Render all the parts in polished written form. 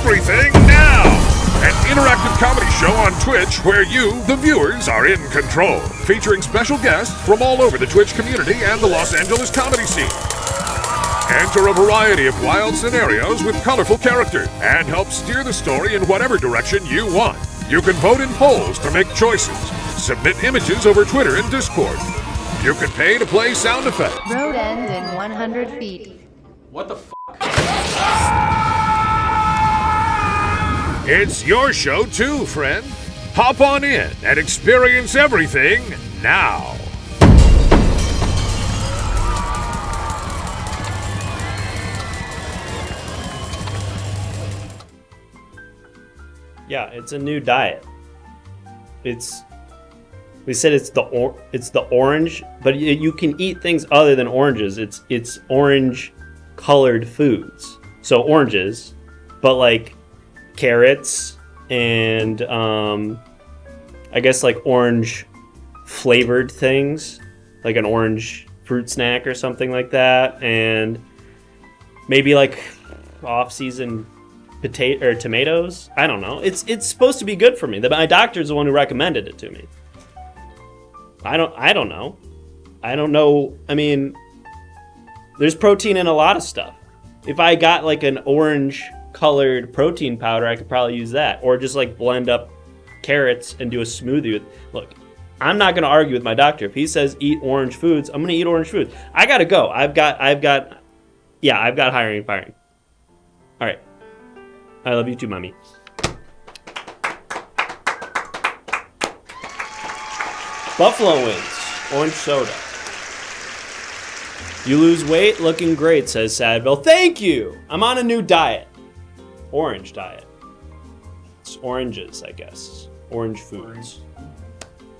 Everything Now, an interactive comedy show on Twitch where you, the viewers, are in control, featuring special guests from all over the Twitch community and the Los Angeles comedy scene. Enter a variety of wild scenarios with colorful characters and help steer the story in whatever direction you want. You can vote in polls to make choices, submit images over Twitter and Discord. You can pay to play sound effects. Road end in 100 feet. What the f***? It's your show too, friend. Hop on in and experience everything now. Yeah, it's a new diet. We said it's the orange, but you can eat things other than oranges. It's orange colored foods. So oranges, but like carrots and I guess like orange flavored things, like an orange fruit snack or something like that, and maybe like off-season potato or tomatoes. I don't know. It's supposed to be good for me. My doctor's the one who recommended it to me. I don't know. I don't know. I mean, there's protein in a lot of stuff. If I got like an orange colored protein powder, I could probably use that, or just like blend up carrots and do a smoothie with. Look, I'm not going to argue with my doctor. If he says eat orange foods, I'm going to eat orange foods. I got to go. I've got hiring and firing. All right. I love you too, mommy. Buffalo wings, orange soda. You lose weight, looking great, says Sadville. Thank you. I'm on a new diet. Orange diet. It's oranges, I guess. Orange foods.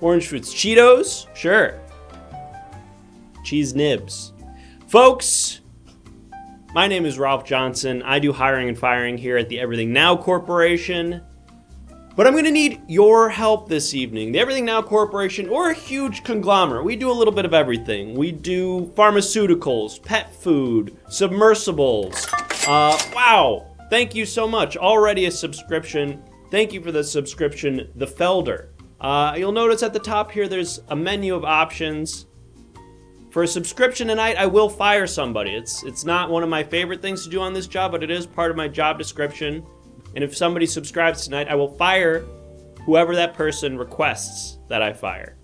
Orange foods. Cheetos? Sure. Cheese nibs. Folks, my name is Ralph Johnson. I do hiring and firing here at the Everything Now Corporation. But I'm going to need your help this evening. The Everything Now Corporation, we're a huge conglomerate. We do a little bit of everything. We do pharmaceuticals, pet food, submersibles. Wow. Thank you so much. Already a subscription. Thank you for the subscription, The Felder. You'll notice at the top here there's a menu of options. For a subscription tonight, I will fire somebody. It's not one of my favorite things to do on this job, but it is part of my job description. And if somebody subscribes tonight, I will fire whoever that person requests that I fire.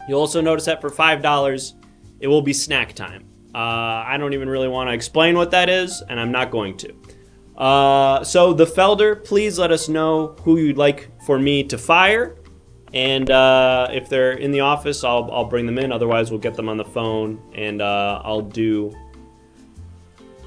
You'll also notice that for $5, it will be snack time. I don't even really want to explain what that is, and I'm not going to. So the Felder, please let us know who you'd like for me to fire. And if they're in the office, I'll bring them in. Otherwise, we'll get them on the phone, and I'll do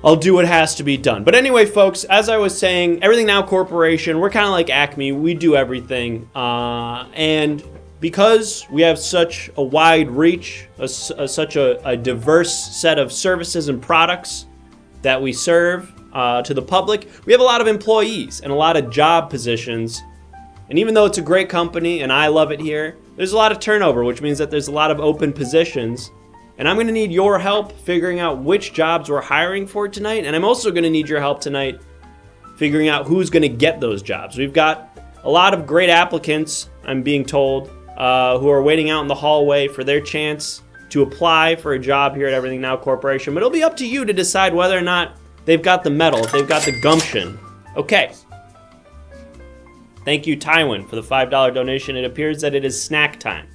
what has to be done. But anyway, folks, as I was saying, Everything Now Corporation, we're kind of like Acme. We do everything. And because we have such a wide reach, such a diverse set of services and products that we serve to the public, we have a lot of employees and a lot of job positions. And even though it's a great company and I love it here, there's a lot of turnover, which means that there's a lot of open positions. And I'm going to need your help figuring out which jobs we're hiring for tonight. And I'm also going to need your help tonight figuring out who's going to get those jobs. We've got a lot of great applicants, I'm being told, who are waiting out in the hallway for their chance to apply for a job here at Everything Now Corporation. But it'll be up to you to decide whether or not they've got the mettle, if they've got the gumption. Okay. Thank you, Tywin, for the $5 donation. It appears that it is snack time.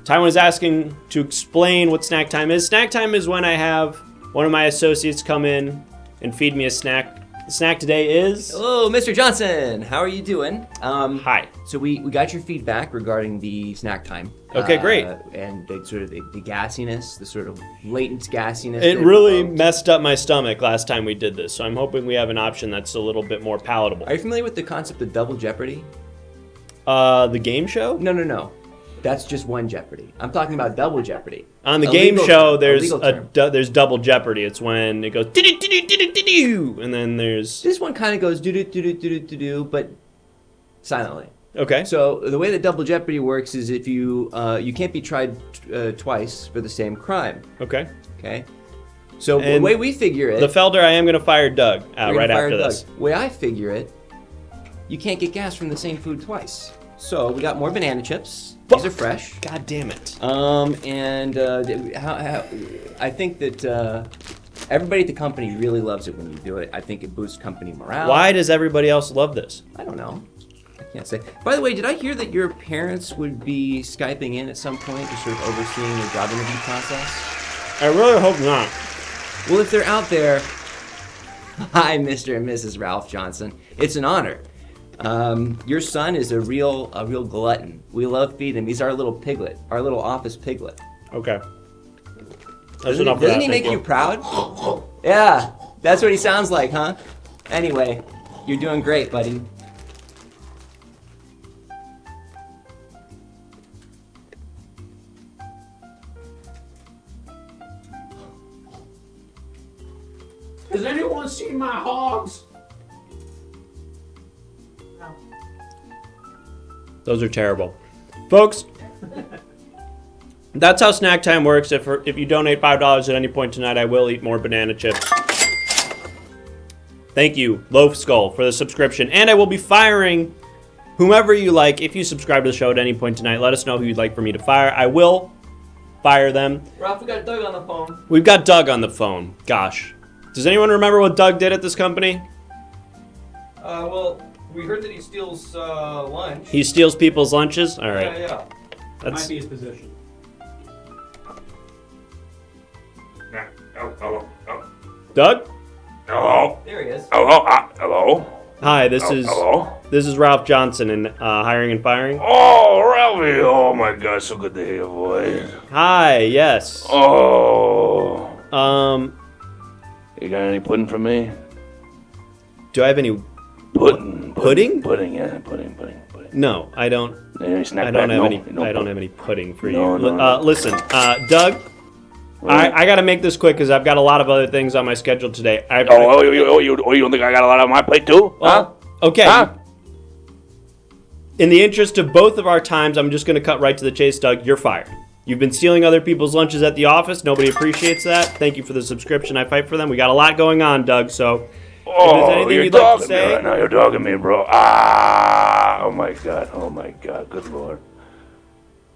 Tywin is asking to explain what snack time is. Snack time is when I have one of my associates come in and feed me a snack. The snack today is... Hello, Mr. Johnson. How are you doing? Hi. So we got your feedback regarding the snack time. Okay, great. And the sort of the gassiness, the sort of latent gassiness. It really messed up my stomach last time we did this, so I'm hoping we have an option that's a little bit more palatable. Are you familiar with the concept of double jeopardy? The game show? No. That's just one Jeopardy. I'm talking about double Jeopardy. On the game show, there's double Jeopardy. It's when it goes do-do-do-do-do-do-do, and then there's... This one kind of goes do-do-do-do-do-do, but silently. Okay. So the way that double Jeopardy works is if you can't be tried twice for the same crime. Okay. Okay. So the And way we figure it, The Felder, I am going to fire Doug we're gonna right fire after Doug. this. The way I figure it, you can't get gas from the same food twice. So we got more banana chips. These are fresh. God damn it. I think that everybody at the company really loves it when you do it. I think it boosts company morale. Why does everybody else love this? I don't know. I can't say. By the way, did I hear that your parents would be Skyping in at some point to sort of overseeing the job interview process? I really hope not. Well, if they're out there, hi, Mr. and Mrs. Ralph Johnson. It's an honor. Your son is a real glutton. We love feeding him. He's our little piglet, our little office piglet. Okay. Doesn't he make you proud? Yeah, that's what he sounds like, huh? Anyway, you're doing great, buddy. Has anyone seen my hogs? Those are terrible. Folks, that's how snack time works. If you donate $5 at any point tonight, I will eat more banana chips. Thank you, Loaf Skull, for the subscription. And I will be firing whomever you like. If you subscribe to the show at any point tonight, let us know who you'd like for me to fire. I will fire them. Ralph, we got Doug on the phone. We've got Doug on the phone. Gosh. Does anyone remember what Doug did at this company? Well, we heard that he steals lunch. He steals people's lunches? All right. Yeah. That's... Might be his position. Hello. Doug? Hello. There he is. Hello. Hi, this is Ralph Johnson in Hiring and Firing. Oh, Ralphie. Oh my God, so good to hear your voice. Hi, yes. Oh. You got any pudding for me? Do I have any Pudding. pudding? Pudding, yeah, pudding. No, I don't. Any snack I don't bag? have No? any. No I don't pudding. have any pudding for No, you. no. Listen, Doug. I got to make this quick because I've got a lot of other things on my schedule today. You don't think I got a lot on my plate too? Well, okay. Huh? In the interest of both of our times, I'm just going to cut right to the chase, Doug. You're fired. You've been stealing other people's lunches at the office. Nobody appreciates that. Thank you for the subscription. I fight for them. We got a lot going on, Doug. So, if there's anything you're you'd like to dogging me say, right now. You're dogging me, bro. Oh my God. Good Lord.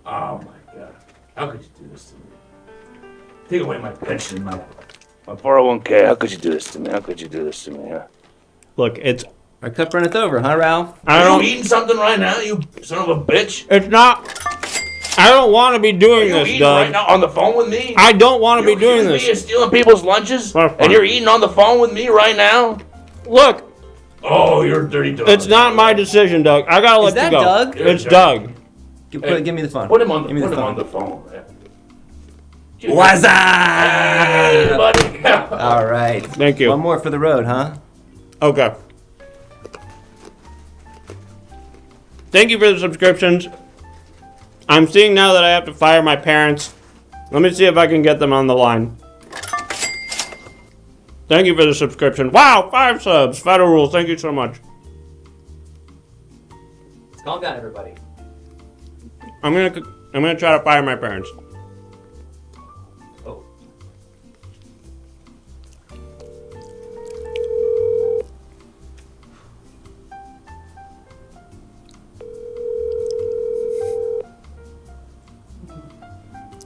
Oh my God. How could you do this to me? Take away my pension, my 401k. How could you do this to me? Huh? look, it's Our cup runneth over, huh, Ralph? I Are don't. you eating something right now, you son of a bitch? It's not. I don't want to be doing You this, eating Doug. right now on the phone with me? I don't want to be doing You're this. stealing people's lunches, That's fine. and you're eating on the phone with me right now? Look, Oh, you're a dirty dog. it's not my decision, Doug. I gotta let Is that you go. Doug? It's Doug. Give me the phone. Put him on the, Give me put the him phone. on the phone. What's up? Hey, buddy. All right. Thank you. One more for the road, huh? Okay. Thank you for the subscriptions. I'm seeing now that I have to fire my parents. Let me see if I can get them on the line. Thank you for the subscription. Wow, 5 subs. Federal rules. Thank you so much. Calm down, everybody. I'm gonna try to fire my parents. Oh.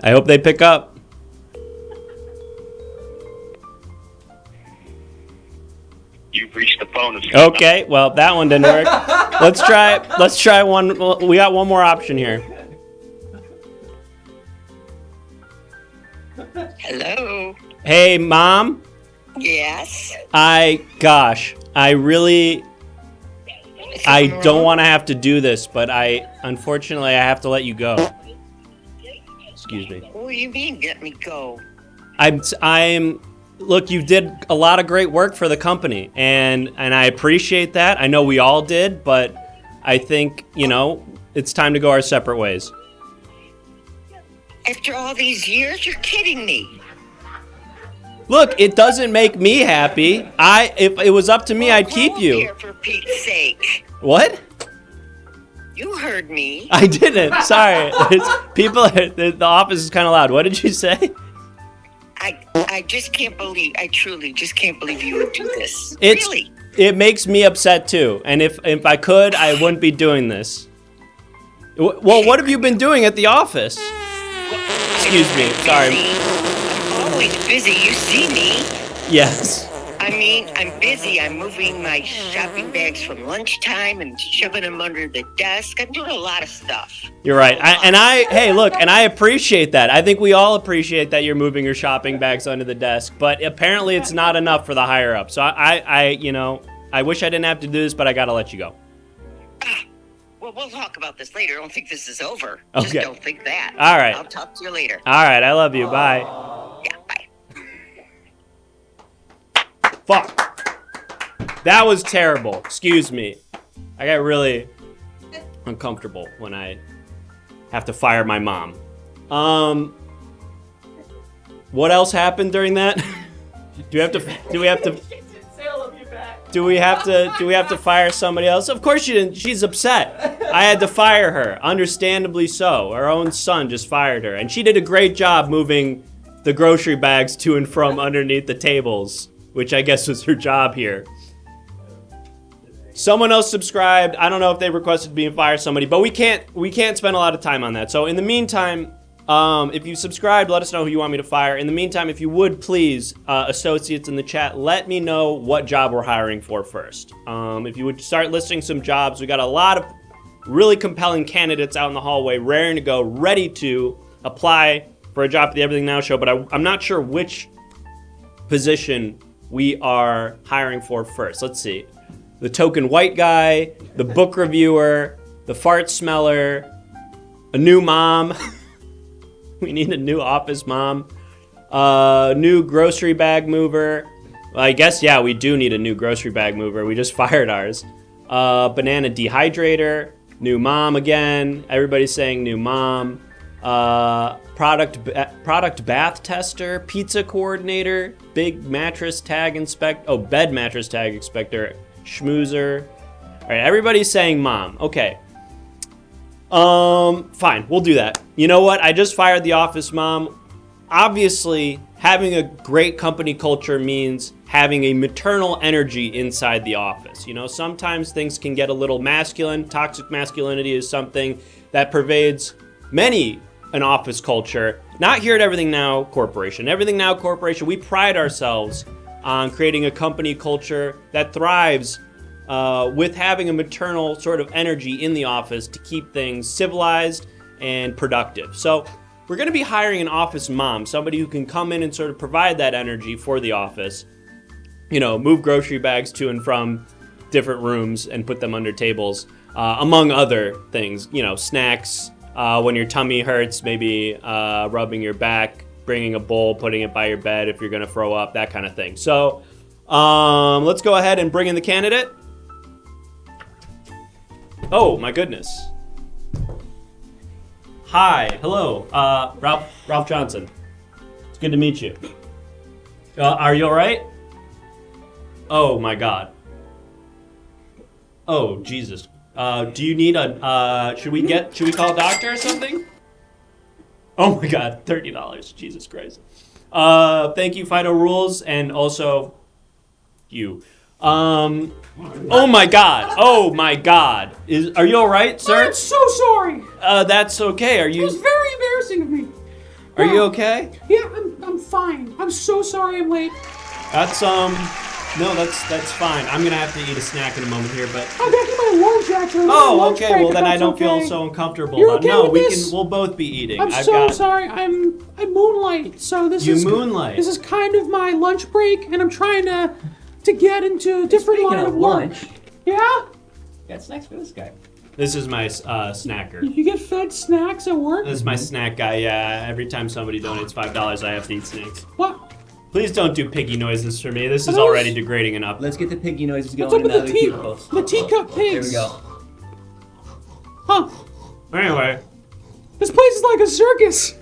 I hope they pick up. You've reached the phone of Okay, well that one didn't work. Let's try one. We got one more option here. Hello. Hey, Mom. Yes. I don't want to have to do this, but unfortunately I have to let you go. Excuse me. What do you mean, get me go? Look, you did a lot of great work for the company, and I appreciate that. I know we all did, but I think, it's time to go our separate ways. After all these years, you're kidding me. Look, it doesn't make me happy. If it was up to me, I'd keep you. Here, for Pete's sake. What? You heard me. I didn't. Sorry. The office is kind of loud. What did you say? I just can't believe. I truly just can't believe you would do this. It's Really? it makes me upset too. And if I could, I wouldn't be doing this. Well, what have you been doing at the office? Excuse me. Sorry. I'm always busy. You see me. Yes. I mean, I'm busy. I'm moving my shopping bags from lunchtime and shoving them under the desk. I'm doing a lot of stuff. You're right. Hey, look, and I appreciate that. I think we all appreciate that you're moving your shopping bags under the desk, but apparently it's not enough for the higher up. So I wish I didn't have to do this, but I gotta let you go. Well, we'll talk about this later. I don't think this is over. Okay. Just don't think that. All right. I'll talk to you later. All right. I love you. Bye. Yeah, bye. Fuck. That was terrible. Excuse me. I got really uncomfortable when I have to fire my mom. What else happened during that? Do we have to fire somebody else? Of course she didn't. She's upset. I had to fire her. Understandably so. Our own son just fired her. And she did a great job moving the grocery bags to and from underneath the tables, which I guess was her job here. Someone else subscribed. I don't know if they requested being fired somebody, but we can't spend a lot of time on that. So in the meantime, if you subscribed, let us know who you want me to fire. In the meantime, if you would please, associates in the chat, let me know what job we're hiring for first. If you would start listing some jobs, we got a lot of really compelling candidates out in the hallway, raring to go, ready to apply for a job at the Everything Now show, but I'm not sure which position we are hiring for first. Let's see. The token white guy, the book reviewer, the fart smeller, a new mom. We need a new office mom. New grocery bag mover. Well, I guess, yeah, we do need a new grocery bag mover. We just fired ours. Banana dehydrator. New mom again. Everybody's saying new mom. Product bath tester. Pizza coordinator. Big mattress tag inspector. Oh, bed mattress tag inspector. Schmoozer. All right, everybody's saying mom. Okay. Fine, we'll do that. You know what? I just fired the office mom. Obviously, having a great company culture means having a maternal energy inside the office. You know, sometimes things can get a little masculine. Toxic masculinity is something that pervades many an office culture. Not here at Everything Now Corporation. Everything Now Corporation, we pride ourselves on creating a company culture that thrives with having a maternal sort of energy in the office to keep things civilized and productive. So we're going to be hiring an office mom, somebody who can come in and sort of provide that energy for the office. You know, move grocery bags to and from different rooms and put them under tables, among other things. You know, snacks, when your tummy hurts, maybe rubbing your back, bringing a bowl, putting it by your bed if you're going to throw up, that kind of thing. So let's go ahead and bring in the candidate. Oh, my goodness. Hi, hello, Ralph Johnson. It's good to meet you. Are you all right? Oh my God. Oh Jesus. Do you need a? Should we call a doctor or something? Oh my God, $30. Jesus Christ. Thank you, Fido Rules, and also you. Oh my God. Oh my God. Are you all right, sir? I'm so sorry. That's okay. Are you? It was very embarrassing of me. Are you okay? Yeah, I'm fine. I'm so sorry I'm late. That's no, that's fine. I'm gonna have to eat a snack in a moment here, but. I'm back in my lunch actually. Oh, okay. Well, then I don't feel so uncomfortable. You're okay no, with this? We'll both be eating. I'm so sorry. I moonlight. So this is moonlight. This is kind of my lunch break, and I'm trying to get into a different line of work. Yeah. Got snacks for this guy. This is my snacker. You get fed snacks at work? This is my snack guy. Yeah. Every time somebody donates $5, I have to eat snacks. What? Please don't do piggy noises for me. This is already degrading enough. Let's get the piggy noises What's going up in with the other cubicles. the teacup pigs? There we go. Huh. Anyway. This place is like a circus.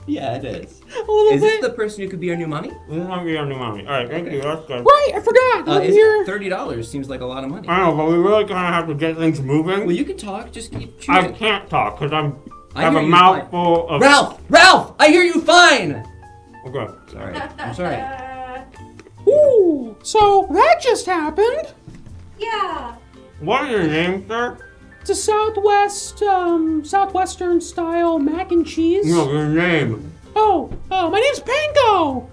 Yeah, it is. A little Is bit. this the person who could be our new mommy? We want to be on the mommy. All right, thank you. That's good. Right, I forgot. Is Here. $30 seems like a lot of money. I know, but we really kind of have to get things moving. Well, you can talk. Just keep I chewing. can't talk because I I have hear a you mouthful of. Ralph! I hear you fine! Okay. Sorry. I'm sorry. Ooh, so that just happened. Yeah. What is your name, sir? It's a southwestern style mac and cheese. No, your name. Oh, my name's Panko.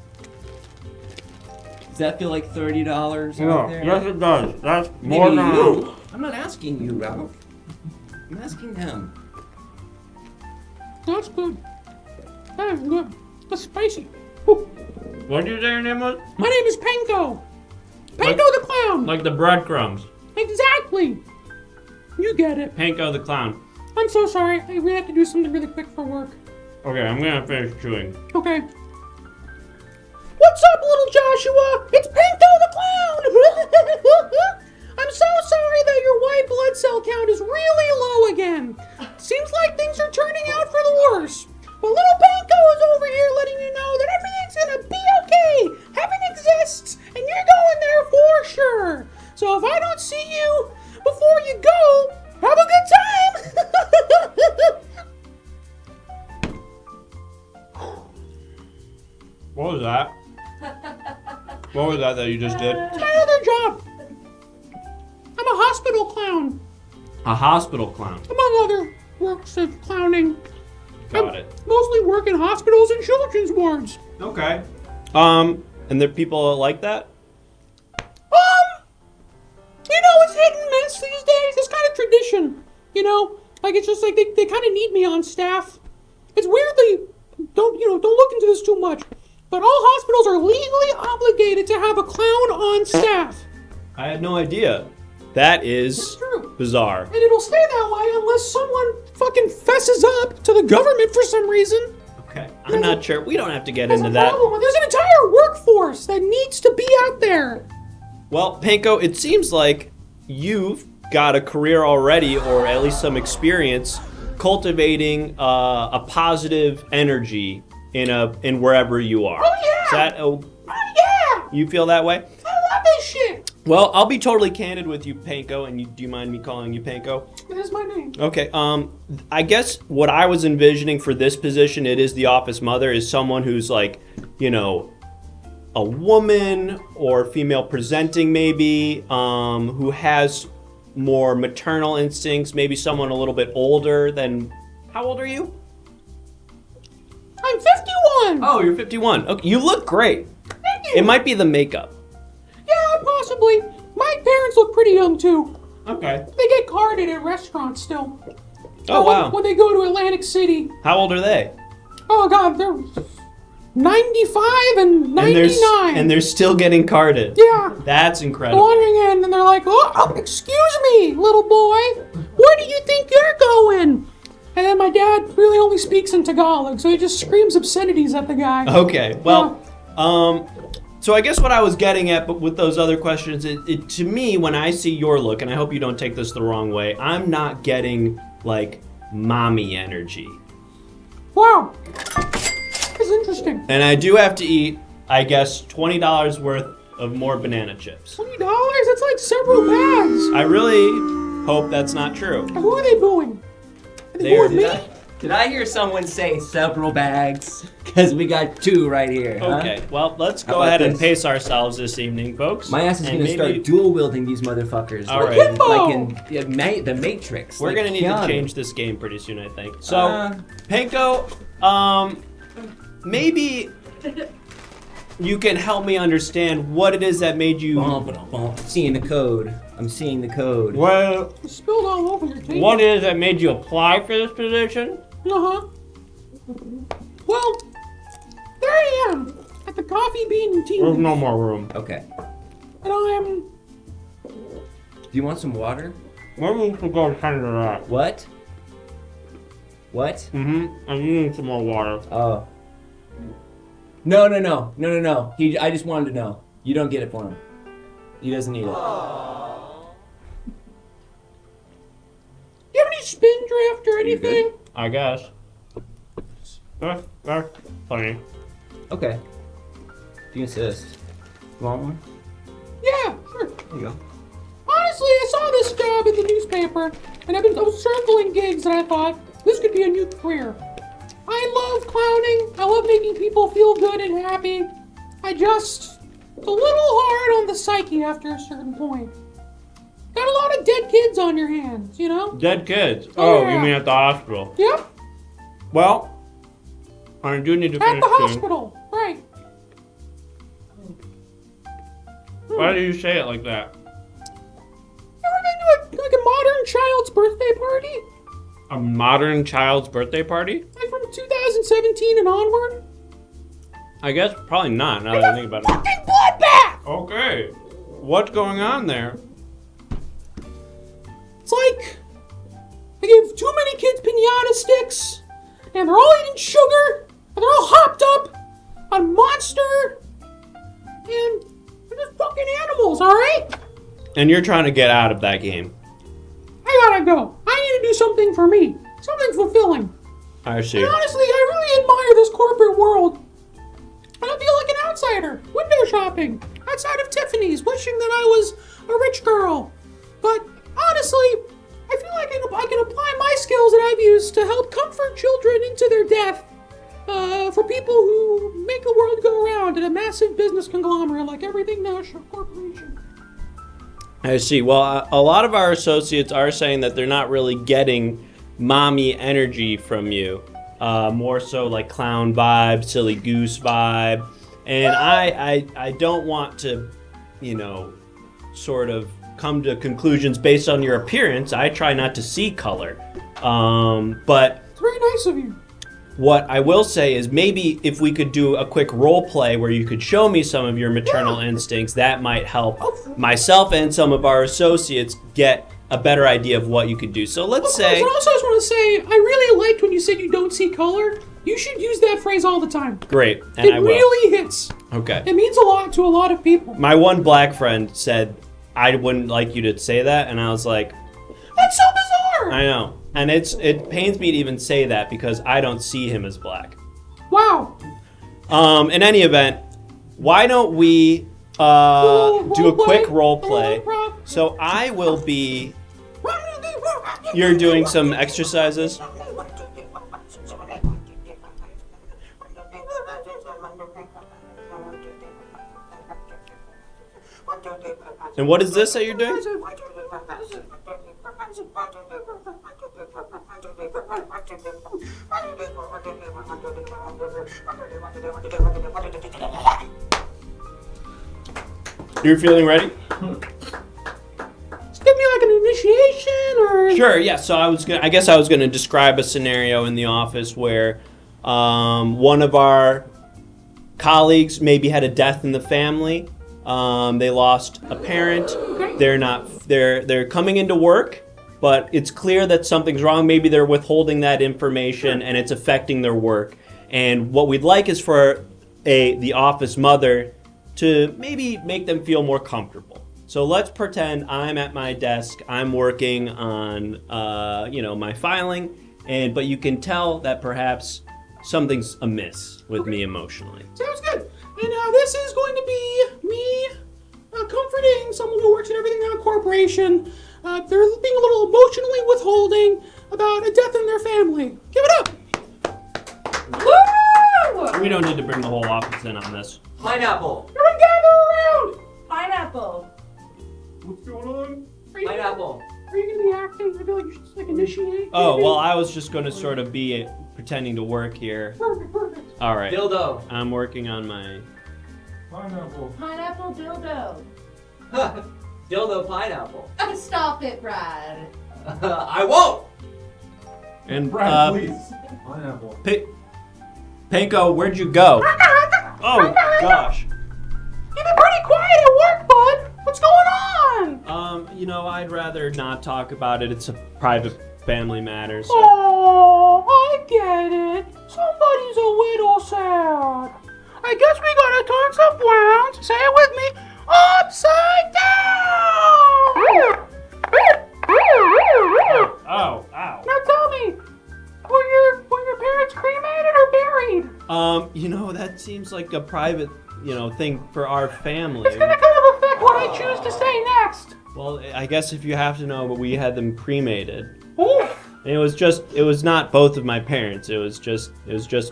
Does that feel like $30 No, out there? yes it does. That's Maybe more than you. I'm not asking you, Ralph. I'm asking them. That's good. That is good. That's spicy. Ooh. What did you say your name was? My name is Panko. Panko the clown. Like the breadcrumbs. Exactly. You get it. Panko the clown. I'm so sorry. We have to do something really quick for work. Okay, I'm gonna finish chewing. Okay. What's up, little Joshua? It's Panko the clown. I'm so sorry that your white blood cell count is really low again. Seems like things are turning out for the worse. But little Panko is over here letting you know that everything's gonna be okay. Heaven exists, and you're going there for sure. So if I don't see you before you go, have a good time. What was that? What was that you just did? It's my other job. I'm a hospital clown, A hospital clown. among other works of clowning. Got it. Mostly work in hospitals and children's wards. Okay. And there are people like that? It's hit and miss these days. It's kind of tradition, Like it's just like they kind of need me on staff. It's weirdly don't look into this too much, but all hospitals are legally obligated to have a clown on staff. I had no idea. That is It's true. bizarre. And it'll stay that way unless someone fucking fesses up to the government for some reason. Okay. I'm not sure. We don't have to get There's into a that. problem. There's an entire workforce that needs to be out there. Well, Panko, it seems like you've got a career already, or at least some experience, cultivating a positive energy in wherever you are. Oh, yeah. Is that Oh, yeah. you feel that way? I love this shit. Well, I'll be totally candid with you, Panko, and do you mind me calling you Panko? It is my name. Okay. I guess what I was envisioning for this position, it is the office mother, is someone who's like, a woman or female presenting maybe, who has more maternal instincts, maybe someone a little bit older than... How old are you? I'm 51. Oh, you're 51. Okay, you look great. Thank you. It might be the makeup. Yeah, possibly. My parents look pretty young too. Okay. They get carded at restaurants still. Oh, wow. When they go to Atlantic City. How old are they? Oh God, they're 95 and 99. And they're still getting carded. Yeah. That's They're incredible. wandering in and they're like, oh, excuse me, little boy. Where do you think you're going? And then my dad really only speaks in Tagalog, so he just screams obscenities at the guy. Okay. Well, so I guess what I was getting at, but with those other questions, it to me, when I see your look, and I hope you don't take this the wrong way, I'm not getting like mommy energy. Wow. That's interesting. And I do have to eat, I guess, $20 worth of more banana chips. $20? That's like several bags. I really hope that's not true. Who are they booing? Are they They are- booing me? Did I hear someone say several bags? Because we got two right here. Huh? Okay, well, let's How go about ahead and this? pace ourselves this evening, folks. My ass is And going to maybe start dual wielding these motherfuckers. All right. Like Kimbo! the Matrix. We're like gonna need Keanu. to change this game pretty soon, I think. So, Uh. Panko, maybe you can help me understand what it is that made you. I'm seeing the code. I'm seeing the code. Well, It's spilled all over your table. what it is that made you apply for this position? Uh-huh. Well, there I am at the Coffee Bean and Tea There's Leaf, no more room. Okay. and I am. Do you want some water? Maybe we should go tend to that. What? What? Mm-hmm. I'm needing some more water. Oh. No. I just wanted to know. You don't get it for him. He doesn't need it. Do you have any spin drift or anything? I guess. That's funny. Okay. If you insist. You want one? Yeah, sure. There you go. Honestly, I saw this job in the newspaper, and I was circling gigs, and I thought this could be a new career. I love clowning. I love making people feel good and happy. It's a little hard on the psyche after a certain point. Got a lot of dead kids on your hands, you know? Dead kids. Oh, You yeah. mean at the hospital? Yep, Well, I do need to at finish the soon. hospital, right. Why do you say it like that? You ever been to a modern child's birthday party? A modern child's birthday party? Like from 2017 and onward? I guess probably not, now that I think about it. Fucking bloodbath! Okay. What's going on there? It's like they gave too many kids pinata sticks, and they're all eating sugar, and they're all hopped up on Monster, and they're just fucking animals, alright? And you're trying to get out of that game. I gotta go. I need to do something for me. Something fulfilling. I see. And honestly, I really admire this corporate world. I don't feel like an outsider. Window shopping. Outside of Tiffany's, wishing that I was a rich girl. But honestly, I feel like I can apply my skills that I've used to help comfort children into their death. For people who make the world go around at a massive business conglomerate like EverythingNowShow Corporation. I see. Well, a lot of our associates are saying that they're not really getting mommy energy from you. More so like clown vibe, silly goose vibe. And I don't want to, sort of come to conclusions based on your appearance. I try not to see color. But It's very nice of you. what I will say is maybe if we could do a quick role play where you could show me some of your maternal instincts, that might help myself and some of our associates get a better idea of what you could do. So let's say... And also I just want to say, I really liked when you said you don't see color. You should use that phrase all the time. Great, and It I will. really hits. Okay. It means a lot to a lot of people. My one black friend said, I wouldn't like you to say that, and I was like, That's so bizarre! I know. And it pains me to even say that because I don't see him as black. Wow. In any event, why don't we do a quick role play? So I will be... You're doing some exercises? And what is this that you're doing? You're feeling ready? Just give me like an initiation or... Sure, yeah. So I guess I was gonna describe a scenario in the office where one of our colleagues maybe had a death in the family. They lost a parent. They're coming into work, but it's clear that something's wrong. Maybe they're withholding that information and it's affecting their work. And what we'd like is for the office mother to maybe make them feel more comfortable. So let's pretend I'm at my desk. I'm working on my filing, but you can tell that perhaps something's amiss with me emotionally. Sounds good. And this is going to be me comforting someone who works at EverythingNow Corporation. They're being a little emotionally withholding about a death in their family. Give it up! Woo! We don't need to bring the whole office in on this. Pineapple. Everyone gather around! Pineapple. What's going on? Pineapple. Are you going to be acting? I feel like you should just initiate. Oh, maybe? well, I was just going to sort of be pretending to work here. Perfect. All right. Dildo. I'm working on my... Pineapple. Pineapple dildo. Dildo pineapple. Stop it, Brad. I won't. And, Brad, please. Pineapple. Panko, where'd you go? Oh, gosh. You've been pretty quiet at work, bud. What's going on? I'd rather not talk about it. It's a private family matter, so... Oh, I get it. Somebody's a little sad. I guess we gotta turn some clowns. Say it with me. Upside down! Oh, ow. Now tell me, were your parents cremated or buried? That seems like a private, thing for our family. It's gonna kind of affect what I choose to say next. Well, I guess if you have to know, but we had them cremated. Oof. And it was not both of my parents. It was just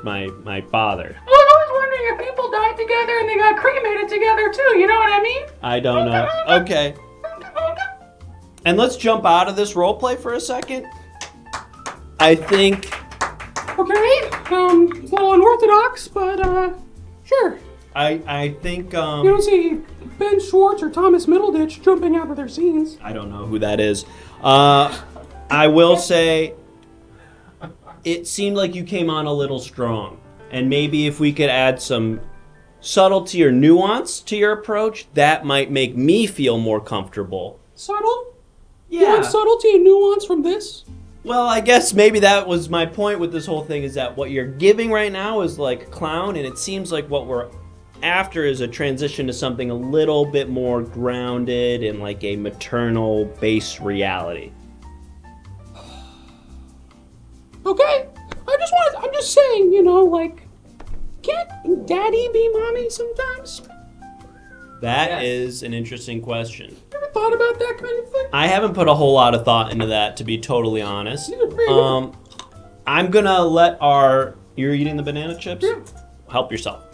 my father. I was always wondering if people died together and they got cremated together too, you know what I mean? I don't know. Okay. And let's jump out of this role play for a second. I think Okay, it's a little unorthodox, but sure. I think You don't see Ben Schwartz or Thomas Middleditch jumping out of their scenes. I don't know who that is. I will say it seemed like you came on a little strong. And maybe if we could add some subtlety or nuance to your approach, that might make me feel more comfortable. Subtle? Yeah. You want subtlety and nuance from this? Well, I guess maybe that was my point with this whole thing, is that what you're giving right now is like clown, and it seems like what we're after is a transition to something a little bit more grounded in like a maternal base reality. Okay, I'm just saying, you know, like, can't daddy be mommy sometimes? That is an interesting question. Ever thought about that kind of thing? I haven't put a whole lot of thought into that, to be totally honest. You're pretty good. I'm gonna let you're eating the banana chips? Yeah. Help yourself.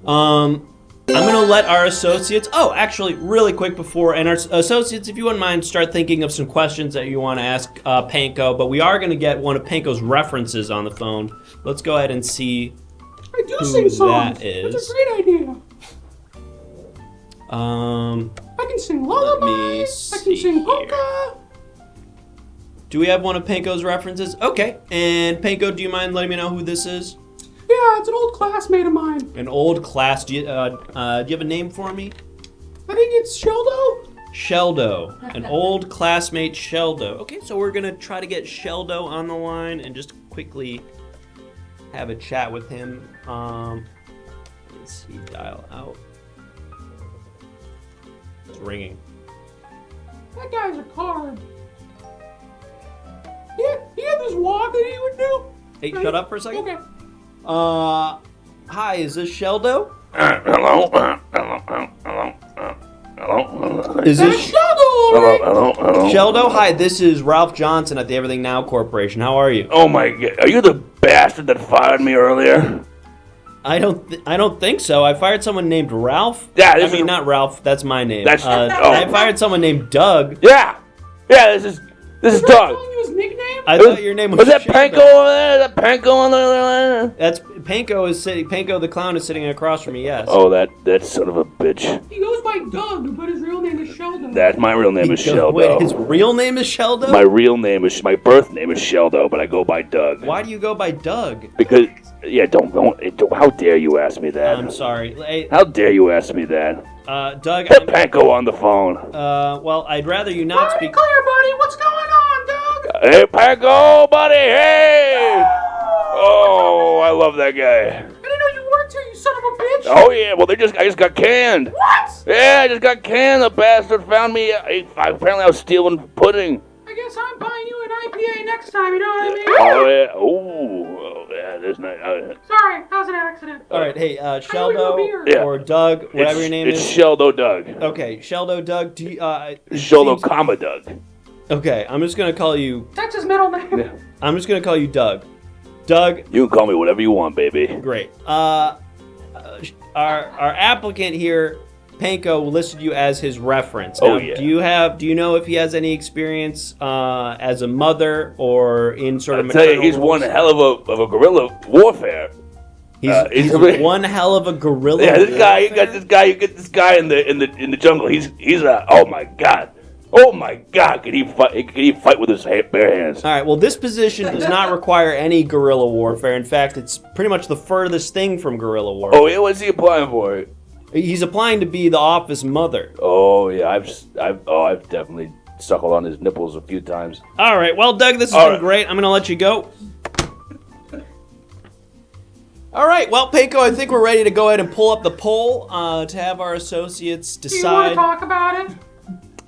I'm gonna let our associates, actually, really quick before, and our associates, if you wouldn't mind, start thinking of some questions that you want to ask Panko, but we are gonna get one of Panko's references on the phone. Let's go ahead and see I do who sing songs. that is. That's a great idea. I can sing lullabies. I can sing polka. Do we have one of Panko's references? Okay, and Panko, do you mind letting me know who this is? Yeah, it's an old classmate of mine. An old class. Do you have a name for me? I think it's Sheldo. Sheldo. An old classmate, Sheldo. Okay, so we're going to try to get Sheldo on the line and just quickly have a chat with him. Let's see, dial out. It's ringing. That guy's a card. He had this walk that he would do. Hey, shut up for a second. Okay. Hi, is this Sheldo? Hello. Is That's this Sheldo, all right. Hello. Sheldo? Hi, this is Ralph Johnson at the Everything Now Corporation. How are you? Oh my God! Are you the bastard that fired me earlier? I don't think so. I fired someone named Ralph. Yeah, I mean, not Ralph. That's my name. That's- I fired someone named Doug. Yeah. This is Is Doug. calling you his nickname? I thought your name was. Was that Sheldo. Panko over there? Is that Panko on the other line? That's Panko is sitting. Panko the clown is sitting across from me. Yes. Oh, that son of a bitch. He goes by Doug, but his real name is Sheldo. That my real name is Sheldo. Wait, his real name is Sheldo? My birth name is Sheldo, but I go by Doug. Why do you go by Doug? Because don't. How dare you ask me that? I'm sorry. Hey, How dare you ask me that? Doug. Put Panko on the phone. Well, I'd rather you not Very speak. clear, buddy. What's going on, Doug? Hey, Panko, buddy. Hey. Oh, I love that guy. I didn't know you worked here, you son of a bitch. Oh yeah. Well, I just got canned. What? Yeah, I just got canned. The bastard found me. Apparently, I was stealing pudding. I guess I'm buying you an IPA next time, you know what I mean? Oh yeah. Oh yeah. There's not. Sorry, that was an accident. All right. Hey, I owe you a Sheldo beer. Yeah. or Doug, whatever your name it's is. Sheldo Doug. Okay, Sheldo, Doug. Do you, Sheldo, comma Doug. Okay, I'm just gonna call you. That's his middle name. Yeah. I'm just gonna call you Doug. Doug. You can call me whatever you want, baby. Great. Our applicant here, Panko, listed you as his reference. Oh, Now, yeah. Do you know if he has any experience as a mother or in sort of I tell you, maternal he's roles? one hell of a guerrilla warfare. He's he's- one hell of a gorilla. Yeah, this guy. You get this guy in the jungle. He's a. Oh my god. Oh my god. Can he fight with his bare hands? All right. Well, this position does not require any guerrilla warfare. In fact, it's pretty much the furthest thing from guerrilla warfare. Oh yeah. What's he applying for? He's applying to be the office mother. Oh yeah. I've definitely suckled on his nipples a few times. All right. Well, Doug, this has All been right. great. I'm going to let you go. All right. Well, Panko, I think we're ready to go ahead and pull up the poll to have our associates Do you want to decide. talk about it?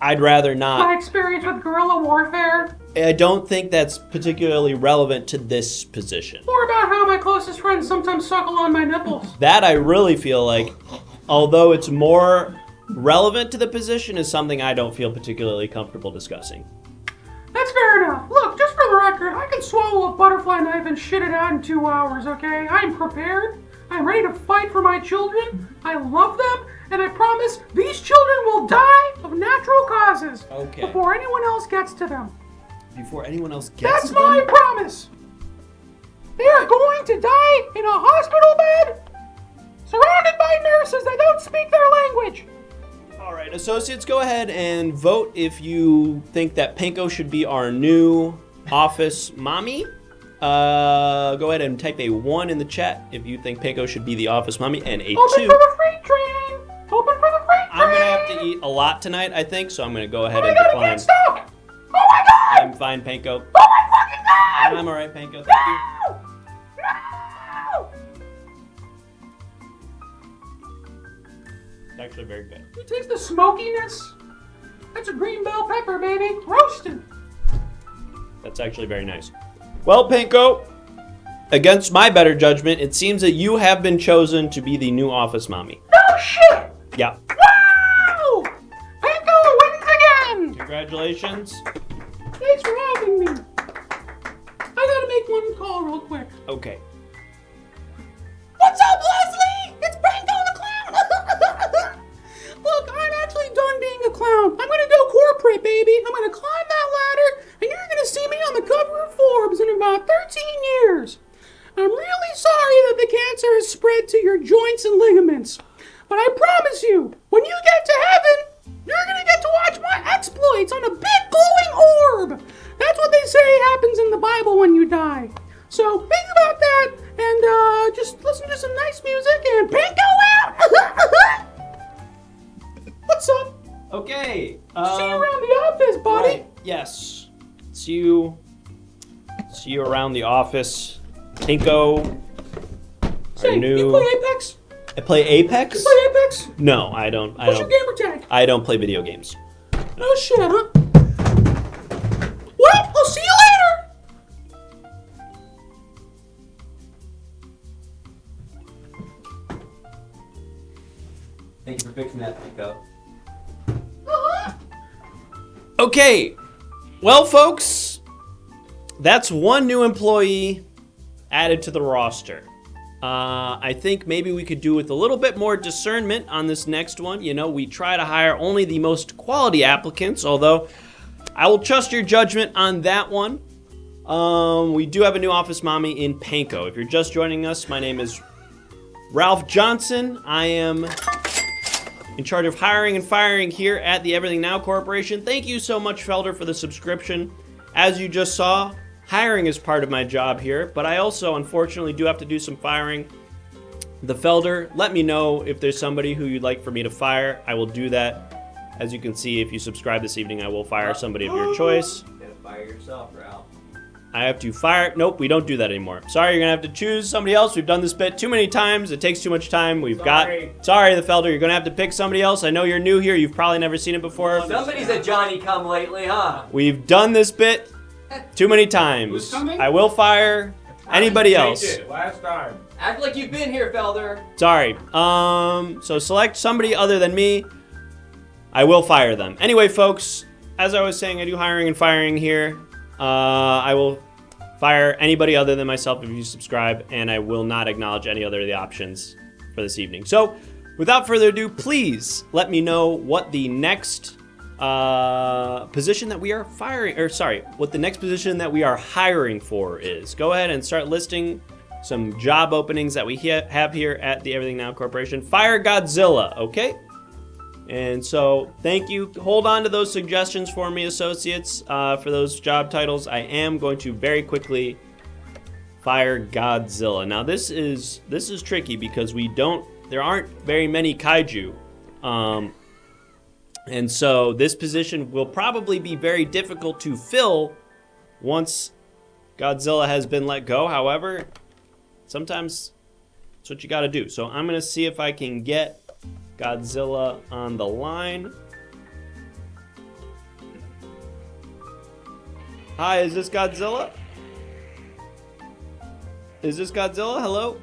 I'd rather My not. experience with guerrilla warfare? I don't think that's particularly relevant to this position. Or about how my closest friends sometimes suckle on my nipples? That I really feel like, although it's more relevant to the position, is something I don't feel particularly comfortable discussing. That's fair enough. Look, just for the record, record, I can swallow a butterfly knife and shit it out in 2 hours, okay? I'm prepared. I'm ready to fight for my children. I love them, and I promise these children will die of natural causes. Okay. Before anyone else gets to them. Before anyone else gets That's to my them? promise. They are going to die in a hospital bed, surrounded by nurses that don't speak their language. All right, associates, go ahead and vote if you think that Panko should be our new office mommy. Go ahead and type a 1 in the chat if you think Panko should be the office mommy, and a 2. Open for the freight train. Open for the freight train. I'm gonna have to eat a lot tonight, I think, so I'm gonna go ahead and I decline. can't stop. Oh my god. I'm fine, Panko. Oh my fucking god. I'm all right, Panko. Thank you. No! No! It's actually very good. You taste the smokiness? That's a green bell pepper, baby. Roasted. That's actually very nice. Well, Panko, against my better judgment, it seems that you have been chosen to be the new office mommy. No shit! Yeah. Wow! Panko wins again! Congratulations. Thanks for having me. I gotta make one call real quick. Okay. What's up, Leslie? It's Panko the Clown! Look, I'm actually done being a clown. I'm gonna go corporate, baby. I'm gonna climb that ladder, and you're gonna see me on the cover of Forbes in about 13 years. I'm really sorry that the cancer has spread to your joints and ligaments. But I promise you, when you get to heaven, you're gonna get to watch my exploits on a big glowing orb. That's what they say happens in the Bible when you die. So think about that, and just listen to some nice music, and Panko out! What's up? Okay. See you around the office, buddy. Right. Yes. See you around the office. Panko. Say, new... you play Apex? I play Apex? You play Apex? No, I don't. What's your gamer tag? I don't play video games. No shit, huh? Well, I'll see you later! Thank you for fixing that, Panko. Okay. Well, folks, that's one new employee added to the roster. I think maybe we could do with a little bit more discernment on this next one. You know, we try to hire only the most quality applicants, although I will trust your judgment on that one. We do have a new office mommy in Panko. If you're just joining us, my name is Ralph Johnson. I am in charge of hiring and firing here at the Everything Now Corporation. Thank you so much, Felder, for the subscription. As you just saw, hiring is part of my job here, but I also, unfortunately, do have to do some firing. The Felder, let me know if there's somebody who you'd like for me to fire. I will do that. As you can see, if you subscribe this evening, I will fire somebody of your choice. You gotta fire yourself, Ralph. I have to fire. Nope, we don't do that anymore. Sorry, you're gonna have to choose somebody else. We've done this bit too many times. It takes too much time. Sorry, the Felder. You're gonna have to pick somebody else. I know you're new here. You've probably never seen it before. Somebody's a Johnny come lately, huh? We've done this bit too many times. Who's coming? I will fire anybody else. Last time. Act like you've been here, Felder. Sorry. So select somebody other than me. I will fire them. Anyway, folks, as I was saying, I do hiring and firing here. I will fire anybody other than myself if you subscribe, and I will not acknowledge any other of the options for this evening. So, without further ado, please let me know what the next position that we are what the next position that we are hiring for is. Go ahead and start listing some job openings that we have here at the Everything Now Corporation. Fire Godzilla, okay? And so, thank you. Hold on to those suggestions for me, associates, for those job titles. I am going to very quickly fire Godzilla. Now, this is tricky because there aren't very many kaiju. And so this position will probably be very difficult to fill once Godzilla has been let go. However, sometimes that's what you got to do. So I'm going to see if I can get Godzilla on the line. Hi, is this Godzilla? Is this Godzilla? Hello?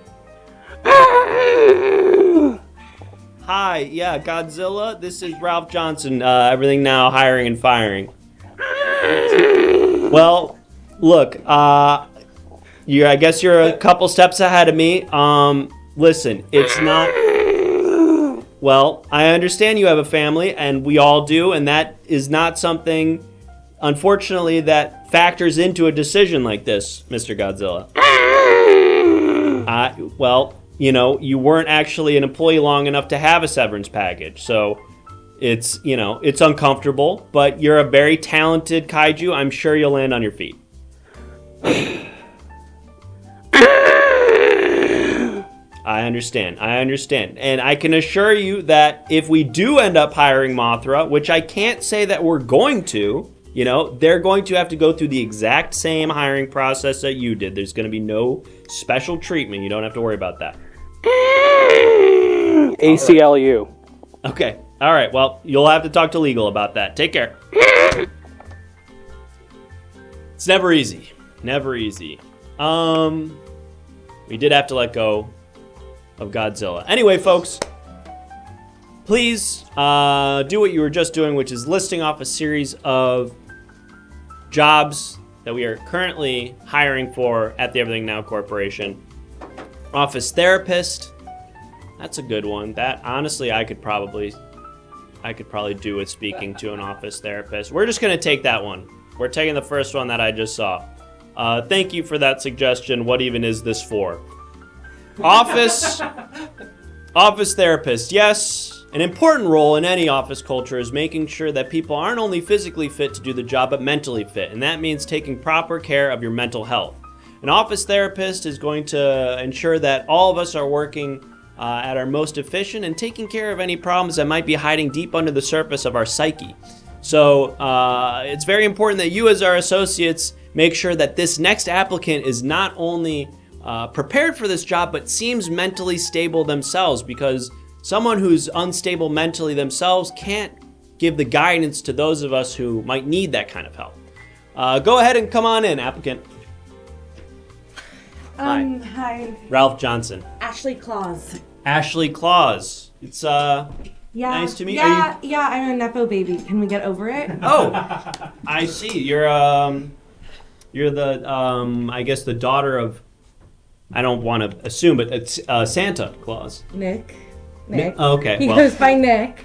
Hi, yeah, Godzilla. This is Ralph Johnson. Everything Now, hiring and firing. Well, Look, I guess you're a couple steps ahead of me. Listen, it's not. Well, I understand you have a family, and we all do, and that is not something, unfortunately, that factors into a decision like this, Mr. Godzilla. Well, you weren't actually an employee long enough to have a severance package, so it's uncomfortable, but you're a very talented kaiju. I'm sure you'll land on your feet. I understand. And I can assure you that if we do end up hiring Mothra, which I can't say that we're going to, they're going to have to go through the exact same hiring process that you did. There's going to be no special treatment. You don't have to worry about that. ACLU. Okay. All right. Well, you'll have to talk to legal about that. Take care. It's never easy. Never easy. We did have to let go of Godzilla. Anyway, folks, please do what you were just doing, which is listing off a series of jobs that we are currently hiring for at the Everything Now Corporation. Office therapist. That's a good one. That, honestly, I could probably do with speaking to an office therapist. We're just going to take that one. We're taking the first one that I just saw. Thank you for that suggestion. What even is this for? Office therapist. Yes, an important role in any office culture is making sure that people aren't only physically fit to do the job, but mentally fit. And that means taking proper care of your mental health. An office therapist is going to ensure that all of us are working at our most efficient and taking care of any problems that might be hiding deep under the surface of our psyche. So it's very important that you, as our associates, make sure that this next applicant is not only prepared for this job, but seems mentally stable themselves, because someone who's unstable mentally themselves can't give the guidance to those of us who might need that kind of help. Go ahead and come on in, applicant. Hi. Ralph Johnson. Ashley Claus. Ashley Claus. It's nice to meet you. Yeah, I'm a Nepo baby. Can we get over it? Oh, I see. You're the I guess the daughter of, I don't want to assume, but it's Santa Claus. Nick. Oh, okay. He goes by Nick.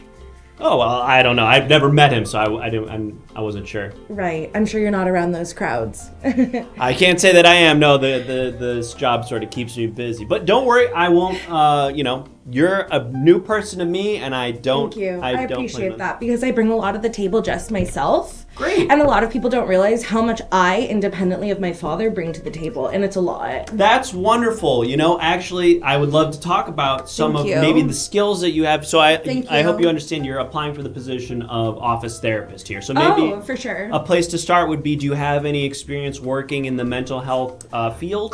Oh, well, I don't know. I've never met him, so I wasn't sure. Right. I'm sure you're not around those crowds. I can't say that I am. No, this job sort of keeps me busy. But don't worry, I won't. You're a new person to me, and I don't. Thank you. I don't appreciate that, because I bring a lot of the table just myself. Great. And a lot of people don't realize how much I, independently of my father, bring to the table, and it's a lot. That's wonderful. Actually, I would love to talk about some of maybe the skills that you have. So I hope you understand you're applying for the position of office therapist here. So maybe for sure. A place to start would be, do you have any experience working in the mental health field?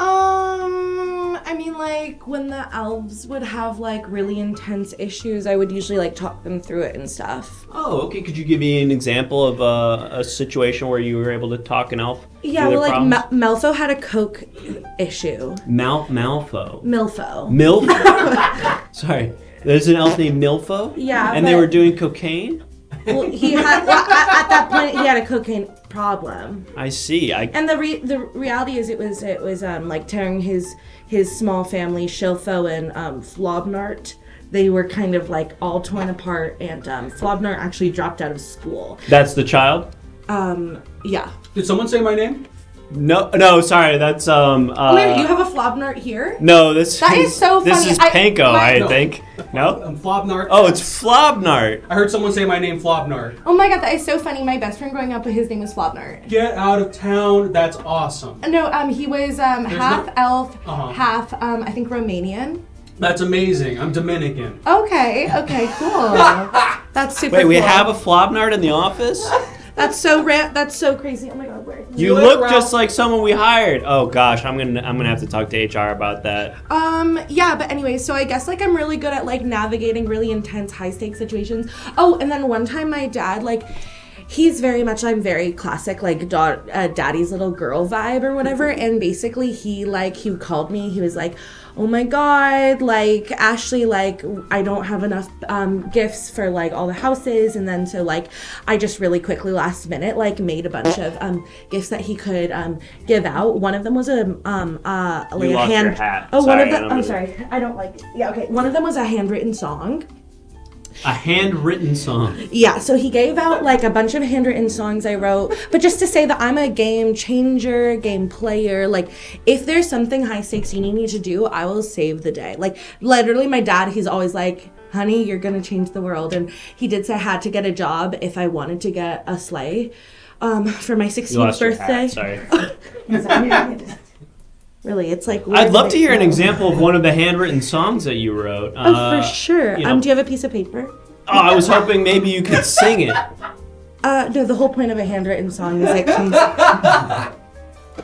I mean, like, when the elves would have, like, really intense issues, I would usually, like, talk them through it and stuff. Oh, okay. Could you give me an example of a situation where you were able to talk an elf? Yeah, well, like, Melfo had a coke issue. Malfo? Milfo. Sorry. There's an elf named Milfo? Yeah, and they were doing cocaine? Well, he had, at that point, he had a cocaine problem. I see. And the reality is, it was like tearing his small family, Shilfo and Flobnart. They were kind of like all torn apart, and Flobnart actually dropped out of school. That's the child? Yeah. Did someone say my name? No, sorry, that's Wait, you have a Flobnart here? No, that is so funny. This is Panko, I think. No? I'm Flobnart. Oh, it's Flobnart. I heard someone say my name, Flobnart. Oh my god, that is so funny. My best friend growing up, his name was Flobnart. Get out of town. That's awesome. No, he was half elf, half I think Romanian. That's amazing. I'm Dominican. Okay, cool. That's super Wait, we cool. have a Flobnart in the office? That's so that's so crazy. Oh my god, where? You look just like someone we hired. Oh gosh, I'm gonna have to talk to HR about that. Yeah, but anyway, so I guess like I'm really good at like navigating really intense high stakes situations. Oh, and then one time my dad, like, he's very much, I'm very classic, like daddy's little girl vibe or whatever, and basically he called me, he was like, oh my god, like Ashley, like I don't have enough gifts for like all the houses, and then so like I just really quickly last minute like made a bunch of gifts that he could give out. One of them was a like You a lost hand. your hat. Oh, Sorry, one of them. I'm I'm just- sorry, I don't like it. Yeah, okay. One of them was a handwritten song. A handwritten song. Yeah, so he gave out like a bunch of handwritten songs I wrote, but just to say that I'm a game changer, game player. Like, if there's something high stakes you need me to do, I will save the day. Like, literally, my dad, he's always like, honey, you're gonna change the world. And he did say I had to get a job if I wanted to get a sleigh for my 16th You lost your birthday. hat, sorry. Really, it's like. I'd love to hear an go? example of one of the handwritten songs that you wrote. Oh, for sure. you know- Do you have a piece of paper? Oh, I was hoping maybe you could sing it. No, the whole point of a handwritten song is like comes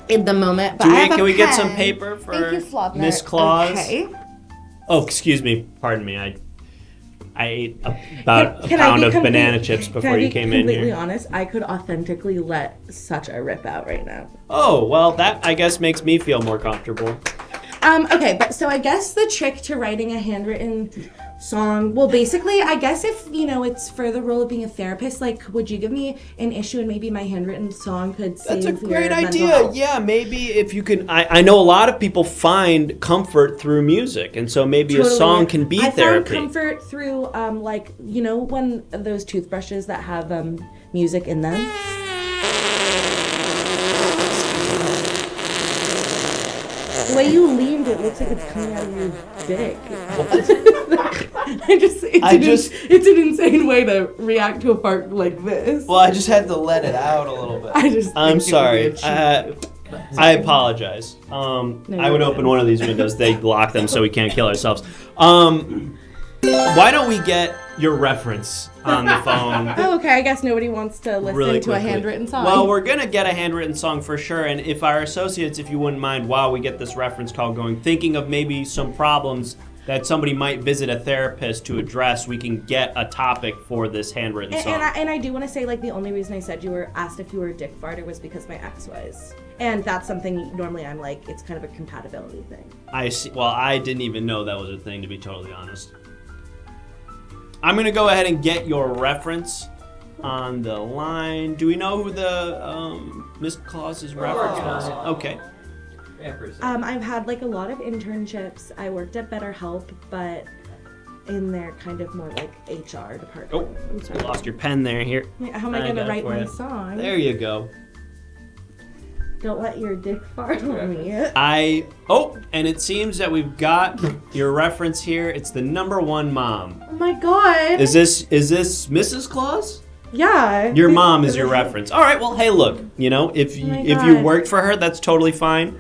in the moment. But Do I we, have a can we get some pen. paper for Thank you, Flopner. Miss Claus? Okay. Oh, excuse me. Pardon me. I ate about a Can I pound be of complete- banana chips can before I you be came in completely here. honest, I could authentically let such a rip out right now. Oh, well, that I guess makes me feel more comfortable. Okay, but so I guess the trick to writing a handwritten song, well, basically, I guess if, you know, it's for the role of being a therapist, like, would you give me an issue and maybe my handwritten song could save That's a your great mental idea. health? Yeah, maybe if you can. I know a lot of people find comfort through music, and so maybe a Totally. song can be I therapy. found comfort through, like, you know, when those toothbrushes that have music in them. The way you leaned, it looks like it's coming out of your dick. It's an insane way to react to a fart like this. Well, I just had to let it out a little bit. I just I'm think it sorry. would be a I apologize. I would open one of these windows. They lock them so we can't kill ourselves. Why don't we get your reference on the phone? Oh, okay. I guess nobody wants to listen Really to a quickly. handwritten song. Well, we're gonna get a handwritten song for sure, and if our associates, if you wouldn't mind, while we get this reference call going, thinking of maybe some problems that somebody might visit a therapist to address, we can get a topic for this handwritten song. And I do want to say, like, the only reason I said you were asked if you were a dick farter was because my ex was. And that's something normally I'm like, it's kind of a compatibility thing. I see. Well, I didn't even know that was a thing, to be totally honest. I'm gonna go ahead and get your reference on the line. Do we know who the Miss Claus's reference was? Okay. I've had like a lot of internships. I worked at BetterHelp, but in their kind of more like HR department. Oh, I'm you sorry. lost your pen there. Here. Wait, how am I I gonna got it write for my you. song? There you go. Don't let your dick fart on me. And it seems that we've got your reference here. It's the #1 mom. Oh my god. Is this Mrs. Claus? Yeah. Your mom is your reference. All right. Well, hey, look. You know, if my if you God. worked for her, that's totally fine.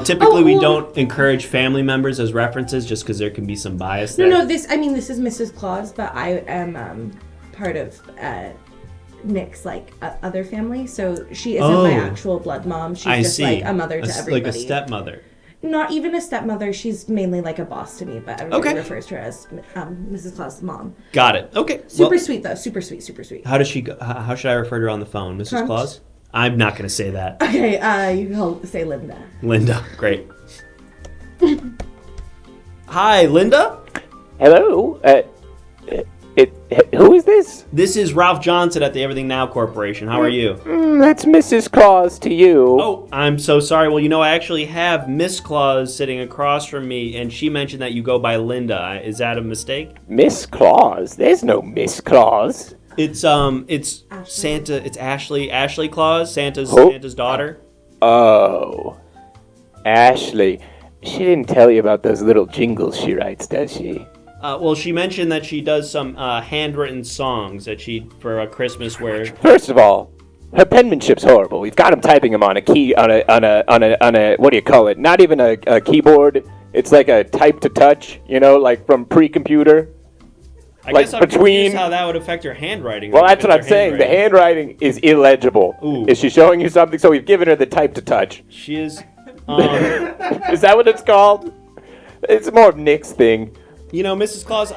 Typically, we well- don't encourage family members as references just because there can be some bias there. No, this is Mrs. Claus, but I am part of Nick's like other family, so she isn't my actual blood mom. She's I just see. like a mother to everybody. Like a stepmother. Not even a stepmother. She's mainly like a boss to me, but everybody Okay. refers to her as Mrs. Claus's mom. Got it. Okay. Super Well, sweet though. Super sweet. Super sweet. how does she go? How should I refer to her on the phone, Mrs. Cunt. Claus? I'm not going to say that. Okay, you can say Linda. Linda. Great. Hi, Linda. Hello. Who is this? This is Ralph Johnson at the Everything Now Corporation. How are you? That's Mrs. Claus to you. Oh, I'm so sorry. Well, you know, I actually have Miss Claus sitting across from me, and she mentioned that you go by Linda. Is that a mistake? Miss Claus? There's no Miss Claus. It's Santa. It's Ashley Claus, Santa's daughter. Oh, Ashley. She didn't tell you about those little jingles she writes, does she? Well, she mentioned that she does some handwritten songs that she for a Christmas where. First of all, her penmanship's horrible. We've got him typing them on a key on a what do you call it? Not even a keyboard. It's like a type to touch. You know, like from pre-computer. I like guess I'm between- confused how that would affect her handwriting. Well, that's what I'm saying. The handwriting is illegible. Ooh. Is she showing you something? So we've given her the type to touch. She is. Is that what it's called? It's more of Nick's thing. You know, Mrs. Claus,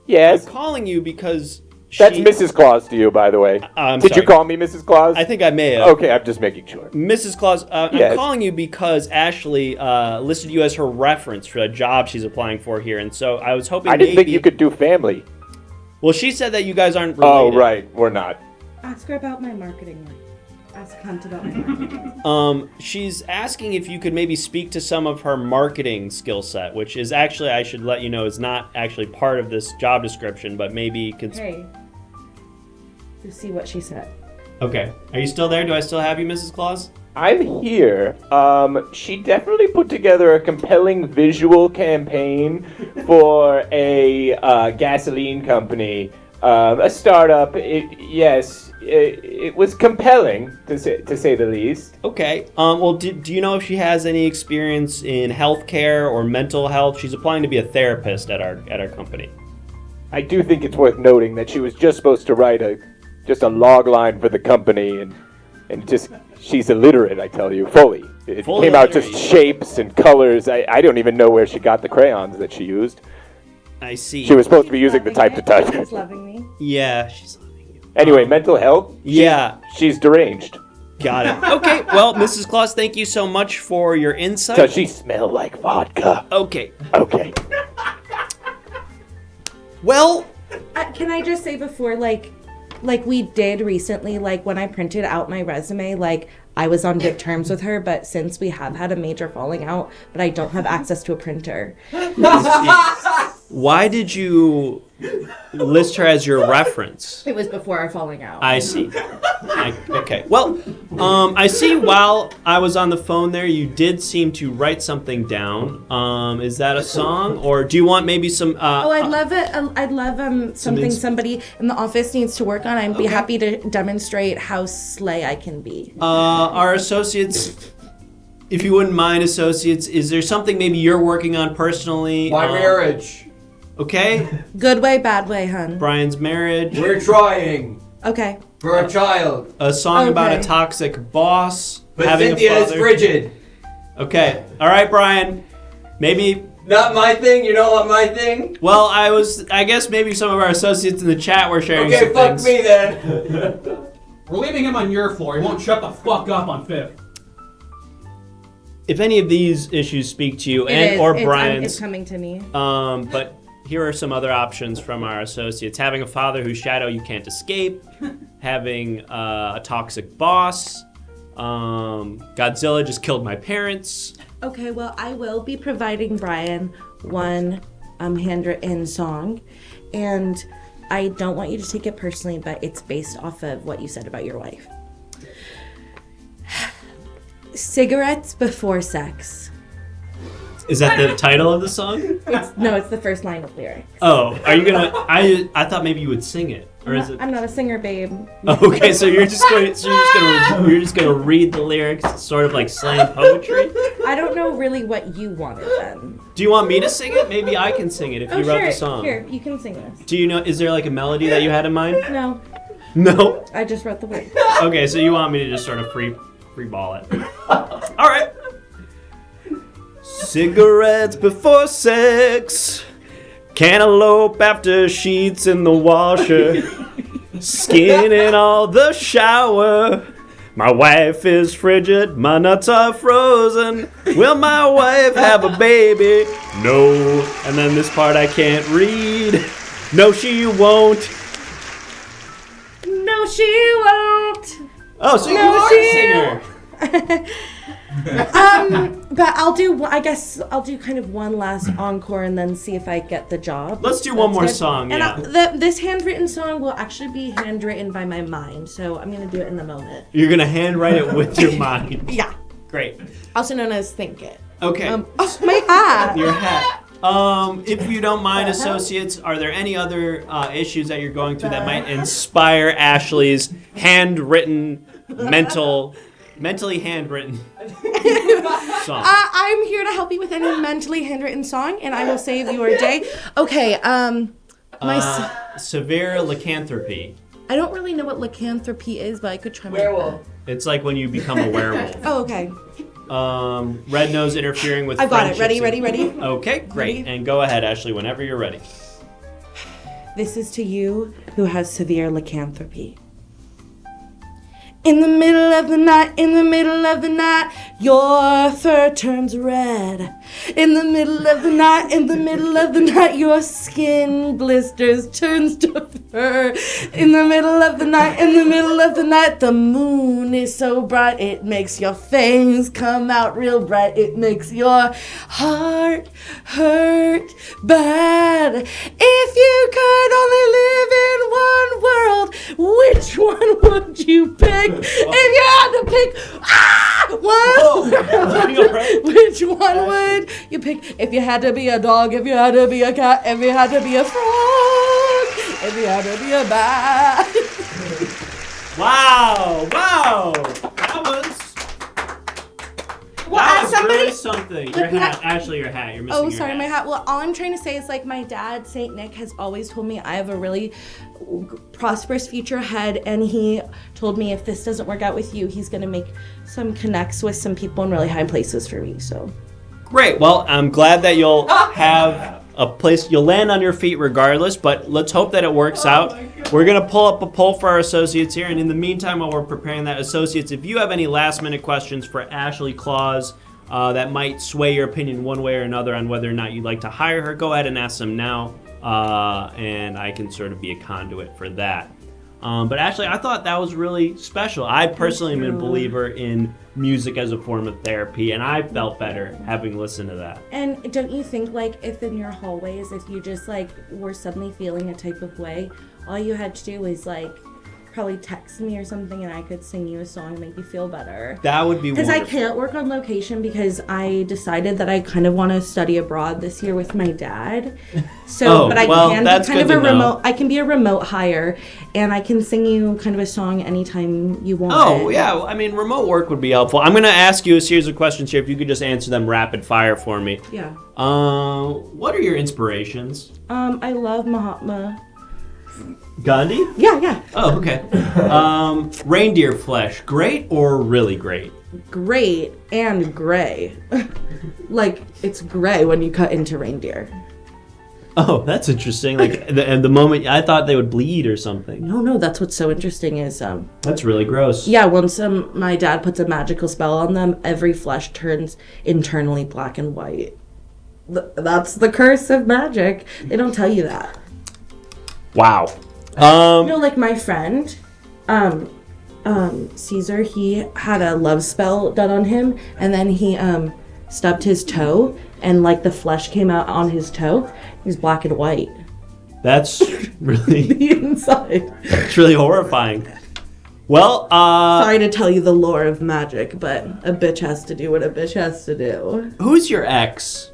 Yes. I'm calling you because That's Mrs. Claus to you, by the way. Did you call me Mrs. Claus? I think I may have. Okay, I'm just making sure. Mrs. Claus, Yes. I'm calling you because Ashley listed you as her reference for a job she's applying for here, and so I was hoping I didn't think you could do family. Well, she said that you guys aren't Oh, related. right. We're not. Ask her about my marketing work. Ask Hunt about my marketing. She's asking if you could maybe speak to some of her marketing skill set, which is actually, I should let you know, is not actually part of this job description, but maybe... Hey. You see what she said. Okay. Are you still there? Do I still have you, Mrs. Claus? I'm here. She definitely put together a compelling visual campaign for a gasoline company, a startup. It was compelling to say the least. Okay. Well, do you know if she has any experience in healthcare or mental health? She's applying to be a therapist at our company. I do think it's worth noting that she was just supposed to write just a log line for the company, and just she's illiterate, I tell you, fully. It came out just shapes and colors. I don't even know where she got the crayons that she used. I see. She was supposed to be using the type to touch. She's loving me. Yeah, she's loving you. Anyway, mental health? Yeah. She's deranged. Got it. Okay, well, Mrs. Claus, thank you so much for your insight. Does she smell like vodka? Okay. Okay. Well... Can I just say before, like we did recently, like when I printed out my resume, like I was on good terms with her, but since we have had a major falling out, but I don't have access to a printer. Why did you list her as your reference? It was before our falling out. I see. Okay. Well, I see while I was on the phone there, you did seem to write something down. Is that a song? Or do you want maybe some... I'd love it. I'd love something somebody in the office needs to work on. I'd be happy to demonstrate how slay I can be. Our associates... If you wouldn't mind, associates, is there something maybe you're working on personally? My marriage. Okay. Good way, bad way, hun. Brian's marriage. We're trying. Okay. For a child. A song about a toxic boss. But having Cynthia a is father. frigid. Okay. All right, Brian. Maybe... Not my thing. You don't want my thing? Well, I guess maybe some of our associates in the chat were sharing some fuck things. me then. We're leaving him on your floor. He won't shut the fuck up on 5th. If any of these issues speak to you or Brian's, it's coming to me. but here are some other options from our associates: having a father whose shadow you can't escape, having a toxic boss, Godzilla just killed my parents. Okay, well, I will be providing Brian one handwritten song, and I don't want you to take it personally, but it's based off of what you said about your wife. Cigarettes before sex. Is that the title of the song? No, it's the first line of lyrics. Oh, are you gonna? I thought maybe you would sing it, or is it? I'm not a singer, babe. Okay, so you're just gonna read the lyrics, sort of like slam poetry. I don't know really what you wanted then. Do you want me to sing it? Maybe I can sing it if you wrote the song. Here, you can sing this. Do you know? Is there like a melody that you had in mind? No, No. I just wrote the words. Okay, so you want me to just sort of free ball it. All right. Cigarettes before sex, cantaloupe after sheets in the washer, skin in all the shower. My wife is frigid, my nuts are frozen. Will my wife have a baby? No. And then this part I can't read. No, she won't. No, she won't. Oh, so you are a singer. But I guess I'll do kind of one last encore and then see if I get the job. Let's do one more song, And yeah. this handwritten song will actually be handwritten by my mind, so I'm gonna do it in the moment. You're gonna handwrite it with your mind. Yeah. Great. Also known as Think It. Okay. My hat. Your hat. If you don't mind, associates, are there any other issues that you're going through that might inspire Ashley's handwritten, mentally handwritten song? I'm here to help you with any mentally handwritten song, and I will save your day. Okay, severe lycanthropy. I don't really know what lycanthropy is, but I could try my best. It's like when you become a werewolf. Oh, okay. Red nose interfering with I got it. friendships Ready? Okay, great. Ready? And go ahead, Ashley, whenever you're ready. This is to you who has severe lycanthropy. In the middle of the night, your fur turns red. In the middle of the night, your skin blisters, turns to fur. In the middle of the night, the moon is so bright, it makes your fangs come out real bright. It makes your heart hurt bad. If you could only live in one world, which one would you pick? If you had to pick which one would you pick? If you had to be a dog, if you had to be a cat, if you had to be a frog, if you had to be a bat. Wow! That was really something. Your hat, Ashley, your hat. You're missing your sorry, hat. my hat. Well, all I'm trying to say is, like, my dad, Saint Nick, has always told me I have a really prosperous future ahead, and he told me if this doesn't work out with you, he's gonna make some connects with some people in really high places for me. So Great. Well, I'm glad that you'll have a place. You'll land on your feet regardless, but let's hope that it works out. We're going to pull up a poll for our associates here, and in the meantime, while we're preparing that, associates, if you have any last-minute questions for Ashley Claus that might sway your opinion one way or another on whether or not you'd like to hire her, go ahead and ask them now, and I can sort of be a conduit for that. But Ashley, I thought that was really special. I personally am a believer in music as a form of therapy, and I felt better having listened to that. And don't you think, like, if in your hallways, if you just, like, were suddenly feeling a type of way, all you had to do was, like, probably text me or something, and I could sing you a song and make you feel better. That would be wonderful. Because I can't work on location because I decided that I kind of want to study abroad this year with my dad. So, but I can be kind of a remote. I can be a remote hire, and I can sing you kind of a song anytime you want. Oh, yeah. I mean, remote work would be helpful. I'm going to ask you a series of questions here. If you could just answer them rapid fire for me. Yeah. What are your inspirations? I love Mahatma. Gandhi? Yeah. Oh, okay. Reindeer flesh, great or really great? Great and gray. Like, it's gray when you cut into reindeer. Oh, that's interesting. Like, the moment I thought they would bleed or something. No, that's what's so interesting is That's really gross. yeah, once my dad puts a magical spell on them, every flesh turns internally black and white. That's the curse of magic. They don't tell you that. Wow. Like my friend, Caesar, he had a love spell done on him, and then he stubbed his toe, and like the flesh came out on his toe. He was black and white. That's really The inside. It's really horrifying. Well, Sorry to tell you the lore of magic, but a bitch has to do what a bitch has to do. Who's your ex?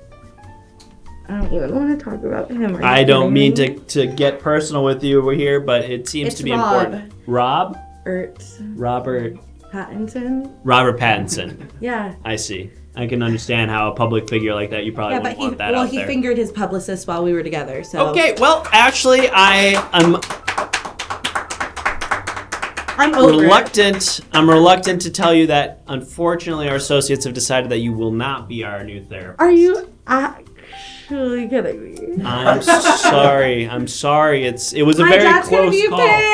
I don't even want to talk about him. I don't mean to get personal with you over here, but it seems to be important. Rob? Robert Pattinson? Robert Pattinson. Yeah. I see. I can understand how a public figure like that, you probably wouldn't want that out there. He fingered his publicist while we were together, so... Okay, well, actually, I'm reluctant. I'm reluctant to tell you that, unfortunately, our associates have decided that you will not be our new therapist. Are you actually kidding me? I'm sorry. I'm sorry. It was a very close call. Pissed.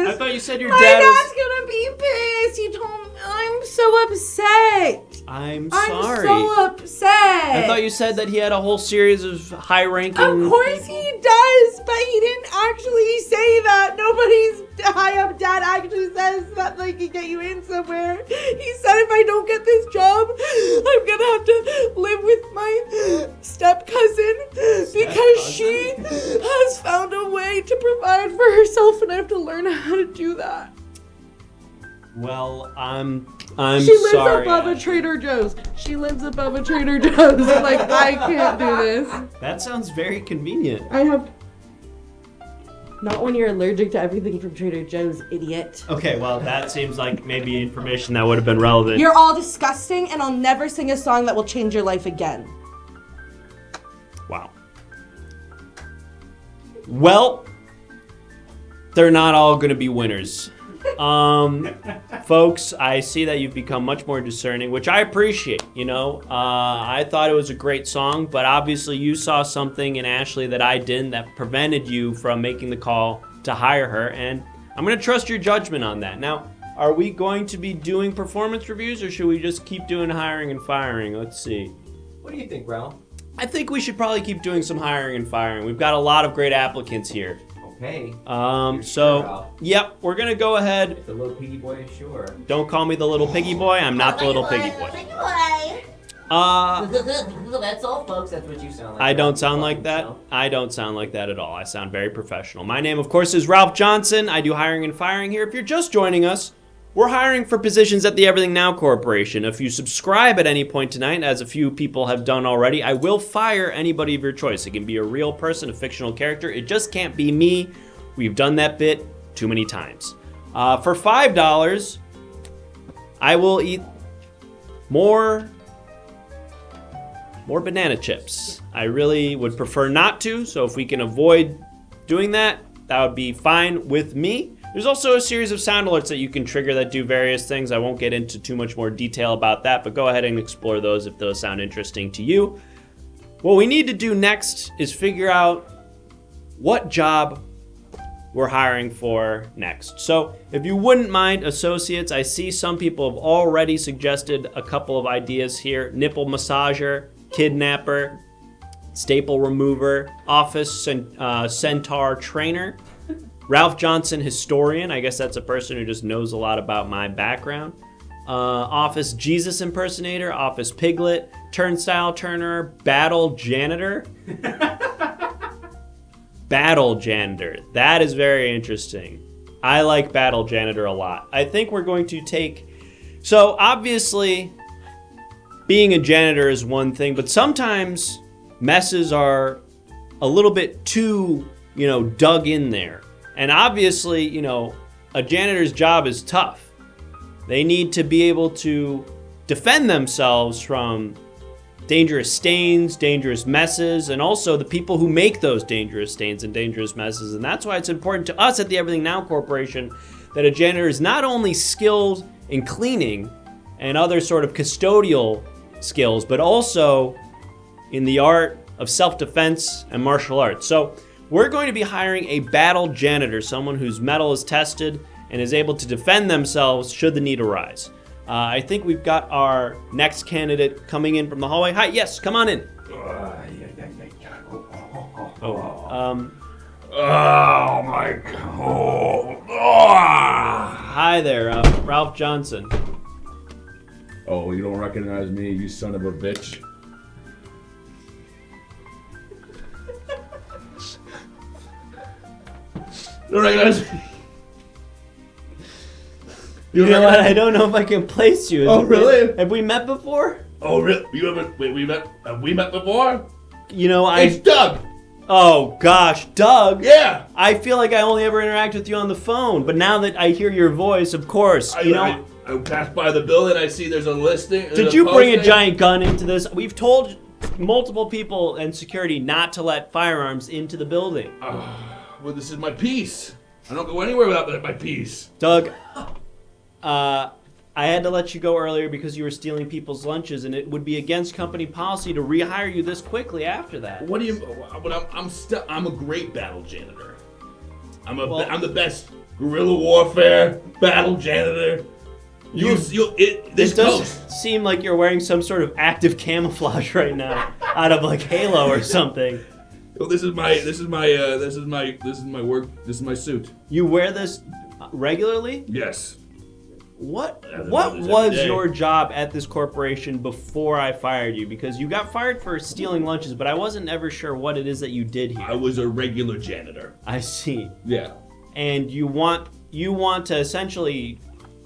I thought you said your dad My was... dad's gonna be pissed. You told me. I'm so upset. I'm sorry. I'm so upset. I thought you said that he had a whole series of high-ranking... Of course he does, but he didn't actually say that. Nobody's high-up dad actually says that they can get you in somewhere. He said if I don't get this job, I'm gonna have to live with my step-cousin because she has found a way to provide for herself, and I have to learn how to do that. Well, I'm She lives sorry. above a Trader Joe's. She lives above a Trader Joe's. Like, I can't do this. That sounds very convenient. I have... Not when you're allergic to everything from Trader Joe's, idiot. Okay, well, that seems like maybe information that would have been relevant. You're all disgusting, and I'll never sing a song that will change your life again. Wow. Well, they're not all going to be winners. Folks, I see that you've become much more discerning, which I appreciate, you know. I thought it was a great song, but obviously you saw something in Ashley that I didn't that prevented you from making the call to hire her, and I'm going to trust your judgment on that. Now, are we going to be doing performance reviews, or should we just keep doing hiring and firing? Let's see. What do you think, Ralph? I think we should probably keep doing some hiring and firing. We've got a lot of great applicants here. Okay. Yep, we're gonna go ahead. The little piggy boy, sure. Don't call me the little piggy boy. I'm not the little piggy boy. That's all, folks. That's what you sound like. I don't sound like that. I don't sound like that at all. I sound very professional. My name, of course, is Ralph Johnson. I do hiring and firing here. If you're just joining us, we're hiring for positions at the Everything Now Corporation. If you subscribe at any point tonight, as a few people have done already, I will fire anybody of your choice. It can be a real person, a fictional character. It just can't be me. We've done that bit too many times. For $5, I will eat more banana chips. I really would prefer not to, so if we can avoid doing that, that would be fine with me. There's also a series of sound alerts that you can trigger that do various things. I won't get into too much more detail about that, but go ahead and explore those if those sound interesting to you. What we need to do next is figure out what job we're hiring for next. So if you wouldn't mind, associates, I see some people have already suggested a couple of ideas here. Nipple massager, kidnapper, staple remover, office centaur trainer, Ralph Johnson historian. I guess that's a person who just knows a lot about my background. Office Jesus impersonator, office piglet, turnstile turner, battle janitor. Battle janitor. That is very interesting. I like battle janitor a lot. I think we're going to take... So obviously, being a janitor is one thing, but sometimes messes are a little bit too, dug in there. And obviously, a janitor's job is tough. They need to be able to defend themselves from dangerous stains, dangerous messes, and also the people who make those dangerous stains and dangerous messes. And that's why it's important to us at the Everything Now Corporation that a janitor is not only skilled in cleaning and other sort of custodial skills, but also in the art of self-defense and martial arts. So we're going to be hiring a battle janitor, someone whose mettle is tested and is able to defend themselves should the need arise. I think we've got our next candidate coming in from the hallway. Hi, yes, come on in. Oh my God. Hi there, Ralph Johnson. Oh, you don't recognize me, you son of a bitch? You don't recognize me? You know what? I don't know if I can place you. Really? Have we met before? Oh, really? You haven't? Wait, have we met before? It's Doug! Oh, gosh, Doug? Yeah! I feel like I only ever interact with you on the phone, but now that I hear your voice, of course, I passed by the building, I see there's a listing. Did you bring a giant gun into this? We've told multiple people and security not to let firearms into the building. Well, this is my piece. I don't go anywhere without my piece. Doug, I had to let you go earlier because you were stealing people's lunches, and it would be against company policy to rehire you this quickly after that. What do you? But I'm a great battle janitor. I'm the best guerrilla warfare battle janitor. This does seem like you're wearing some sort of active camouflage right now, out of like Halo or something. Well, this is my work. This is my suit. You wear this regularly? Yes. What was your job at this corporation before I fired you? Because you got fired for stealing lunches, but I wasn't ever sure what it is that you did here. I was a regular janitor. I see. Yeah. And you want to essentially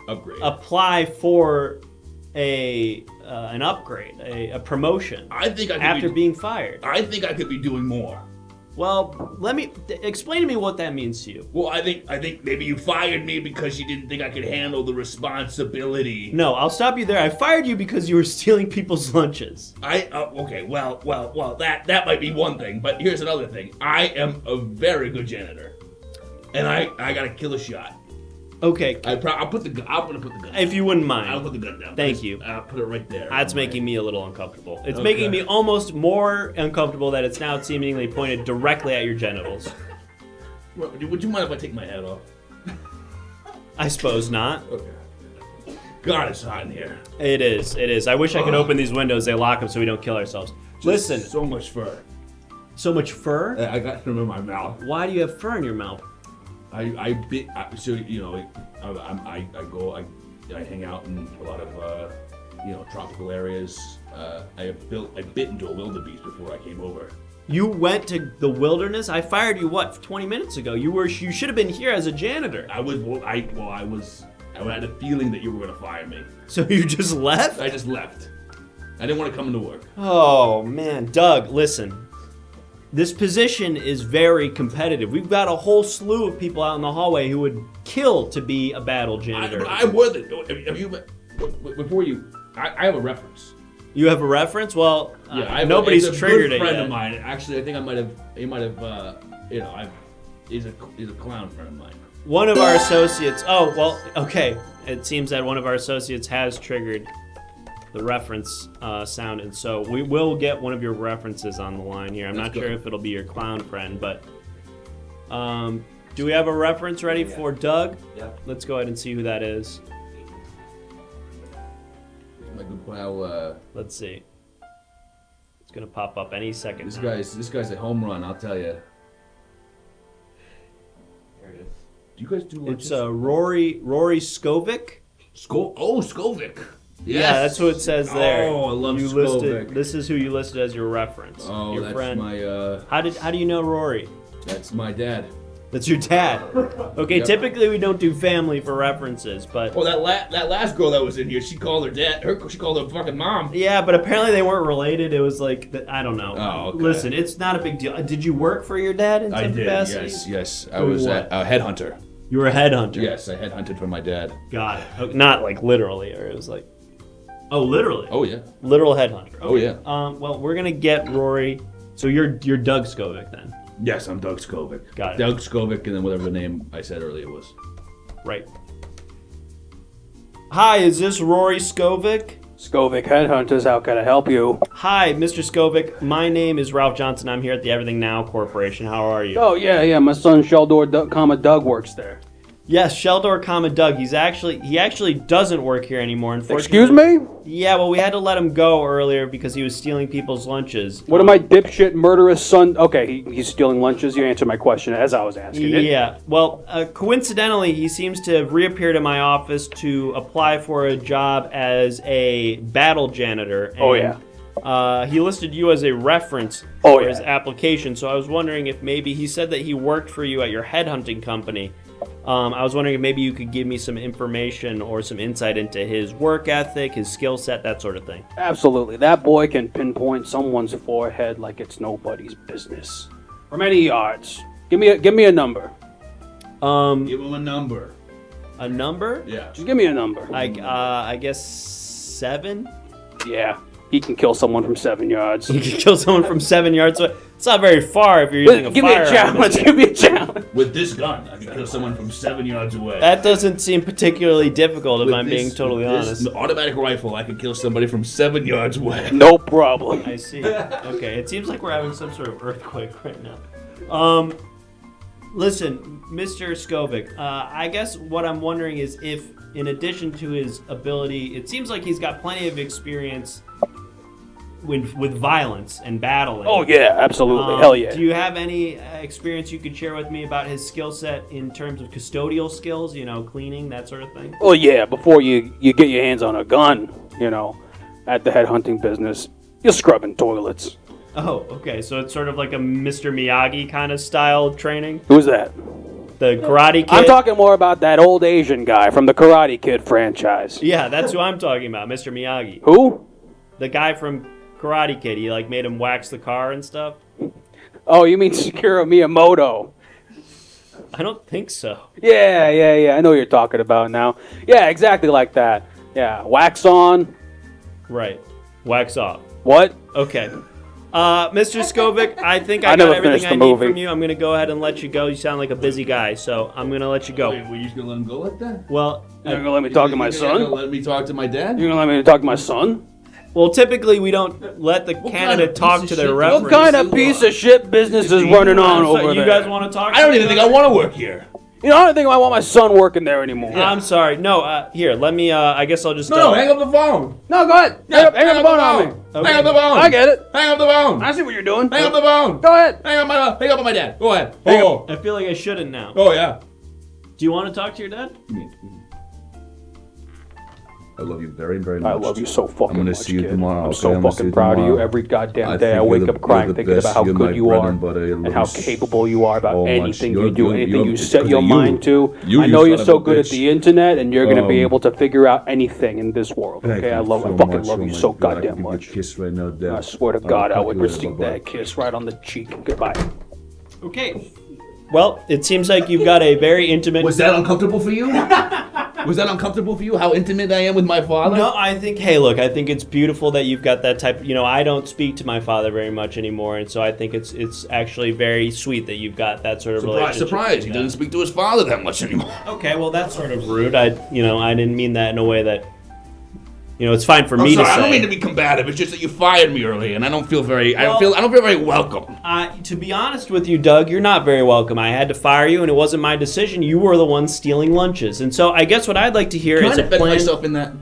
upgrade, apply for an upgrade, a promotion. I think after being fired. I think I could be doing more. Well, explain to me what that means to you. Well, I think maybe you fired me because you didn't think I could handle the responsibility. No, I'll stop you there. I fired you because you were stealing people's lunches. Okay. Well, that might be one thing, but here's another thing. I am a very good janitor, and I got a killer shot. Okay. I'm gonna put the gun. If you wouldn't mind. I'll put the gun down. Thank you. I'll put it right there. That's making me a little uncomfortable. It's Okay. making me almost more uncomfortable that it's now seemingly pointed directly at your genitals. Would you mind if I take my hat off? I suppose not. Okay. God, it's hot in here. It is. I wish I could open these windows. They lock them so we don't kill ourselves. Listen. So much fur. So much fur? I got them in my mouth. Why do you have fur in your mouth? I hang out in a lot of tropical areas. I bit into a wildebeest before I came over. You went to the wilderness? I fired you 20 minutes ago. You should have been here as a janitor. I had a feeling that you were gonna fire me. So you just left? I just left. I didn't want to come into work. Oh man, Doug, listen. This position is very competitive. We've got a whole slew of people out in the hallway who would kill to be a battle janitor. I'm worth it. Have you? Before you, I have a reference. You have a reference? Well, nobody's triggered it yet. He's a good friend yet. of mine. Actually, I think he might have. He's a clown friend of mine. One of our associates. Oh well, okay. It seems that one of our associates has triggered the reference sound, and so we will get one of your references on the line here. I'm not sure if it'll be your clown friend, but do we have a reference ready for Doug? Yeah. Let's go ahead and see who that is. Let's see. It's gonna pop up any second. This guy's a home run. I'll tell you. There it is. Do you guys do lunches? It's Rory Skovic. Skovic. Yes. Yeah, that's what it says there. Oh, I love you Skovic. This is who you listed as your reference. Oh, your that's friend. my. How do you know Rory? That's my dad. That's your dad. Okay, Yep. typically we don't do family for references, but Oh, that last girl that was in here, she called her dad. She called her fucking mom. yeah, but apparently they weren't related. It was like I don't know. Oh, okay. Listen, it's not a big deal. Did you work for your dad in some I did. capacity? Yes. I was a headhunter. You were a headhunter. Yes, I headhunted for my dad. Got it. Okay, not like literally, or it was like. Oh, literally. Oh yeah. Literal headhunter. Okay. Oh yeah. Well, we're gonna get Rory. So you're Doug Skovic then. Yes, I'm Doug Skovic. Got it. Doug Skovic, and then whatever the name I said earlier was. Right. Hi, is this Rory Skovic? Skovic Headhunters, how can I help you? Hi, Mr. Skovic. My name is Ralph Johnson. I'm here at the Everything Now Corporation. How are you? Oh, yeah, my son Sheldor, Doug works there. Yes, Sheldor, Doug. He actually doesn't work here anymore. Unfortunately. Excuse me? Yeah, well, we had to let him go earlier because he was stealing people's lunches. What am I, dipshit, murderous son? Okay, he's stealing lunches. You answered my question as I was asking it. Yeah, well, coincidentally, he seems to have reappeared in my office to apply for a job as a battle janitor. And, Oh, yeah. he listed you as a reference Oh, for yeah. his application, so I was wondering if maybe he said that he worked for you at your headhunting company. I was wondering if maybe you could give me some information or some insight into his work ethic, his skill set, that sort of thing. Absolutely. That boy can pinpoint someone's forehead like it's nobody's business. From any yards. Give me a number. Give him a number. A number? Yeah. Just give me a number. I guess 7? Yeah. He can kill someone from 7 yards. You can kill someone from 7 yards away. It's not very far if you're using a Give me a firearm. challenge. Give me a challenge. With this gun, I can kill someone from 7 yards away. That doesn't seem particularly difficult, if With I'm being totally this honest. automatic rifle, I can kill somebody from 7 yards away. No problem. I see. Okay, it seems like we're having some sort of earthquake right now. Listen, Mr. Skovic, I guess what I'm wondering is if, in addition to his ability, it seems like he's got plenty of experience with violence and battling. Oh, yeah, absolutely. Hell yeah. Do you have any experience you could share with me about his skill set in terms of custodial skills, cleaning, that sort of thing? Well, yeah, before you get your hands on a gun, at the headhunting business, you're scrubbing toilets. Oh, okay. So it's sort of like a Mr. Miyagi kind of style training? Who's that? The Karate Kid? I'm talking more about that old Asian guy from the Karate Kid franchise. Yeah, that's who I'm talking about, Mr. Miyagi. Who? The guy from Karate Kid. He made him wax the car and stuff. Oh, you mean Shigeru Miyamoto? I don't think so. Yeah. I know what you're talking about now. Yeah, exactly like that. Yeah, wax on. Right. Wax off. What? Okay. Mr. Skovic, I think I never got everything finished I the need movie. from you. I'm going to go ahead and let you go. You sound like a busy guy, so I'm going to let you go. Wait, were you just gonna let him go like that? Well, You're gonna let me talk to my You're gonna son? let me talk to my dad? You're gonna let me talk to my son? well, typically we don't let the candidate talk piece to of their shit? reference. What kind of piece of shit business is running on So over you there? guys want to talk? I don't even think I want to work here. You know, I don't think I want my son working there anymore. I'm sorry. No, here, let me, I guess I'll just... No, hang up the phone. No, go ahead. Hang up the phone on me. Okay. Hang up the phone. I get it. Hang up the phone. I see what you're doing. Hang up the phone. Go ahead. Hang up on my dad. Go ahead. Hang Oh, I feel like I shouldn't now. oh yeah. Do you want to talk to your dad? I love you very, very much. I love you so fucking I'm gonna much, see you kid. tomorrow. I'm okay? so I'm gonna see fucking you proud of you. tomorrow. Every goddamn I day I think wake you're up the- crying you're the thinking best. about how You're good my you bread are and butter. and how capable you are about Oh, anything you're- you do, you're- anything you're- you it's set 'cause your of mind to. You, I know you you're son so of a good at bitch. the internet and you're gonna be able to figure out anything in this world. Thank Okay, I you love, so I fucking much. love Oh you my so God, I goddamn can give you a much. kiss right now, Dad. I swear to God, I talk would to you later. receive Bye-bye. that kiss right on the cheek. Goodbye. Okay. Well, it seems like you've got a very intimate... Was that uncomfortable for you? Was that uncomfortable for you? How intimate I am with my father? No, I think, hey, look, I think it's beautiful that you've got that type, I don't speak to my father very much anymore, and so I think it's actually very sweet that you've got that sort of relationship. Surprise! He with doesn't that. speak to his father that much anymore. Okay, well, that's sort of rude. I didn't mean that in a way that, it's fine for I'm me sorry, to say. I don't mean to be combative. It's just that you fired me early, and I don't feel very. I Well- don't feel very welcome. To be honest with you, Doug, you're not very welcome. I had to fire you, and it wasn't my decision. You were the one stealing lunches, and so I guess what I'd like to hear Can I is a defend plan. myself in that?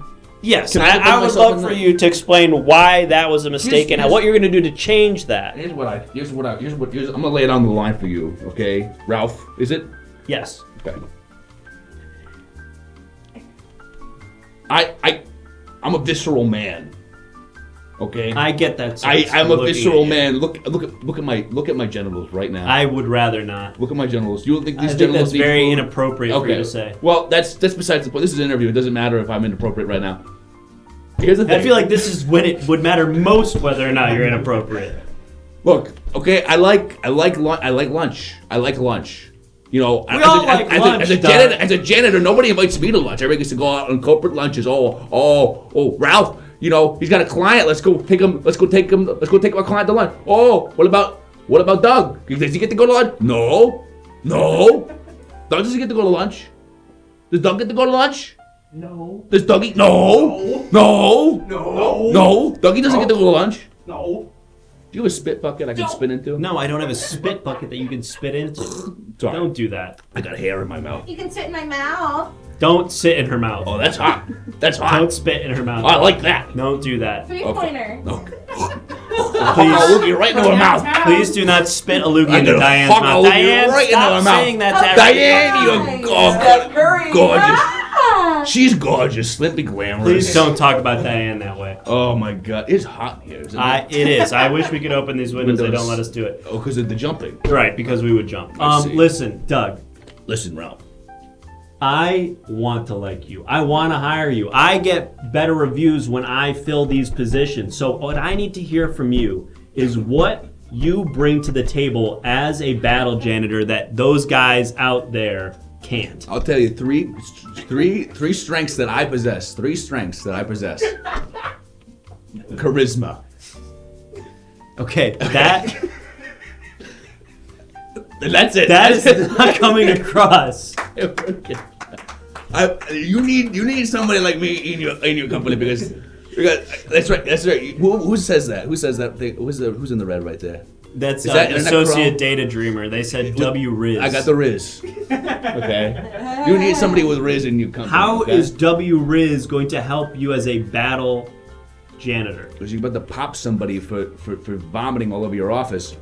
Yes, Can I I defend would myself love in for that? you to explain why that was a mistake and here's- what you're going to do to change that. Here's I'm gonna lay it on the line for you, okay, Ralph? Is it? Yes. Okay. I'm a visceral man. Okay. I get that. sense I'm from a looking visceral at you. man. Look at my genitals right now. I would rather not. Look at my genitals. You don't think I these think genitals that's need very food? inappropriate for you to say. Well, that's besides the point. This is an interview. It doesn't matter if I'm inappropriate right now. Here's the thing. I feel like this is when it would matter most whether or not you're inappropriate. Look, okay, I like lunch. I like lunch. We all like lunch, as a janitor, nobody invites me to lunch. Everybody gets to go out on corporate lunches. Oh, Ralph, he's got a client. Let's go take him. Let's go take our client to lunch. Oh, what about Doug? Does he get to go to lunch? No. Doug doesn't get to go to lunch. Does Doug get to go to lunch? No. Does Dougie? No. Dougie doesn't get to go to lunch. No. Do you have a spit bucket I can spit into? No, I don't have a spit bucket that you can spit into. Sorry. Don't do that. I got hair in my mouth. You can sit in my mouth. Don't sit in her mouth. Oh, that's hot. That's hot. Don't spit in her mouth. I like that. Don't do that. Three-pointer. No. Please, I'll look you right into her mouth. please do not spit a loogie I'm into gonna Diane's fuck mouth. a loogie Diane, right into her stop mouth. saying that to Diane, everybody. you're gorgeous. She's gorgeous, simply glamorous. Please don't talk about Diane that way. Oh my God, it's hot here, isn't it? It is. I wish we could open these windows. They Windows. don't let us do it. Oh, because of the jumping. Right, because we would jump. I see. Listen, Doug. Listen, Ralph. I want to like you. I want to hire you. I get better reviews when I fill these positions. So what I need to hear from you is what you bring to the table as a battle janitor that those guys out there can't. I'll tell you three strengths that I possess. 3 strengths that I possess. Charisma. Okay, that That's it. that is not coming across. You need somebody like me in your company because that's right. Who says that? Who says that thing? Who's in the red right there? That's Is that Internet Associate Crawl? Data Dreamer. They said W Riz. I got the Riz. Okay. You need somebody with Riz in your company. How okay? is W Riz going to help you as a battle janitor? Because you're about to pop somebody for vomiting all over your office.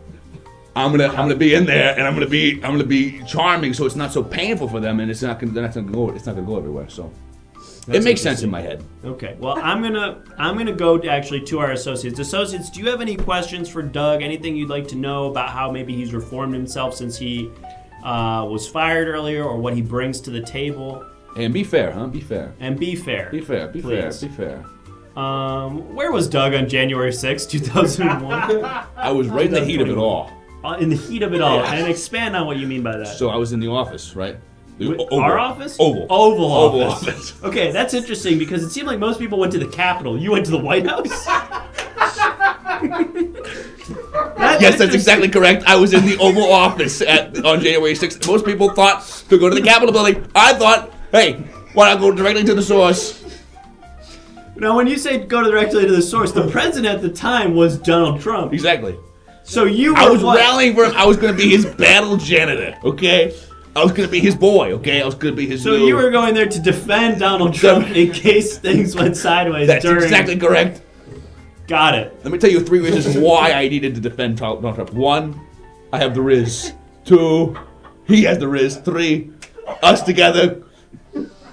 I'm gonna be in there and I'm gonna be charming so it's not so painful for them and it's not gonna go everywhere. So it makes sense in my head. Okay. Well, I'm gonna go to our associates. Associates, do you have any questions for Doug? Anything you'd like to know about how maybe he's reformed himself since he was fired earlier, or what he brings to the table? And be fair, huh? Be fair. And be fair. Be fair. Be Please. fair. Be fair. Where was Doug on January 6, 2001? I was right in the heat of it all. In the heat of it all. Yeah. And expand on what you mean by that. So I was in the office, right? Our office? Oval Oval office. office. Okay, that's interesting because it seemed like most people went to the Capitol. You went to the White House? What? Yes, that's exactly correct. I was in the Oval Office on January 6th. Most people thought to go to the Capitol building. I thought, hey, why not go directly to the source? Now, when you say go directly to the source, the president at the time was Donald Trump. Exactly. So you were I was rallying for him. I was going to be his battle janitor, okay? I was going to be his boy, okay? I was going to be his So you were going there to defend Donald Trump in case things went sideways That's during... exactly correct. Got it. Let me tell you 3 reasons why I needed to defend Donald Trump. 1, I have the Riz. 2, he has the Riz. 3, us together,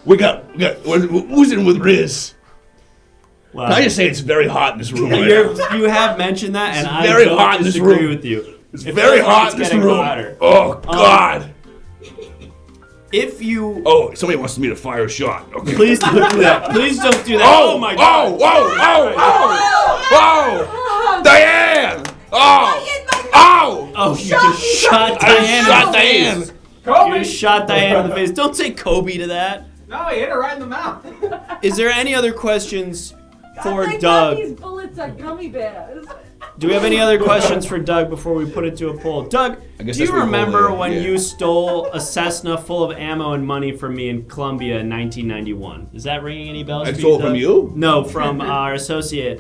we're oozing with Riz. Wow. Can I just say it's very hot in this room right now? You have mentioned that, and I very don't hot in this disagree room. with you. It's very hot in this room. Hotter. Oh, God. If you... Oh, somebody wants me to fire a shot. Okay. Please don't do that. Please don't do that. Oh, my God. Oh, Diane! Oh, you just shot Diane. Shot Diane. Kobe! You just shot Diane in the face. Don't say Kobe to that. No, he hit her right in the mouth. Is there any other questions for Thank Doug? God these bullets are gummy bears. Do we have any other questions for Doug before we put it to a poll? Doug, I guess do you that's what we remember call it, when yeah. you stole a Cessna full of ammo and money from me in Columbia in 1991? Is that ringing any bells? I for stole Doug? from you? No, from our associate,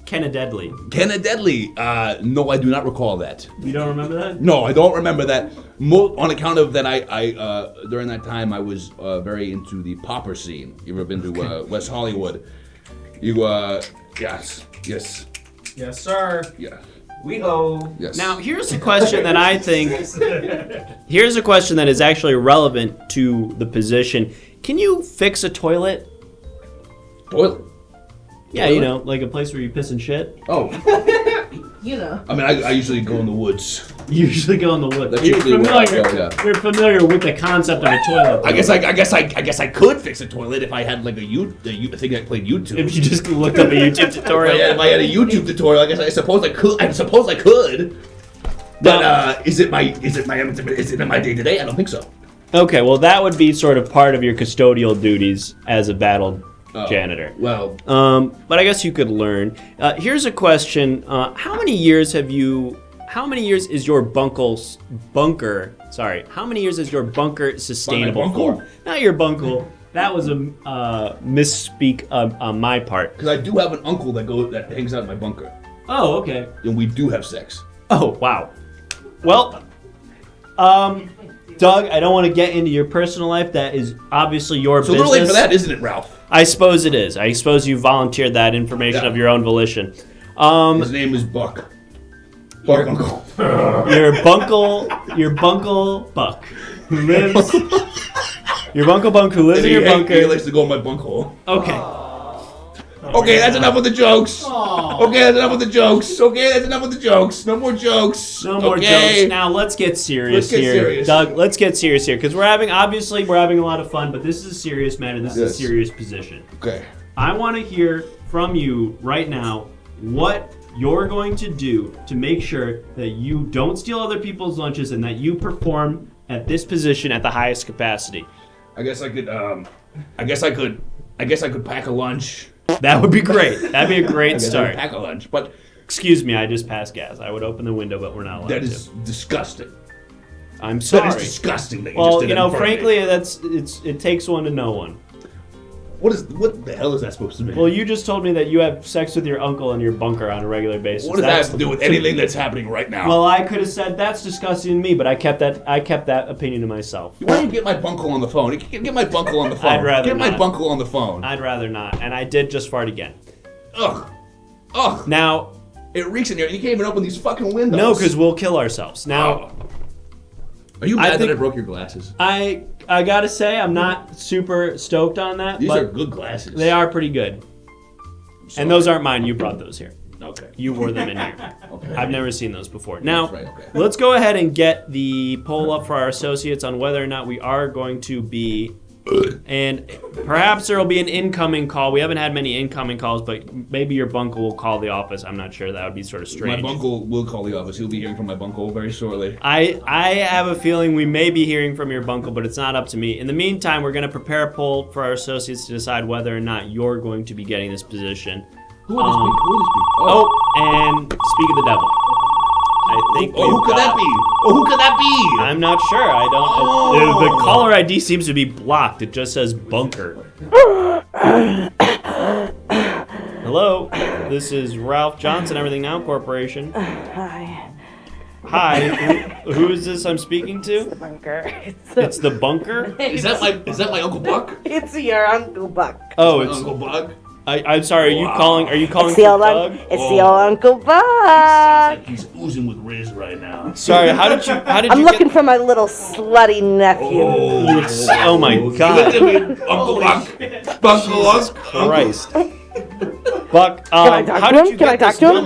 Kenna Deadly. Kenna Deadly. No, I do not recall that. You don't remember that? No, I don't remember that. On account of that, I during that time I was very into the popper scene. You ever been to West Hollywood? Yes. Yes, sir. Yeah. We ho. Yes. Now, here's a question that I think... Here's a question that is actually relevant to the position. Can you fix a toilet? Toilet. Yeah, you know, like a place where you piss and shit. Oh. You know. I mean, I usually go in the woods. You usually go in the woods. That's You're usually where I familiar. go, yeah. You're familiar with the concept of a toilet. I guess I could fix a toilet if I had like a thing that played YouTube. If you just looked up a YouTube tutorial. If I had a YouTube tutorial, I suppose I could. But is it in my day to day? I don't think so. Okay, well that would be sort of part of your custodial duties as a battle janitor. Well, but I guess you could learn. Here's a question: How many years is your bunker sustainable bunker? for? Not your bunker. That was a misspeak on my part. Because I do have an uncle that hangs out in my bunker, Oh, okay. and we do have sex. Oh, wow. Well, Doug, I don't want to get into your personal life. That is obviously your It's a business. little late for that, isn't it, Ralph? I suppose it is. I suppose you volunteered that information of your own volition. His name is Buck. Buck Uncle. Your bunkle Buck, who lives. Your Bunkle Bunk who lives in your bunker. He likes to go in my bunk hole. Okay. Okay, that's enough with the jokes. Okay, that's enough with the jokes. No more jokes. No more jokes. Now let's get serious here. Doug, let's get serious here. Because we're having a lot of fun, but this is a serious matter. This is a serious position. Okay. I want to hear from you right now what you're going to do to make sure that you don't steal other people's lunches and that you perform at this position at the highest capacity. I guess I could pack a lunch. That would be great. That'd be a great start. Pack a lunch, but excuse me, I just passed gas. I would open the window, but we're not allowed to. That is disgusting. I'm sorry. That is disgusting. That you Well, just did you that know, in front of frankly, it takes one to know one. What the hell is that supposed to mean? Well, you just told me that you have sex with your uncle in your bunker on a regular basis. What does that have to do with anything that's happening right now? Well, I could have said that's disgusting to me, but I kept that opinion to myself. Why don't you get my bunkle on the phone? Get my bunkle on the phone. I'd rather get my not. bunkle on the phone. I'd rather not, and I did just fart again. Ugh. Now, it reeks in here, and you can't even open these fucking windows. no, because we'll kill ourselves. Now, are you mad that I broke your glasses? I gotta say, I'm not super stoked on that. These but are good glasses. They are pretty good. And those aren't mine. You brought those here. Okay. You wore them in here. Okay. I've never seen those before. Now, That's right, okay. let's go ahead and get the poll up for our associates on whether or not we are going to be... And perhaps there will be an incoming call. We haven't had many incoming calls, but maybe your buncle will call the office. I'm not sure. That would be sort of strange. My buncle will call the office. He'll be hearing from my buncle very shortly. I have a feeling we may be hearing from your buncle, but it's not up to me. In the meantime, we're going to prepare a poll for our associates to decide whether or not you're going to be getting this position. Who would this be? Oh, and speak of the devil. think who could that be? Oh, who could that be? I'm not sure. I don't. The caller ID seems to be blocked. It just says bunker. Hello, this is Ralph Johnson, Everything Now Corporation. Hi. Hi, who is this I'm speaking to? The bunker. It's the bunker? Is that my Uncle Buck? It's your Uncle Buck. Oh, it's Uncle Buck. I'm sorry. Are you calling? It's for the old Doug? It's the old Uncle Buck. Sounds like he's oozing with Riz right now. Sorry. How did you? I'm looking for my little slutty nephew. Oh my God. Uncle Buck. Uncle Christ. Buck, can I talk to him? Can I talk to him?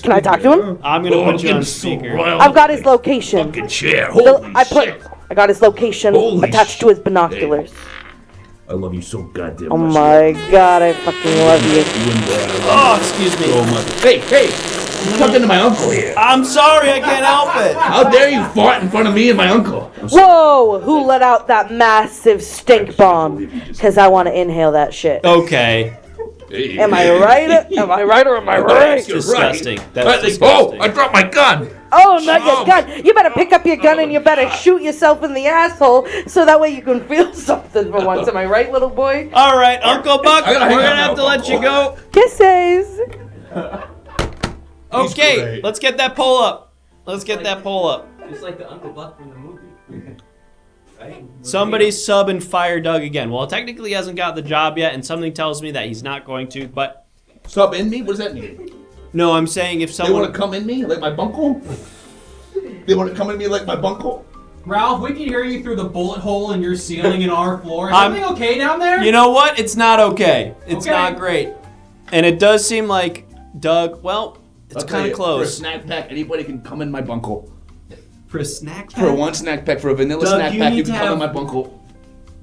Can I talk to him? I'm gonna put you on speaker. I've got his location. Chair. I got his location attached to his binoculars. I love you so goddamn Oh much. my God, I fucking love you. Oh, excuse me. So much. Hey, you talking to my uncle here. I'm sorry, I can't help it. How dare you fart in front of me and my uncle? Whoa! Who let out that massive stink bomb? Because I want to inhale that shit. Okay. Am I right? Am I right or am I right? That's disgusting. That's disgusting. Oh, I dropped my gun. Oh, not your gun. You better pick up your gun and you better shoot yourself in the asshole so that way you can feel something for once. Am I right, little boy? All right, Uncle Buck, we're gonna have to let you go. Kisses. Okay, let's get that poll up. Let's get that poll up. Just like the Uncle Buck from the movie. Right? Somebody sub and fire Doug again. Well, technically he hasn't got the job yet, and something tells me that he's not going to, but... Sub in me? What does that mean? No, I'm saying if someone... They want to come in me like my bunkle? They want to come in me like my bunkle? Ralph, we can hear you through the bullet hole in your ceiling in our floor. Is everything okay down there? You know what? It's not okay. It's Okay. not great. And it does seem like Doug, well, it's kind of For a close. snack pack, anybody can come in my bunkle. For a snack pack? For one snack pack, for a vanilla Doug, snack you pack, need you to can come in have- my bunkle.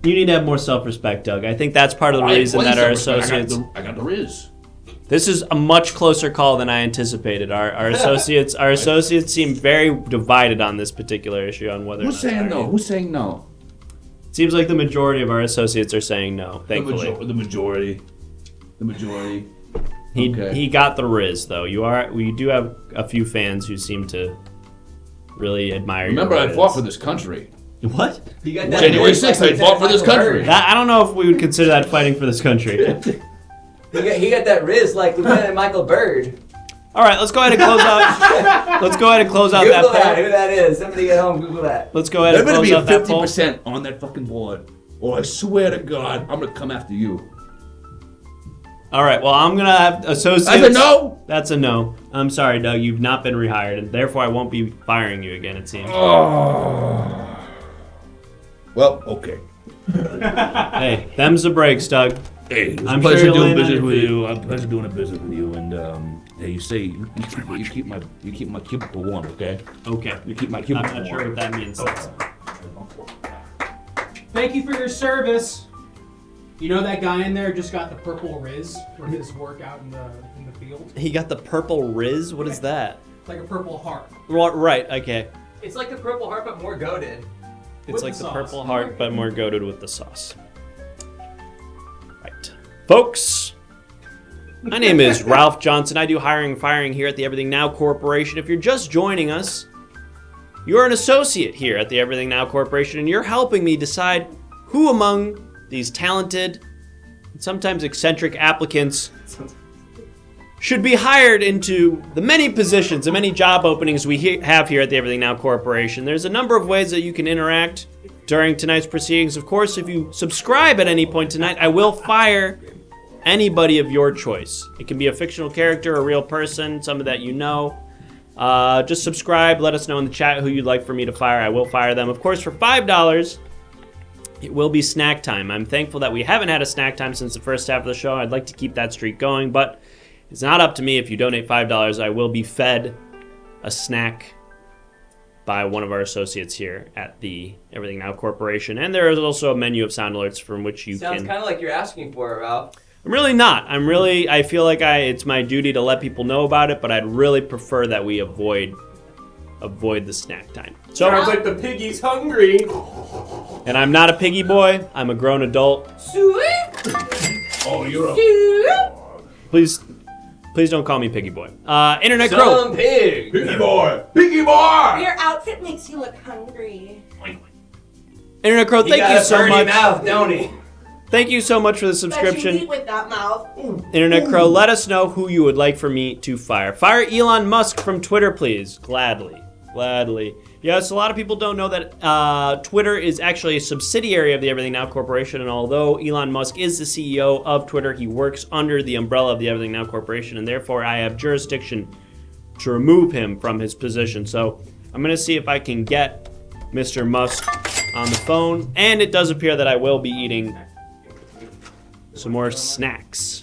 You need to have more self-respect, Doug. I think that's part of the reason that our associates... I got the Riz. This is a much closer call than I anticipated. Our associates seem very divided on this particular issue on whether Who's or not saying no? Who's saying no? It seems like the majority of our associates are saying no, thankfully. The majority. Okay. He got the Riz though. We do have a few fans who seem to really admire Remember, your I Riz. fought for this country. What? You got that January 6th, I fought for this country. That, I don't know if we would consider that fighting for this country. He got that Riz like Lieutenant Michael Bird. All right, let's go ahead and close out. Let's go ahead and close out Google that poll. who that is. Somebody at home, Google that. Let's go ahead There and better close be a out that poll. 50% on that fucking board, or I swear to God, I'm gonna come after you. All right, well, I'm gonna have associates. That's a no. That's a no. I'm sorry, Doug. You've not been rehired, and therefore I won't be firing you again. It seems. Oh. Well, okay. Hey, them's the breaks, Doug. Hey, it's I'm a pleasure sure you'll doing land on business your with feet. you. I'm pleasure doing a business with you, and hey, you say you keep my cubicle warm, okay? Okay. You keep my I'm cubicle not warm. sure what that means. Thank you for your service. You know that guy in there just got the purple Riz for his work out in the field? He got the purple Riz. What is that? It's like a purple heart. Right. Okay. It's like the Purple Heart, but more goaded. It's With like the the sauce. Purple Heart, but more goated with the sauce. Right. Folks, my name is Ralph Johnson. I do hiring and firing here at the Everything Now Corporation. If you're just joining us, you're an associate here at the Everything Now Corporation, and you're helping me decide who among these talented and sometimes eccentric applicants should be hired into the many positions, the many job openings we have here at the Everything Now Corporation. There's a number of ways that you can interact during tonight's proceedings. Of course, if you subscribe at any point tonight, I will fire anybody of your choice. It can be a fictional character, a real person, somebody that you know. Just subscribe, let us know in the chat who you'd like for me to fire. I will fire them. Of course, for $5, it will be snack time. I'm thankful that we haven't had a snack time since the first half of the show. I'd like to keep that streak going, but it's not up to me. If you donate $5, I will be fed a snack by one of our associates here at the Everything Now Corporation. And there is also a menu of sound alerts from which you Sounds can... kind of like you're asking for it, Ralph. I'm really not. I feel like it's my duty to let people know about it, but I'd really prefer that we avoid the snack time. So, Sounds like the piggy's hungry. and I'm not a piggy boy. I'm a grown adult. Oh, you're a... Please Please don't call me Piggy Boy. Internet Crow. Some pig. Piggy boy. Piggy boy. Your outfit makes you look hungry. Internet Crow, thank you so much. Mouth, don't he? Thank you so much for the Bet you subscription. eat with that mouth. Internet Crow, let us know who you would like for me to fire. Fire Elon Musk from Twitter, please. Gladly. Yes, a lot of people don't know that Twitter is actually a subsidiary of the Everything Now Corporation, and although Elon Musk is the CEO of Twitter, he works under the umbrella of the Everything Now Corporation, and therefore I have jurisdiction to remove him from his position. So I'm going to see if I can get Mr. Musk on the phone, and it does appear that I will be eating some more snacks.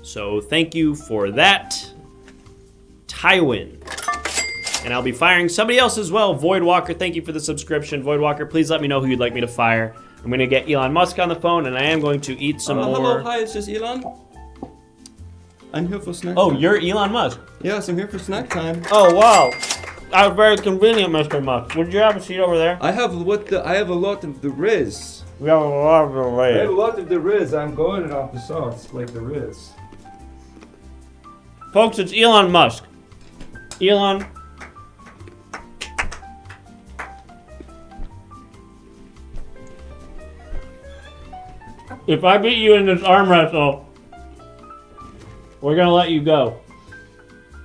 So thank you for that, Tywin. And I'll be firing somebody else as well. Void Walker, thank you for the subscription. Void Walker, please let me know who you'd like me to fire. I'm going to get Elon Musk on the phone, and I am going to eat some more. Hello, hi, it's just Elon. I'm here for snack Oh, time. you're Elon Musk? Yes, I'm here for snack time. Oh, wow. That was very convenient, Mr. Musk. Would you have a seat over there? I have a lot of the Riz. We have a lot of the I have a lot of the Riz. I'm going off the sauce like the Riz. Folks, it's Elon Musk. Elon. If I beat you in this arm wrestle, we're gonna let you go.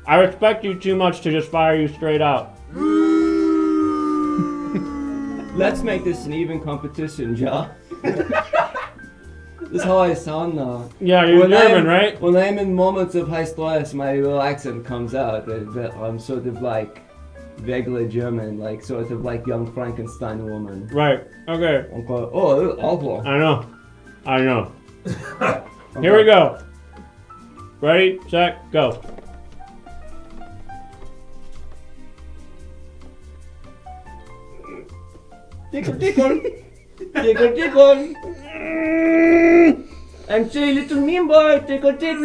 I respect you too much to just fire you straight out. Let's make this an even competition, ja. This is how I sound now. Yeah, you're German, right? When I'm in moments of high stress, my little accent comes out. I'm sort of like vaguely German, like sort of like young Frankenstein woman. Right, okay. I'm called, oh, this is awful. I know. Here we go. Ready, set, go. Tickle, tickle. Tickle, tickle. I'm so little mean boy. Tickle, tickle.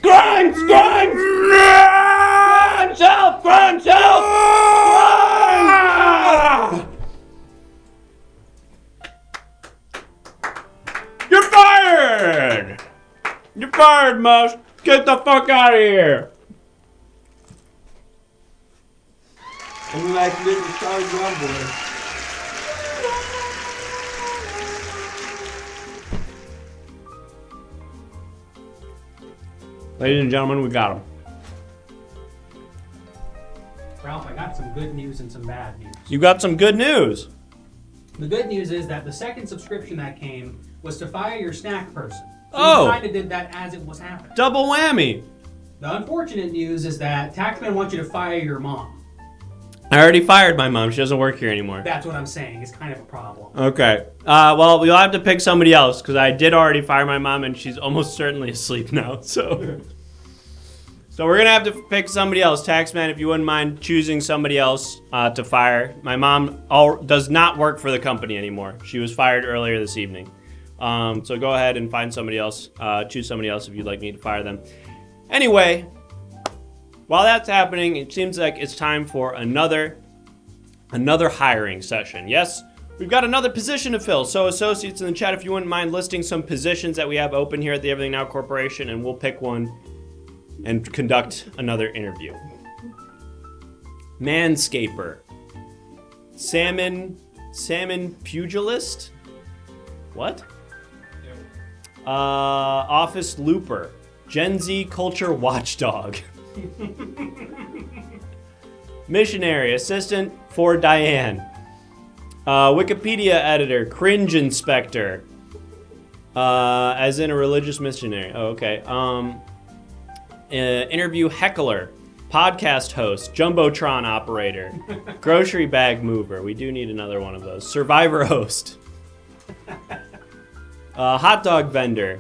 Grind, grind. Grind, help, grind, help. You're fired! You're fired, Musk. Get the fuck out of here. I'm like little star drum boy. Ladies and gentlemen, we got him. Ralph, I got some good news and some bad news. You got some good news. The good news is that the second subscription that came was to fire your snack person. So Oh. you kind of did that as it was happening. Double whammy. The unfortunate news is that Taxman wants you to fire your mom. I already fired my mom. She doesn't work here anymore. That's what I'm saying. It's kind of a problem. Okay. Well, we'll have to pick somebody else because I did already fire my mom and she's almost certainly asleep now. So we're going to have to pick somebody else. Taxman, if you wouldn't mind choosing somebody else to fire. My mom does not work for the company anymore. She was fired earlier this evening. So go ahead and find somebody else. Choose somebody else if you'd like me to fire them. Anyway, while that's happening, it seems like it's time for another hiring session. Yes, we've got another position to fill. So associates in the chat, if you wouldn't mind listing some positions that we have open here at the Everything Now Corporation, and we'll pick one and conduct another interview. Manscaper. Salmon pugilist? What? Office looper. Gen Z culture watchdog. Missionary assistant for Diane. Wikipedia editor, cringe inspector. As in a religious missionary. Oh, okay. Interview heckler. Podcast host, Jumbotron operator, grocery bag mover. We do need another one of those. Survivor host. Hot dog vendor.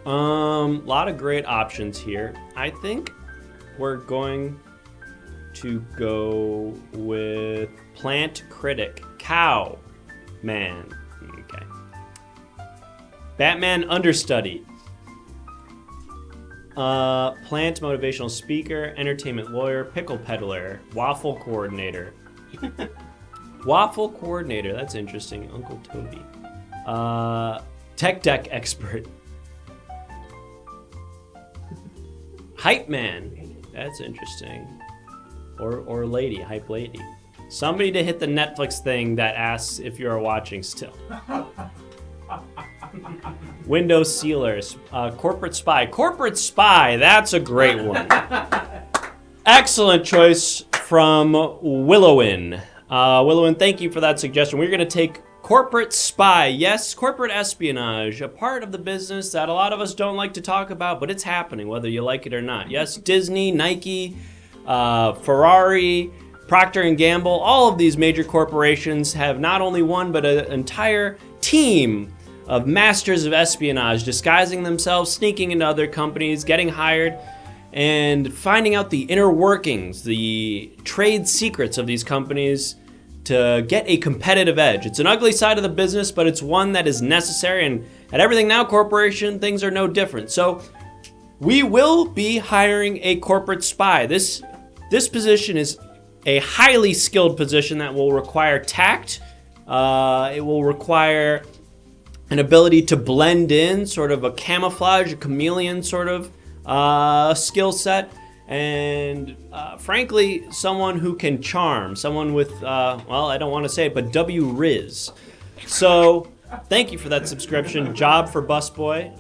Lot of great options here. I think we're going to go with plant critic, cow man. Okay. Batman understudy. Plant motivational speaker, entertainment lawyer, pickle peddler, waffle coordinator. Waffle coordinator, that's interesting. Uncle Toby. Tech deck expert. Hype man. That's interesting. Or lady, hype lady. Somebody to hit the Netflix thing that asks if you're watching still. Window sealers. Corporate spy. Corporate spy. That's a great one. Excellent choice from Willowin. Willowin, thank you for that suggestion. We're going to take corporate spy. Yes, corporate espionage. A part of the business that a lot of us don't like to talk about, but it's happening whether you like it or not. Yes, Disney, Nike, Ferrari, Procter & Gamble, all of these major corporations have not only one, but an entire team of masters of espionage, disguising themselves, sneaking into other companies, getting hired, and finding out the inner workings, the trade secrets of these companies to get a competitive edge. It's an ugly side of the business, but it's one that is necessary, and at Everything Now Corporation, things are no different. So we will be hiring a corporate spy. This position is a highly skilled position that will require tact. It will require an ability to blend in, sort of a camouflage, a chameleon sort of skill set, and frankly, someone who can charm, someone with, well, I don't want to say it, but W-Riz. So thank you for that subscription. Job for Busboy.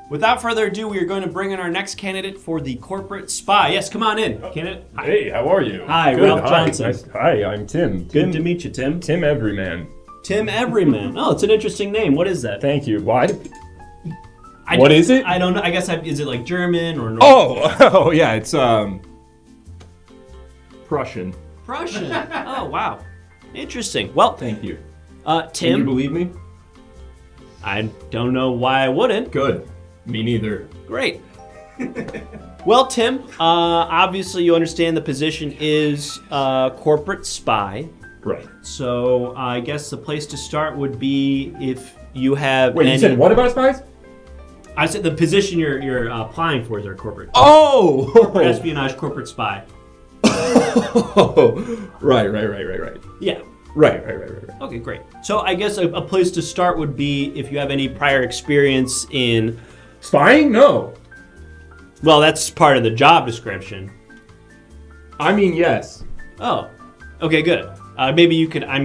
Without further ado, we are going to bring in our next candidate for the corporate spy. Yes, come on in, candidate. Hi. Hey, how are you? Hi, Good. Ralph Hi. Johnson. Nice. Hi, I'm Tim. Good to meet you, Tim. Tim Everyman. Tim Everyman. Oh, it's an interesting name. What is that? Thank you. Why? I What is it? I don't know. I guess is it like German or? Oh, yeah, it's Prussian. Prussian. Oh, wow. Interesting. Well, thank you. Tim. Can you believe me? I don't know why I wouldn't. Good. Me neither. Great. Well, Tim, obviously you understand the position is corporate spy. Right. So I guess the place to start would be if you have. Wait, you said what about spies? I said the position you're applying for is our corporate. Oh! Corporate espionage, corporate spy. Right. Yeah. Right. Okay, great. So I guess a place to start would be if you have any prior experience in spying. No. Well, that's part of the job description. I mean, yes. Oh, okay, good. Maybe you could, I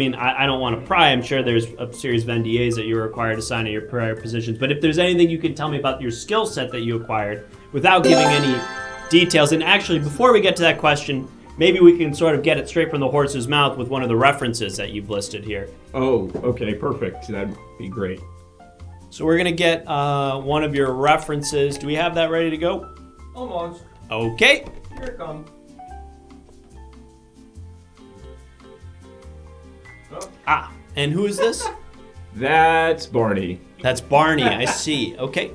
don't want to pry. I'm sure there's a series of NDAs that you're required to sign in your prior positions. But if there's anything you can tell me about your skill set that you acquired without giving any details. And actually, before we get to that question, maybe we can sort of get it straight from the horse's mouth with one of the references that you've listed here. Oh, okay, perfect. That'd be great. So we're going to get one of your references. Do we have that ready to go? Almost. Okay. Here it comes. Ah, and who is this? That's Barney. That's Barney, I see. Okay,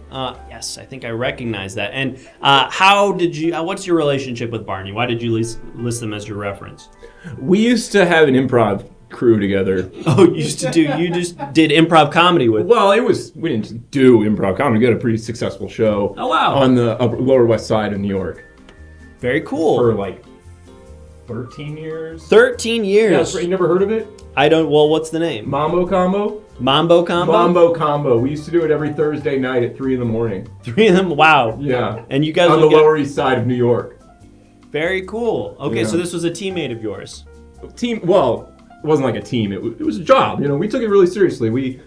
yes, I think I recognize that. And how did you, what's your relationship with Barney? Why did you list them as your reference? We used to have an improv crew together. Oh, you just did improv comedy with? Well, we didn't do improv comedy. We got a pretty successful show. Oh, wow. On the Lower West Side of New York. Very cool. For like 13 years. 13 years. Yeah, that's right. You never heard of it? I don't. Well, what's the name? Mambo Combo. Mambo Combo? Mambo Combo. We used to do it every Thursday night at 3 in the morning. 3 in the Wow. Yeah. And you guys on the Lower East Side of New York. Very cool. Okay, Yeah. so this was a teammate of yours. Well, it wasn't like a team. It was a job. We took it really seriously. We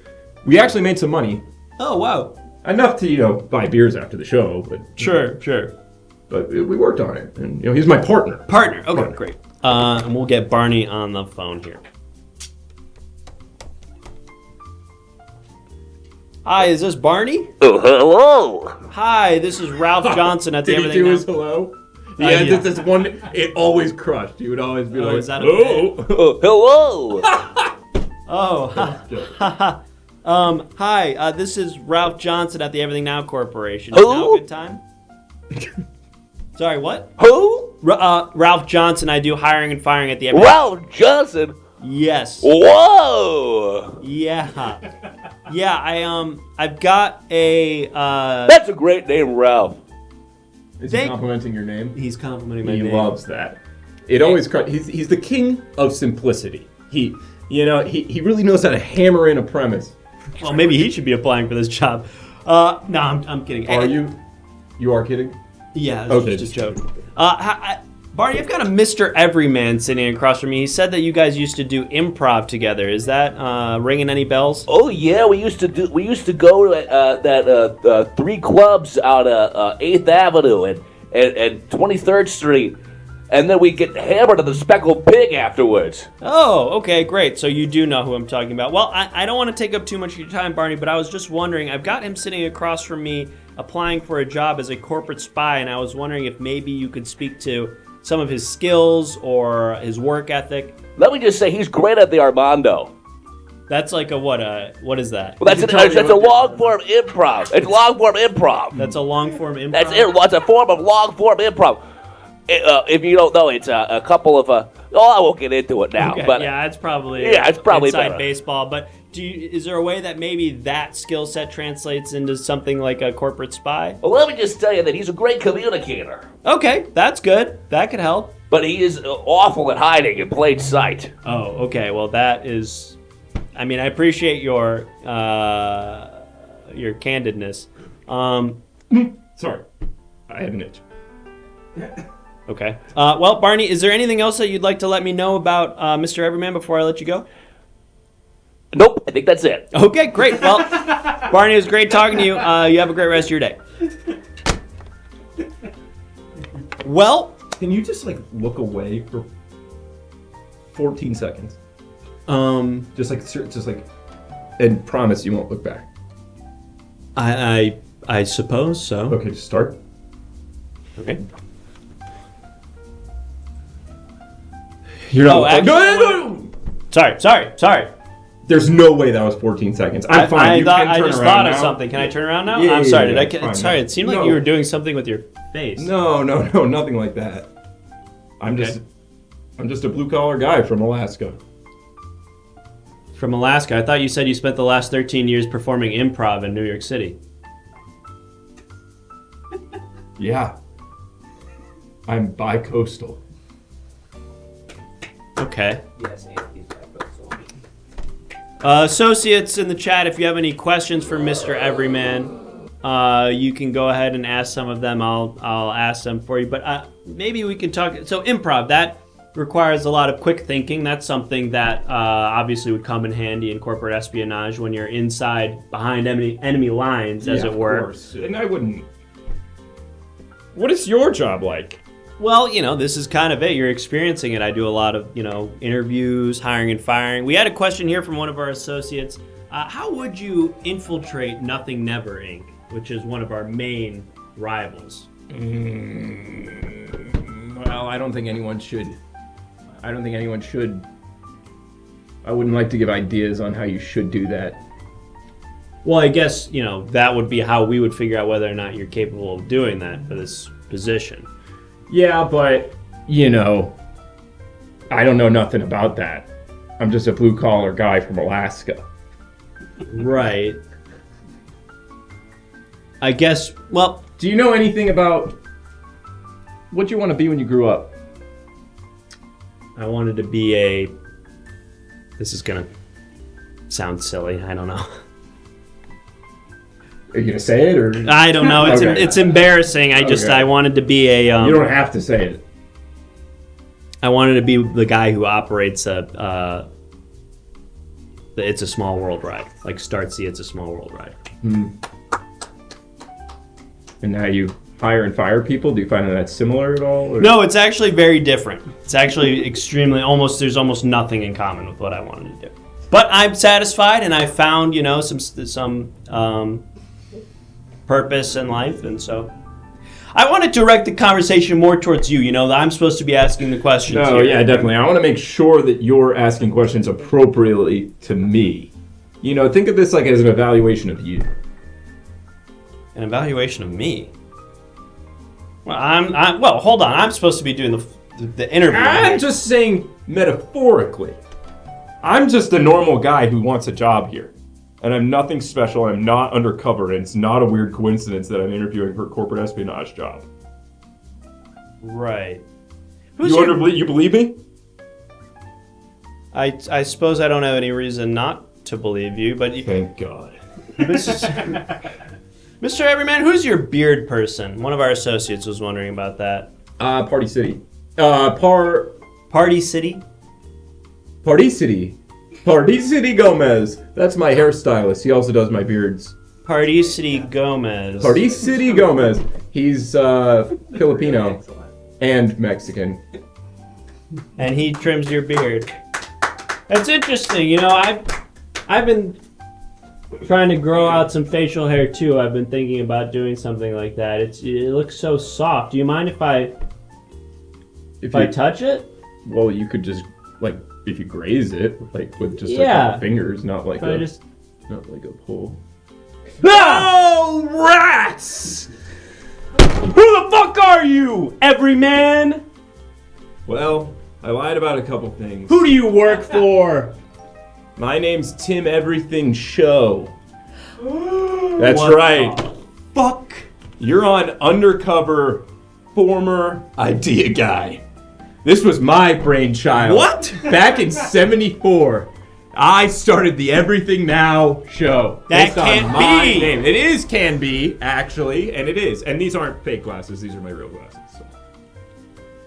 actually made some money. Oh, wow. Enough to, buy beers after the show. But Sure. But we worked on it. And, he's my partner. Okay, great. And we'll get Barney on the phone here. Hi, is this Barney? Oh, hello. Hi, this is Ralph Johnson at the Did he Everything do Now. his hello? Yeah, yeah. This one, it always crushed. He would always be like, is that a oh. Hello. Oh, hi, this is Ralph Johnson at the Everything Now Corporation. Is now a good time? Sorry, what? Who? Ralph Johnson, I do hiring and firing at the Everything Ralph Johnson? Yes. Whoa. Yeah, I've got a, That's a great name, Ralph. Is he complimenting your name? He's complimenting my name. He loves that. It always he's the king of simplicity. You know, he really knows how to hammer in a premise. Well, maybe he should be applying for this job. No, I'm kidding. Are you? You are kidding? Yeah, this was just a joke. Barney, I've got a Mr. Everyman sitting across from me. He said that you guys used to do improv together. Is that ringing any bells? Oh yeah, we used to go to that 3 clubs out 8th Avenue and 23rd Street, and then we get hammered on the Speckled Pig afterwards. Oh, okay, great. So you do know who I'm talking about. Well, I don't want to take up too much of your time, Barney, but I was just wondering, I've got him sitting across from me applying for a job as a corporate spy, and I was wondering if maybe you could speak to some of his skills or his work ethic. Let me just say, he's great at the Armando. That's like a what is that? Well, that's a long form improv. It's long form improv. That's a long form improv. That's it. It's a form of long form improv. If you don't know, it's a couple of I won't get into it now. Okay, but yeah, it's probably inside better. Baseball. Baseball. But is there a way that maybe that skill set translates into something like a corporate spy? Well, let me just tell you that he's a great communicator. Okay, that's good. That could help. But he is awful at hiding in plain sight. Oh, okay. Well, that is. I mean, I appreciate your candidness. Sorry, I have an itch. Okay. Well, Barney, is there anything else that you'd like to let me know about Mr. Everyman before I let you go? Nope, I think that's it. Okay, great. Well, Barney, it was great talking to you. You have a great rest of your day. Well, can you just look away for 14 seconds? Just like, and promise you won't look back. I suppose so. Okay, just start. Okay. You're not. No. Sorry. There's no way that was 14 seconds. I'm fine. I just thought of something. Can I turn around now? Yeah, I'm sorry. yeah, Sorry. It seemed like you were doing something with your face. No, nothing like that. I'm just a blue collar guy from Alaska. From Alaska? I thought you said you spent the last 13 years performing improv in New York City. Yeah. I'm bi-coastal. Okay. Yes, he's bi-coastal. Associates in the chat, if you have any questions for Mr. Everyman, you can go ahead and ask some of them. I'll ask them for you. But maybe we can talk. So improv, that requires a lot of quick thinking. That's something that obviously would come in handy in corporate espionage when you're inside behind enemy lines, as it were. Of course. And I wouldn't. What is your job like? Well, this is kind of it. You're experiencing it. I do a lot of, interviews, hiring and firing. We had a question here from one of our associates. How would you infiltrate Nothing Never Inc., which is one of our main rivals? Well, I don't think anyone should. I wouldn't like to give ideas on how you should do that. Well, I guess, that would be how we would figure out whether or not you're capable of doing that for this position. Yeah, but, I don't know nothing about that. I'm just a blue-collar guy from Alaska. Right. I guess, well... Do you know anything about what you want to be when you grew up? I wanted to be This is going to sound silly. I don't know. Are you going to say it, or...? I don't know. It's embarrassing. I wanted to be a... you don't have to say it. I wanted to be the guy who operates the It's a Small World ride. Like starts the It's a Small World ride. And now you hire and fire people? Do you find that that's similar at all? Or? No, it's actually very different. It's actually extremely... There's almost nothing in common with what I wanted to do. But I'm satisfied, and I found, some purpose in life, and so I want to direct the conversation more towards you. I'm supposed to be asking the questions. No, yeah, definitely. I want to make sure that you're asking questions appropriately to me. Think of this like as an evaluation of you. An evaluation of me? Well, hold on. I'm supposed to be doing the interview. I'm just saying metaphorically. I'm just a normal guy who wants a job here. And I'm nothing special. I'm not undercover, and it's not a weird coincidence that I'm interviewing for a corporate espionage job. Right. You believe me? I suppose I don't have any reason not to believe you, but Thank God. Mr. Everyman, who's your beard person? One of our associates was wondering about that. Party City. Party City? Party City. Party City Gomez. That's my hairstylist. He also does my beards. Party City Gomez. Party City Gomez. He's Filipino and Mexican. And he trims your beard. That's interesting. You know, I've been trying to grow out some facial hair too. I've been thinking about doing something like that. It looks so soft. Do you mind if I touch it? Well, you could just if you graze it with just fingers, not like a pull. Oh, rats! Who the fuck are you, Everyman? Well, I lied about a couple things. Who do you work for? My name's Tim Everything Show. That's What right. the fuck? You're on undercover former idea guy. This was my brainchild. What? Back in '74, I started the Everything Now show. That based on can't my be. name. It can be, actually, and it is. And these aren't fake glasses. These are my real glasses. So.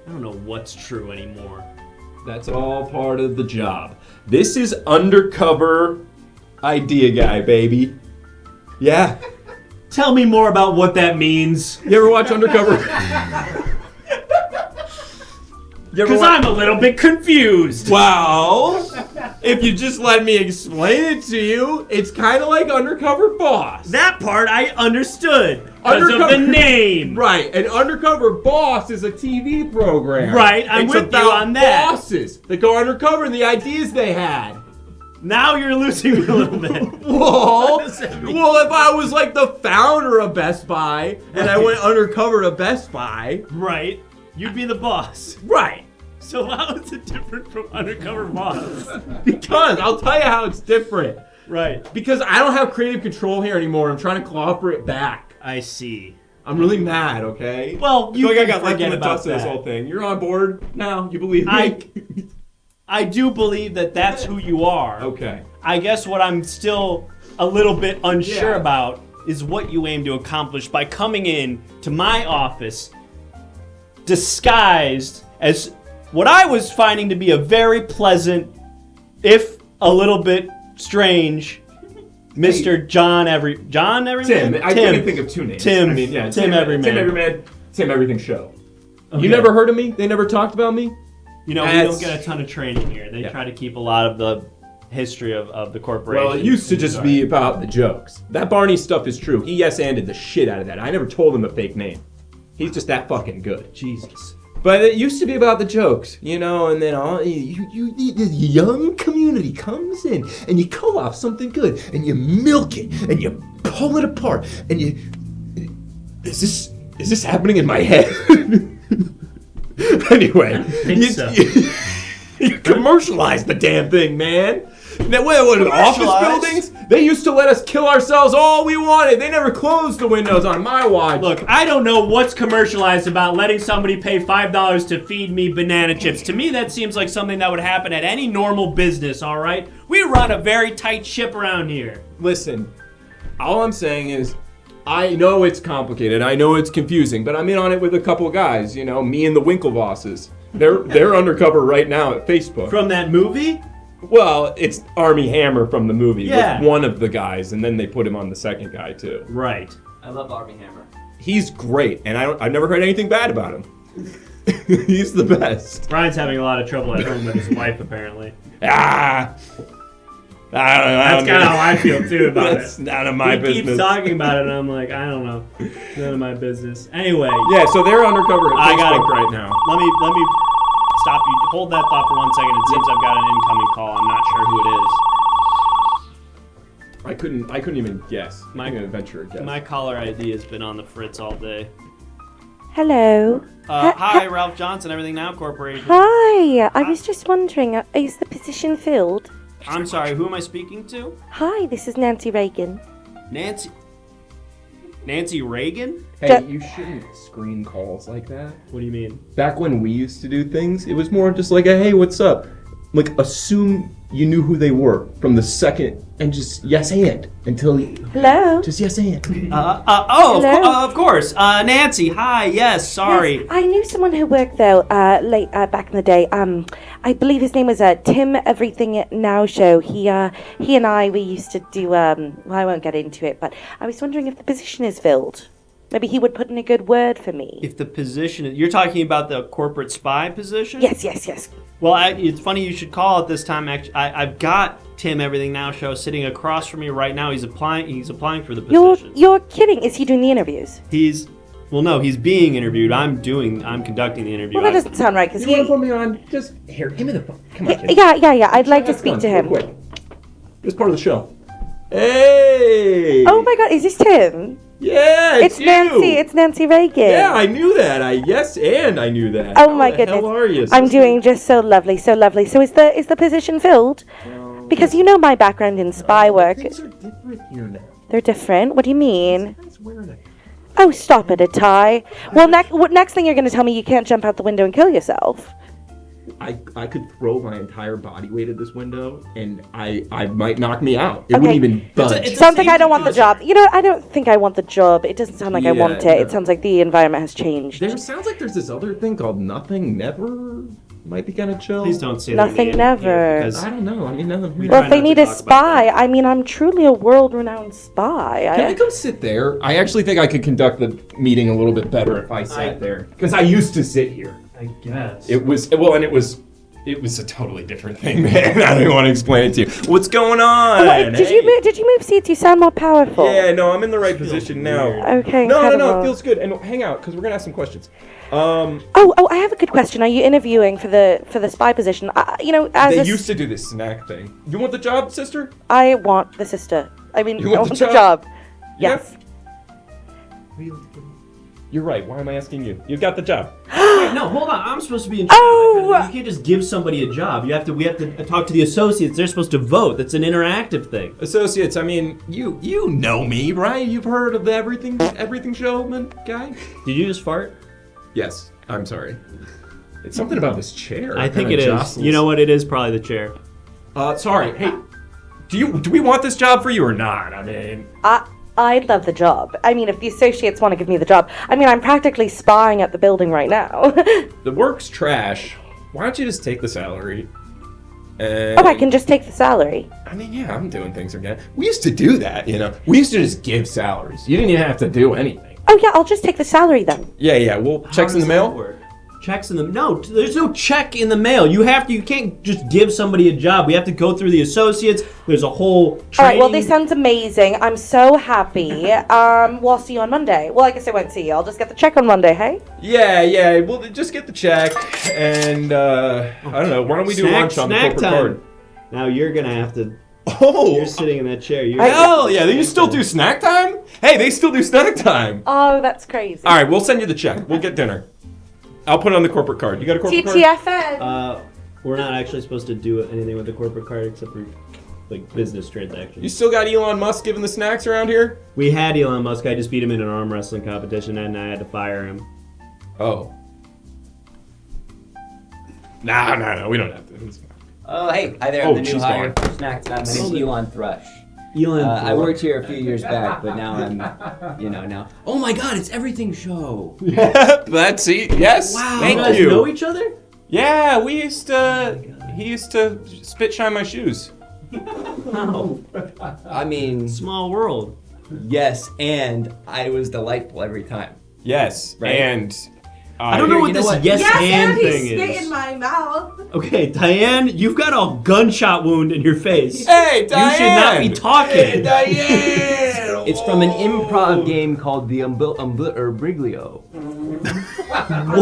I don't know what's true anymore. That's all part of the job. This is undercover idea guy, baby. Yeah. Tell me more about what that means. You ever watch Undercover? Because I'm a little bit confused. Well, if you just let me explain it to you, it's kind of like Undercover Boss. That part I understood because of the name. Right, and Undercover Boss is a TV program. Right, I'm it's with you about on that. Bosses that go undercover and the ideas they had. Now you're losing me a little bit. Well, if I was like the founder of Best Buy and I went undercover to Best Buy. Right. You'd be the boss. Right. So how is it different from Undercover Boss? Because I'll tell you how it's different. Right. Because I don't have creative control here anymore. I'm trying to claw for it back. I see. I'm really mad, okay? Well, you I can got left in forget the about dust of this that. whole thing. You're on board now? You believe me? I do believe that that's who you are. Okay. I guess what I'm still a little bit unsure about is what you aim to accomplish by coming in to my office disguised as what I was finding to be a very pleasant, if a little bit strange, Mr. John Everyman? Tim. I couldn't think of two names. Tim. I mean, yeah, Tim Everyman. Tim Everyman. Tim Everything Show. Okay. You never heard of me? They never talked about me? You know, we don't get a ton of training here. They try to keep a lot of the history of the corporation. Well, it used to just be about the jokes. That Barney stuff is true. He yes-anded the shit out of that. I never told him a fake name. He's just that fucking good. Jesus. But it used to be about the jokes, you know, and then the young community comes in and you co-op something good and you milk it and you pull it apart and you... Is this happening in my head? Anyway, you commercialize the damn thing, man. Now, what office buildings? They used to let us kill ourselves all we wanted. They never closed the windows on my watch. Look, I don't know what's commercialized about letting somebody pay $5 to feed me banana chips. To me, that seems like something that would happen at any normal business, all right? We run a very tight ship around here. Listen, all I'm saying is, I know it's complicated. I know it's confusing, but I'm in on it with a couple of guys, you know, me and the Winklevosses. They're undercover right now at Facebook. From that movie? Well, it's Army Hammer from the movie Yeah. with one of the guys, and then they put him on the second guy too. Right. I love Army Hammer. He's great, and I've never heard anything bad about him. He's the best. Brian's having a lot of trouble at home with his wife, apparently. I don't know. That's kind of how I feel, too, about That's it. none of my business. He keeps talking about it, and I'm like, I don't know. None of my business. Anyway. Yeah, so they're undercover at Facebook right now. Let me stop you. Hold that thought for 1 second. It seems I've got an incoming call. I'm not sure who it is. I couldn't even guess. I couldn't even venture a guess. My caller ID has been on the fritz all day. Hello. Hi, Ralph Johnson, Everything Now Corporation. Hi. I was just wondering, is the position filled? I'm sorry, who am I speaking to? Hi, this is Nancy Reagan. Nancy Reagan? Hey, you shouldn't screen calls like that. What do you mean? Back when we used to do things, it was more just like a, hey, what's up? like assume you knew who they were from the second and just yes and until Hello? just yes and. Of course. Nancy, hi. Yes, sorry. Yes, I knew someone who worked there back in the day. I believe his name was Tim EverythingNowShow. He and I, we used to do, well, I won't get into it, but I was wondering if the position is filled. Maybe he would put in a good word for me. If the position, you're talking about the corporate spy position? Yes. Well, it's funny you should call at this time. Actually, I've got Tim EverythingNowShow sitting across from me right now. He's applying for the position. You're kidding. Is he doing the interviews? Well, no, he's being interviewed. I'm conducting the interview. Well, that doesn't sound right, because You want to put me on? Just here, give me the phone. Come on, kid. Yeah. I'd like to speak to him. Real quick. It's part of the show. Hey! Oh my God, is this Tim? Yeah, it's you. Nancy. It's Nancy Reagan. Yeah, I knew that. I knew that. Oh my goodness. How are you? I'm doing just so lovely, so lovely. So is the position filled? Because you know my background in spy work. Things are different here now. They're different. What do you mean? Who's wearing it? Oh, stop it, a tie. Well, next thing you're going to tell me you can't jump out the window and kill yourself. I could throw my entire body weight at this window, and I might knock me out. It wouldn't even budge. Sounds like I don't want the job. You know, I don't think I want the job. It doesn't sound like I want it. no. It sounds like the environment has changed. There sounds like there's this other thing called Nothing Never. Might be kind of chill. Please don't say Nothing Never. I don't know. I mean, Well, if they need a spy, I mean, I'm truly a world-renowned spy. Can I come sit there? I actually think I could conduct the meeting a little bit better if I sat there. Because I used to sit here. I guess. It was a totally different thing, man. I don't even want to explain it to you. What's going on? Wait, did you move seats? You sound more powerful. Yeah, no, I'm in the right position now. Okay. No, incredible. it feels good. And hang out, because we're gonna ask some questions. Oh, I have a good question. Are you interviewing for the spy position? They used to do this snack thing. You want the job, sister? I want the sister. I mean, You want the the job? job. Yes. You're right. Why am I asking you? You got the job. Wait, no, hold on. I'm supposed to be in charge. Oh! You can't just give somebody a job. We have to talk to the associates. They're supposed to vote. That's an interactive thing. Associates, I mean, you know me, right? You've heard of the Everything Showman guy? Did you just fart? Yes. I'm sorry. It's something about this chair. I think it is. You know what? It is probably the chair. Sorry. Hey, do we want this job for you or not? I mean, I'd love the job. I mean, if the associates want to give me the job. I mean, I'm practically spying at the building right now. the work's trash. Why don't you just take the salary? Oh, I can just take the salary. I mean, yeah, I'm doing things again. We used to do that, you know. We used to just give salaries. You didn't even have to do anything. Oh yeah, I'll just take the salary then. Yeah. Well, checks in the mail. Checks in the no. There's no check in the mail. You can't just give somebody a job. We have to go through the associates. There's a whole training. All right. Well, this sounds amazing. I'm so happy. Well, I'll see you on Monday. Well, I guess I won't see you. I'll just get the check on Monday. Hey. Yeah. Well, just get the check, and I don't know. Why don't we do lunch on the corporate card? Now you're gonna have to. Oh, you're sitting in that chair. Hell yeah! They still do snack time. Hey, they still do snack time. Oh, that's crazy. All right, we'll send you the check. We'll get dinner. I'll put it on the corporate card. You got a corporate card? TTFN. We're not actually supposed to do anything with the corporate card except for like business transactions. You still got Elon Musk giving the snacks around here? We had Elon Musk. I just beat him in an arm wrestling competition, and I had to fire him. Oh. No. We don't have to. Oh, hey. Hi there. I'm the new hire for Snack Time. My name's Elon Thrush. I worked here a few years back, but now I'm, now. Oh my God, it's Everything Show. Yeah, let's see. Yes. Wow. Thank you guys you. know each other? Yeah, we used to. He used to spit shine my shoes. No. I mean, small world. Yes, and I was delightful every time. Yes, right? And I don't know what this yes and thing spit is. in my mouth. Okay, Diane, you've got a gunshot wound in your face. Hey, Diane! You should not be talking. Hey, Diane! It's from an improv game called the Briglio.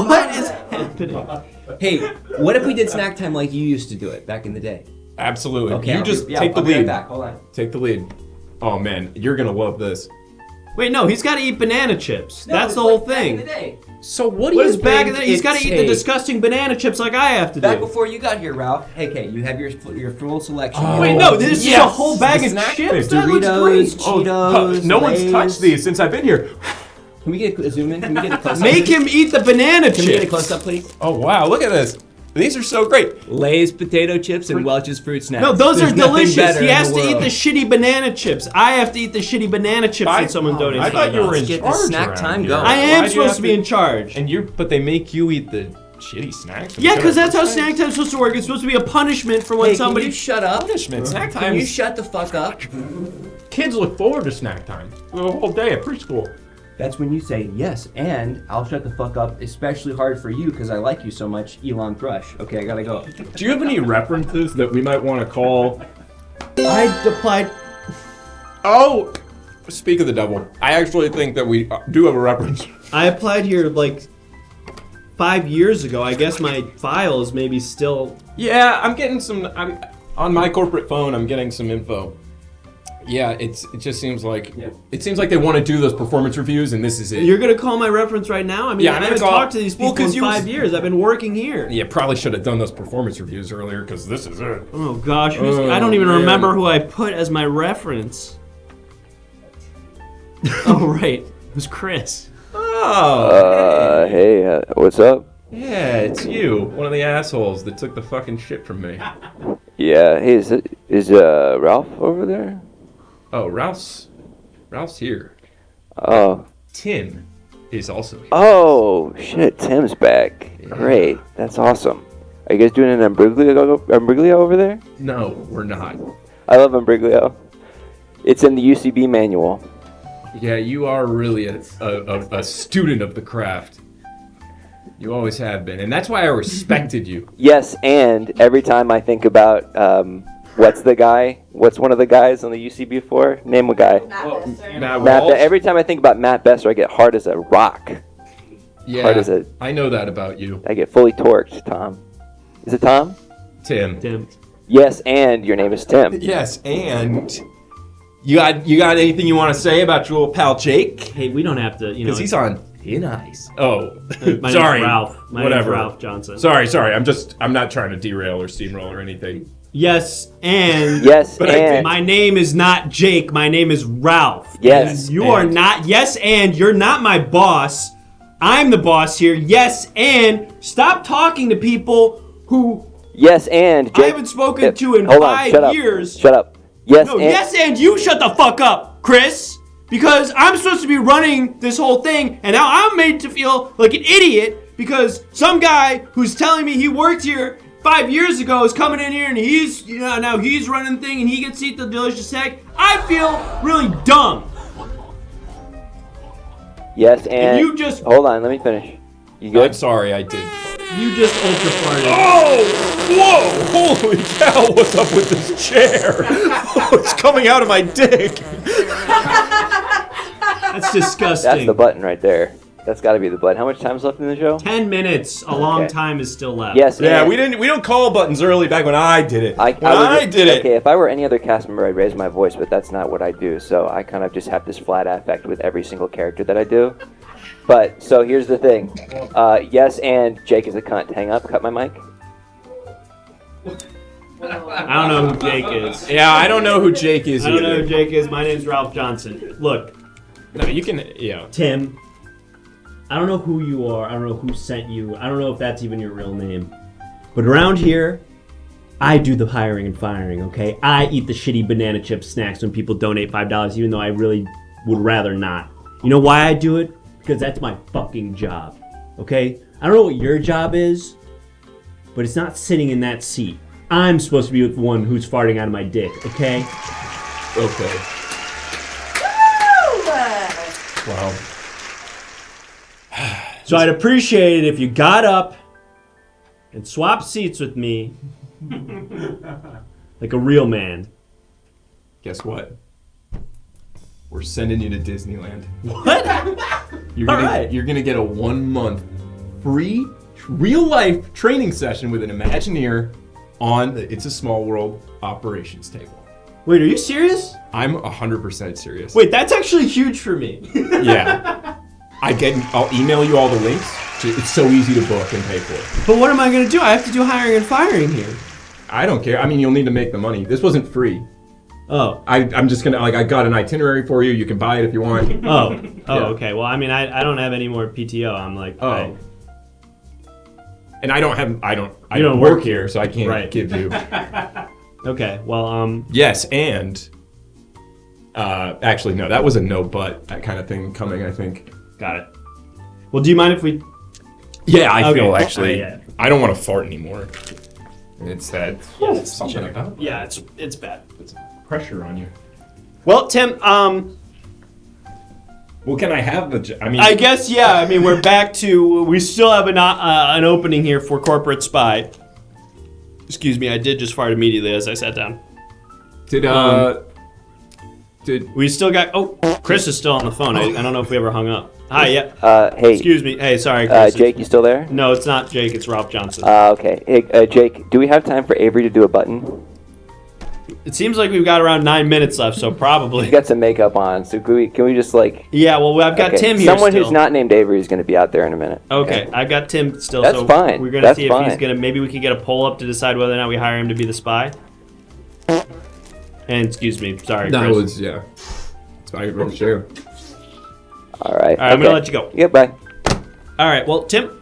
What is happening? Hey, what if we did snack time like you used to do it back in the day? Absolutely. Okay, you just take the I'll be lead. right back. Hold on. Take the lead. Oh man, you're gonna love this. Wait, no, he's got to eat banana chips. That's the whole thing. So what do What you is back in think the day? He's got to eat the disgusting banana chips like I have to Back do. before you got here, Ralph. Hey, Kate, you have your full selection. Oh, Wait, no, this is a whole bag The of snack chips. thing. That looks great. Cheetos, no one's Lay's. touched these since I've been here. Can we get a zoom in? Can we get a close up? Make him eat the banana chips. Can we get a close up, please? Oh wow, look at this. These are so great. Lay's potato chips and Welch's fruit snacks. No, those There's are nothing delicious. better He in has the to eat world. the shitty banana chips. I have to eat the shitty banana chips when someone donates. I thought you were in Get the charge snack around time here. going. I am Why do you supposed have to be in charge. But they make you eat the shitty snacks. Yeah, because that's how snack time's supposed to work. It's supposed to be a punishment for when Hey, somebody. can you shut up? Punishment. Snack Can time. you shut the fuck up? Kids look forward to snack time the whole day at preschool. That's when you say yes, and I'll shut the fuck up, especially hard for you because I like you so much, Elon Thrush. Okay, I gotta go. Do you have any references that we might want to call? I applied. Oh, speak of the devil. I actually think that we do have a reference. I applied here like 5 years ago. I guess my file is maybe still. Yeah, I'm getting some. On my corporate phone. I'm getting some info. Yeah, it just seems like it seems like they want to do those performance reviews, and this is it. You're gonna call my reference right now? I mean, Yeah, I I'm haven't gonna call- talked to these people Well, 'cause in you 5 years. I've been working here. Yeah, probably should have done those performance reviews earlier because this is it. Oh gosh, I don't even remember who I put as my reference. Oh right, it was Chris. Oh. Hey, what's up? Yeah, it's you, one of the assholes that took the fucking shit from me. Yeah, hey, is Ralph over there? Oh, Ralph's here. Oh. Tim is also here. Oh, shit, Tim's back. Great, that's awesome. Are you guys doing an Imbroglio over there? No, we're not. I love Imbroglio. It's in the UCB manual. Yeah, you are really a student of the craft. You always have been, and that's why I respected you. Yes, and every time I think about what's one of the guys on the UCB floor? Name a guy. Matt Walsh? Every time I think about Matt Besser, I get hard as a rock. Yeah, Hard as a. I know that about you. I get fully torqued, Tom. Is it Tom? Tim. Yes, and your name is Tim. Yes, and you got anything you want to say about your little pal Jake? Hey, we don't have to, you know. Because he's on thin ice. Oh, My sorry, name's Ralph. My name's whatever. Ralph Johnson. Sorry. I'm not trying to derail or steamroll or anything. Yes, and my name is not Jake. My name is Ralph. Yes, and you are not. Yes, and you're not my boss. I'm the boss here. Yes, and stop talking to people who Yes, and Jake. I haven't spoken to in Hold on, 5 shut up. years. Shut up. Yes, No, and yes, and you shut the fuck up, Chris. Because I'm supposed to be running this whole thing, and now I'm made to feel like an idiot because some guy who's telling me he worked here 5 years ago is coming in here and he's, now he's running the thing and he gets to eat the delicious egg. I feel really dumb. Yes, and you just hold on. Let me finish. You good? I'm sorry, I did. You just ultra farted. Oh! Whoa! Holy cow! What's up with this chair? It's coming out of my dick. That's disgusting. That's the button right there. That's got to be the button. How much time's left in the show? 10 minutes. A long Okay. time is still left. Yes. Yeah, and we don't call buttons early back when I did it. I did it. Okay, if I were any other cast member, I'd raise my voice, but that's not what I do. So I kind of just have this flat affect with every single character that I do. But so here's the thing. Yes, and Jake is a cunt. Hang up. Cut my mic. I don't know who Jake is. Yeah, I don't know who Jake is I don't know either. who Jake is. My name's Ralph Johnson. Look. No, you can, yeah. Tim, I don't know who you are. I don't know who sent you. I don't know if that's even your real name. But around here, I do the hiring and firing, okay? I eat the shitty banana chip snacks when people donate $5, even though I really would rather not. You know why I do it? Because that's my fucking job, okay? I don't know what your job is, but it's not sitting in that seat. I'm supposed to be the one who's farting out of my dick, okay? Okay. Wow. So I'd appreciate it if you got up and swapped seats with me like a real man. Guess what? We're sending you to Disneyland. What? You're gonna get a 1 month free real life training session with an Imagineer on the It's a Small World operations table. Wait, are you serious? I'm 100% serious. Wait, that's actually huge for me. Yeah. I'll email you all the links. It's so easy to book and pay for. But what am I going to do? I have to do hiring and firing here. I don't care. I mean, you'll need to make the money. This wasn't free. Oh. I'm just gonna, I got an itinerary for you. You can buy it if you want. Oh, Yeah. okay. Well, I mean, I don't have any more PTO. I'm like, And I don't You don't work work here, so I can't Right. give you. Okay, well, Yes, and actually no, that was a no but that kind of thing coming, I think. Got it. Well, do you mind if we? Yeah, I Okay. feel actually Yeah. I don't want to fart anymore. It's that it's something about that. Yeah, it's bad. It's pressure on you. Well, Tim, Well, can I have the? I guess yeah. I mean, we're back to we still have an opening here for corporate spy. Excuse me, I did just fart immediately as I sat down. Did we still got? Oh, Chris is still on the phone. I don't know if we ever hung up. Hi, yeah. Hey. Excuse me. Hey, sorry, Chris. Jake, you still there? No, it's not Jake. It's Ralph Johnson. Okay. Hey, Jake, do we have time for Avery to do a button? It seems like we've got around 9 minutes left, so probably. He's got some makeup on, so can we just like? Yeah, well, I've got Okay, Tim here. Someone still. who's not named Avery is going to be out there in a minute. Okay, I've got Tim still. That's so fine. We're gonna That's see if he's fine. gonna. Maybe we could get a poll up to decide whether or not we hire him to be the spy. And excuse me, sorry. That Chris. was yeah. It's my real show. All right. I'm gonna let you go. Yeah, bye. All right. Well, Tim.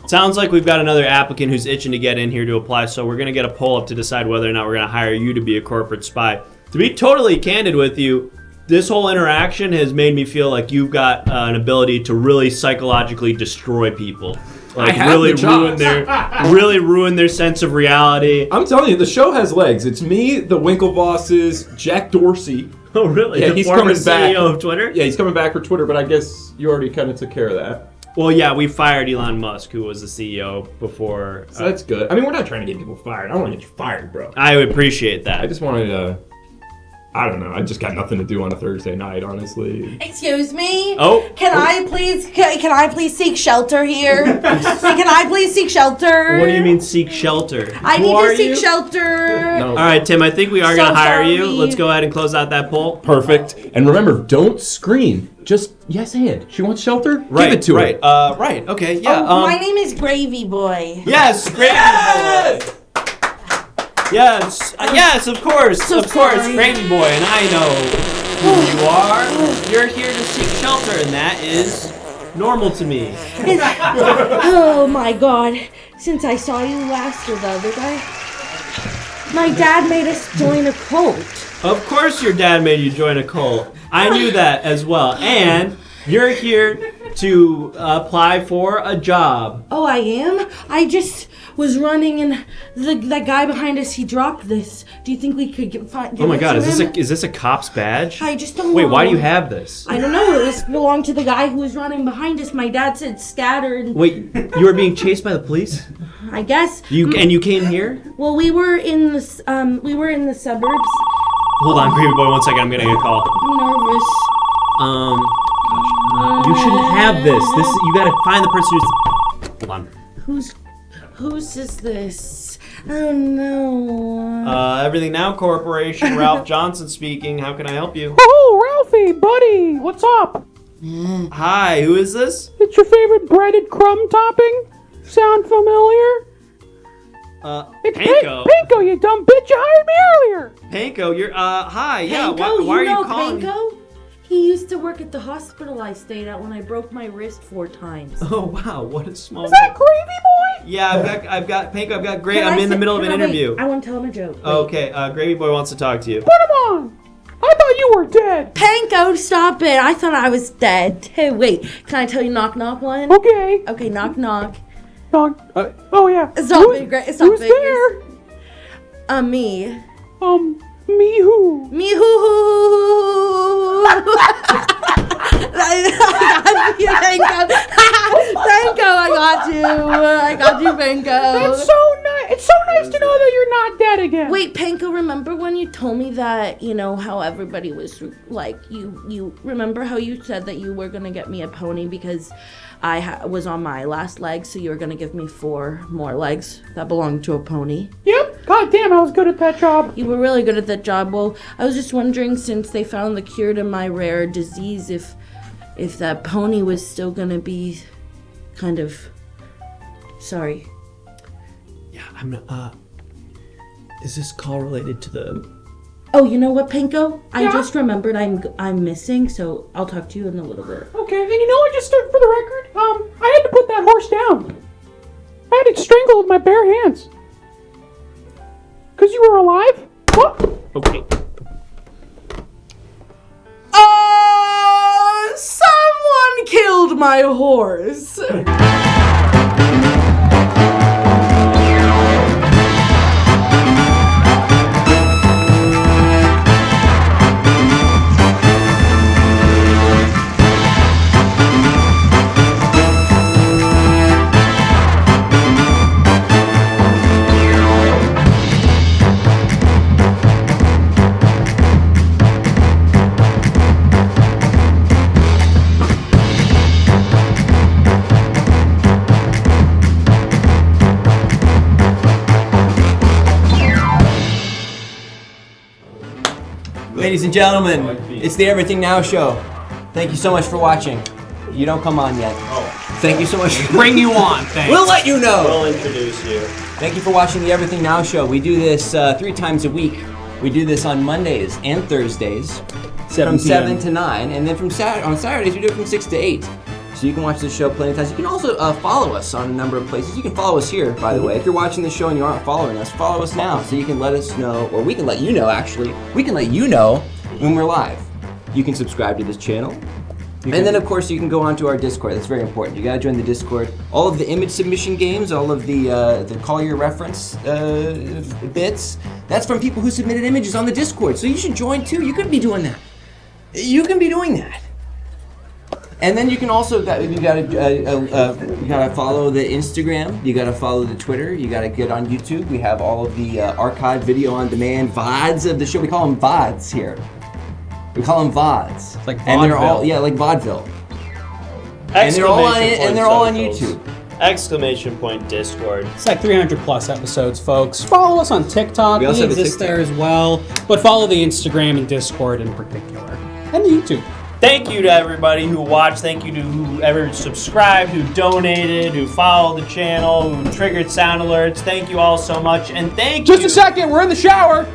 Sounds like we've got another applicant who's itching to get in here to apply. So we're gonna get a poll up to decide whether or not we're gonna hire you to be a corporate spy. To be totally candid with you, this whole interaction has made me feel like you've got an ability to really psychologically destroy people. Like I have really the chops. really ruin their sense of reality. I'm telling you, the show has legs. It's me, the Winklevosses, Jack Dorsey. Oh, really? Yeah, The he's former coming back. CEO of Twitter? Yeah, he's coming back for Twitter, but I guess you already kind of took care of that. Well, yeah, we fired Elon Musk, who was the CEO before. So that's good. I mean, we're not trying to get people fired. I don't want to get you fired, bro. I would appreciate that. I just wanted to. I don't know. I just got nothing to do on a Thursday night, honestly. Excuse me. Oh. Can I please seek shelter here? Can I please seek shelter? What do you mean seek shelter? I Who need are to seek you? shelter. No. All right, Tim, I think we are So going to hire you. sorry. Let's go ahead and close out that poll. Perfect. And remember, don't scream. Just yes and. She wants shelter? Right, Give it to right. her. Right, okay, yeah. Oh, my name is Gravy Boy. Yes, Gravy Boy. Yes, of course, So of course, sorry. Gravy Boy, and I know who you are. You're here to seek shelter, and that is normal to me. Oh my God! Since I saw you last or the other day, my dad made us join a cult. Of course your dad made you join a cult. I knew that as well. And you're here to apply for a job. Oh, I am? I just was running and that guy behind us, he dropped this. Do you think we could give Oh my it God, to him? is this a cop's badge? I just don't Wait, know. why do you have this? I don't know. It belonged to the guy who was running behind us. My dad said scattered. Wait, you were being chased by the police? I guess. You came here? Well, we were in the suburbs. Hold on, Gravy Boy, 1 second. I'm gonna get a call. I'm nervous. Gosh, you shouldn't have this. You gotta find the person who's. Hold on. Whose is this? Oh no. Everything Now Corporation. Ralph Johnson speaking. How can I help you? Oh, Ralphie, buddy, what's up? Hi, who is this? It's your favorite breaded crumb topping? Sound familiar? It's Panko. Panko, you dumb bitch! You hired me earlier. Panko, you're hi. Yeah, Panko, why are you know calling? Panko? He used to work at the hospital I stayed at when I broke my wrist 4 times. Oh wow, what a small. Is that Gravy Boy? Yeah, I've got Panko. I've got Gravy. Can I'm I in the say- middle of an can I- wait, interview. I want to tell him a joke. Wait. Okay, Gravy Boy wants to talk to you. Put him on. I thought you were dead. Panko, stop it! I thought I was dead. Hey, wait, can I tell you knock knock one? Okay. Okay, knock knock. Knock. Oh yeah. It's not big, right? It's not Who's big. there? Me. Me who? Me who? Panko, I got you, Panko. That's so nice. It's so nice to know that you're not dead again. Wait, Panko, remember when you told me that, how everybody was like, you remember how you said that you were gonna get me a pony because I was on my last leg, so you were gonna give me 4 more legs that belonged to a pony? Yep. God damn, I was good at that job. You were really good at that job. Well, I was just wondering, since they found the cure to my rare disease, if that pony was still gonna be kind of sorry. Yeah, I'm is this call related to the Oh, you know what, Panko? I Yeah? just remembered I'm missing, so I'll talk to you in a little bit. Okay, and you know what? Just for the record, I had to put that horse down. I had my horse. Ladies and gentlemen, it's the Everything Now Show. Thank you so much for watching. You don't come on yet. Thank you so much. Bring you on. Thanks. We'll let you know. We'll introduce you. Thank you for watching the Everything Now Show. We do this 3 times a week. We do this on Mondays and Thursdays from 7 to 9, and then on Saturdays we do it from 6 to 8. So you can watch the show plenty of times. You can also follow us on a number of places. You can follow us here, by the way. If you're watching the show and you aren't following us, follow us now so you can let us know, or we can let you know, actually. We can let you know when we're live. You can subscribe to this channel. And then, of course, you can go onto our Discord. That's very important. You gotta join the Discord. All of the image submission games, all of the call your reference bits, that's from people who submitted images on the Discord. So you should join too. You could be doing that. You can be doing that. And then you can also you gotta follow the Instagram. You gotta follow the Twitter. You gotta get on YouTube. We have all of the archived video on demand VODs of the show. We call them VODs here. We call them VODs. It's like and they're all vaudeville. like vaudeville. And they're all on YouTube. Exclamation point Discord. It's like 300 plus episodes, folks. Follow us on TikTok. We We also have a exist TikTok. there as well. But follow the Instagram and Discord in particular. And the YouTube. Thank you to everybody who watched. Thank you to whoever subscribed, who donated, who followed the channel, who triggered sound alerts. Thank you all so much. And thank you. Just a second, we're in the shower.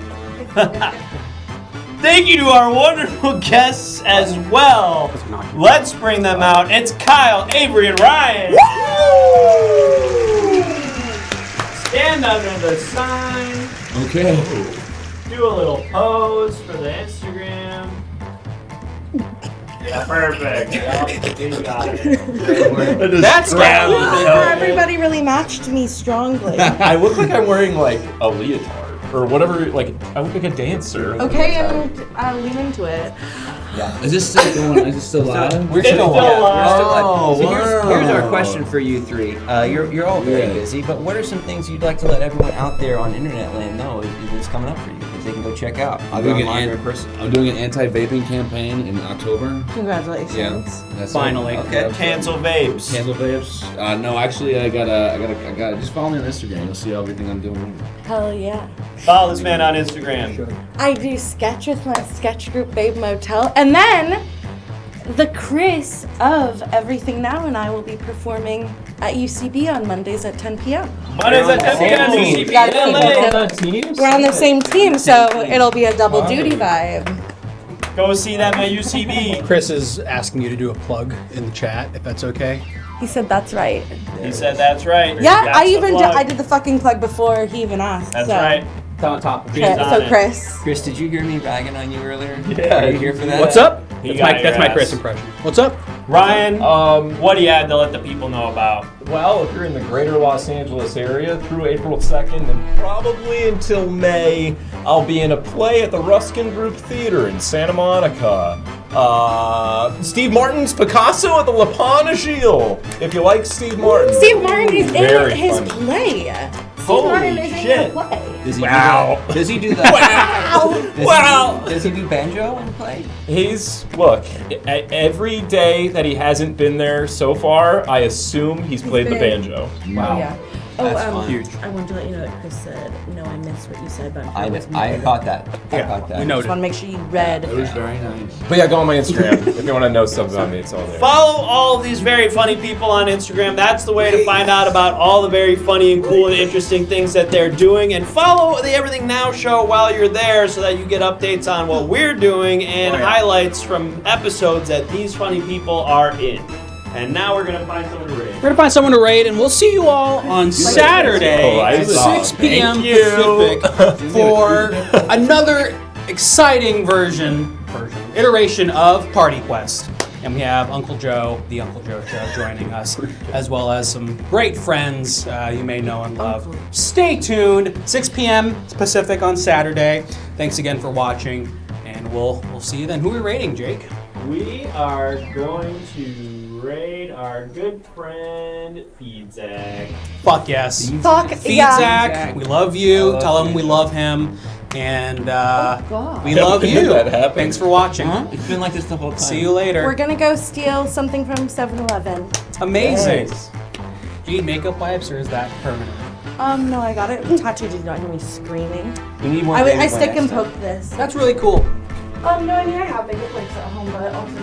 Thank you to our wonderful guests as well. Let's bring them out. It's Kyle, Avery, and Ryan. Stand under the sign. Okay. Do a little pose for the Instagram. Yeah, perfect. You got it. That's grab everybody really matched me strongly. I look like I'm wearing like a leotard or whatever. Like I look like a dancer. Okay, and lean into it. Yeah. Is this still going? Is this still live? We're still live. Oh, So here's our question for you three. You're all very busy, but what are some things you'd like to let everyone out there on internet land know that's coming up for you, that they can go check out? I'm doing an anti-vaping campaign in October. Congratulations. Yeah, that's Finally. Okay. Cancel vapes. Cancel vapes. No, actually, I gotta just follow me on Instagram. You'll see everything I'm doing. Hell yeah. Follow this man on Instagram. I do sketch with my sketch group Babe Motel, and then the Chris of Everything Now and I will be performing at UCB on Mondays at 10 p.m. Mondays at 10 p.m. UCB Gotta in keep LA. it. We're on the same team, so it'll be a double duty vibe. Go see them at UCB. Chris is asking you to do a plug in the chat, if that's okay. He said that's right. He said that's right. Yeah, That's I the even did, plug. I did the fucking plug before he even asked. That's so. right. On top of Okay, so Chris. Chris, did you hear me ragging on you earlier? Yeah. Are you here for that? What's up? He That's got my, your that's my ass. Chris impression. What's up? Ryan, what do you have to let the people know about? Well, if you're in the greater Los Angeles area through April 2nd and probably until May, I'll be in a play at the Ruskin Group Theater in Santa Monica. Steve Martin's Picasso at the La Panagile, if you like Steve Martin. Steve Martin is in Very his funny. play. Steve Holy Martin is in shit. his play. Does he Wow. Does he do that? Wow. Does he do banjo in play? Look, every day that he hasn't been there so far, I assume he's played the been- banjo. Oh, yeah. That's Huge. I wanted to let you know that Chris said, no, I missed what you said, but I caught that. I caught that. We I noted. just want to make sure you read. It was very nice. But yeah, go on my Instagram if you want to know stuff about me. It's all there. Follow all of these very funny people on Instagram. That's the way to find out about all the very funny and cool and interesting things that they're doing. And follow the Everything Now show while you're there so that you get updates on what we're doing and highlights from episodes that these funny people are in. And now we're going to find someone to raid. We're gonna find someone to raid, and we'll see you all on Saturday at 6 p.m. Pacific for another exciting iteration of Party Quest. And we have Uncle Joe, the Uncle Joe Show, joining us, as well as some great friends you may know and love. Stay tuned, 6 p.m. Pacific on Saturday. Thanks again for watching, and we'll see you then. Who are we rating, Jake? We are going to raid our good friend Feedzak. Fuck yes. Fuck Feed yeah. Zach, we love you. Tell him we love him. And we love you. Thanks for watching. It's been like this the whole time. See you later. We're gonna go steal something from 7-Eleven. Amazing. Do you need makeup wipes or is that permanent? No, I got it tattooed. Did not hear me screaming. We need more I baby stick and next time. poke this. That's really cool. No, I mean I have makeup wipes at home, but also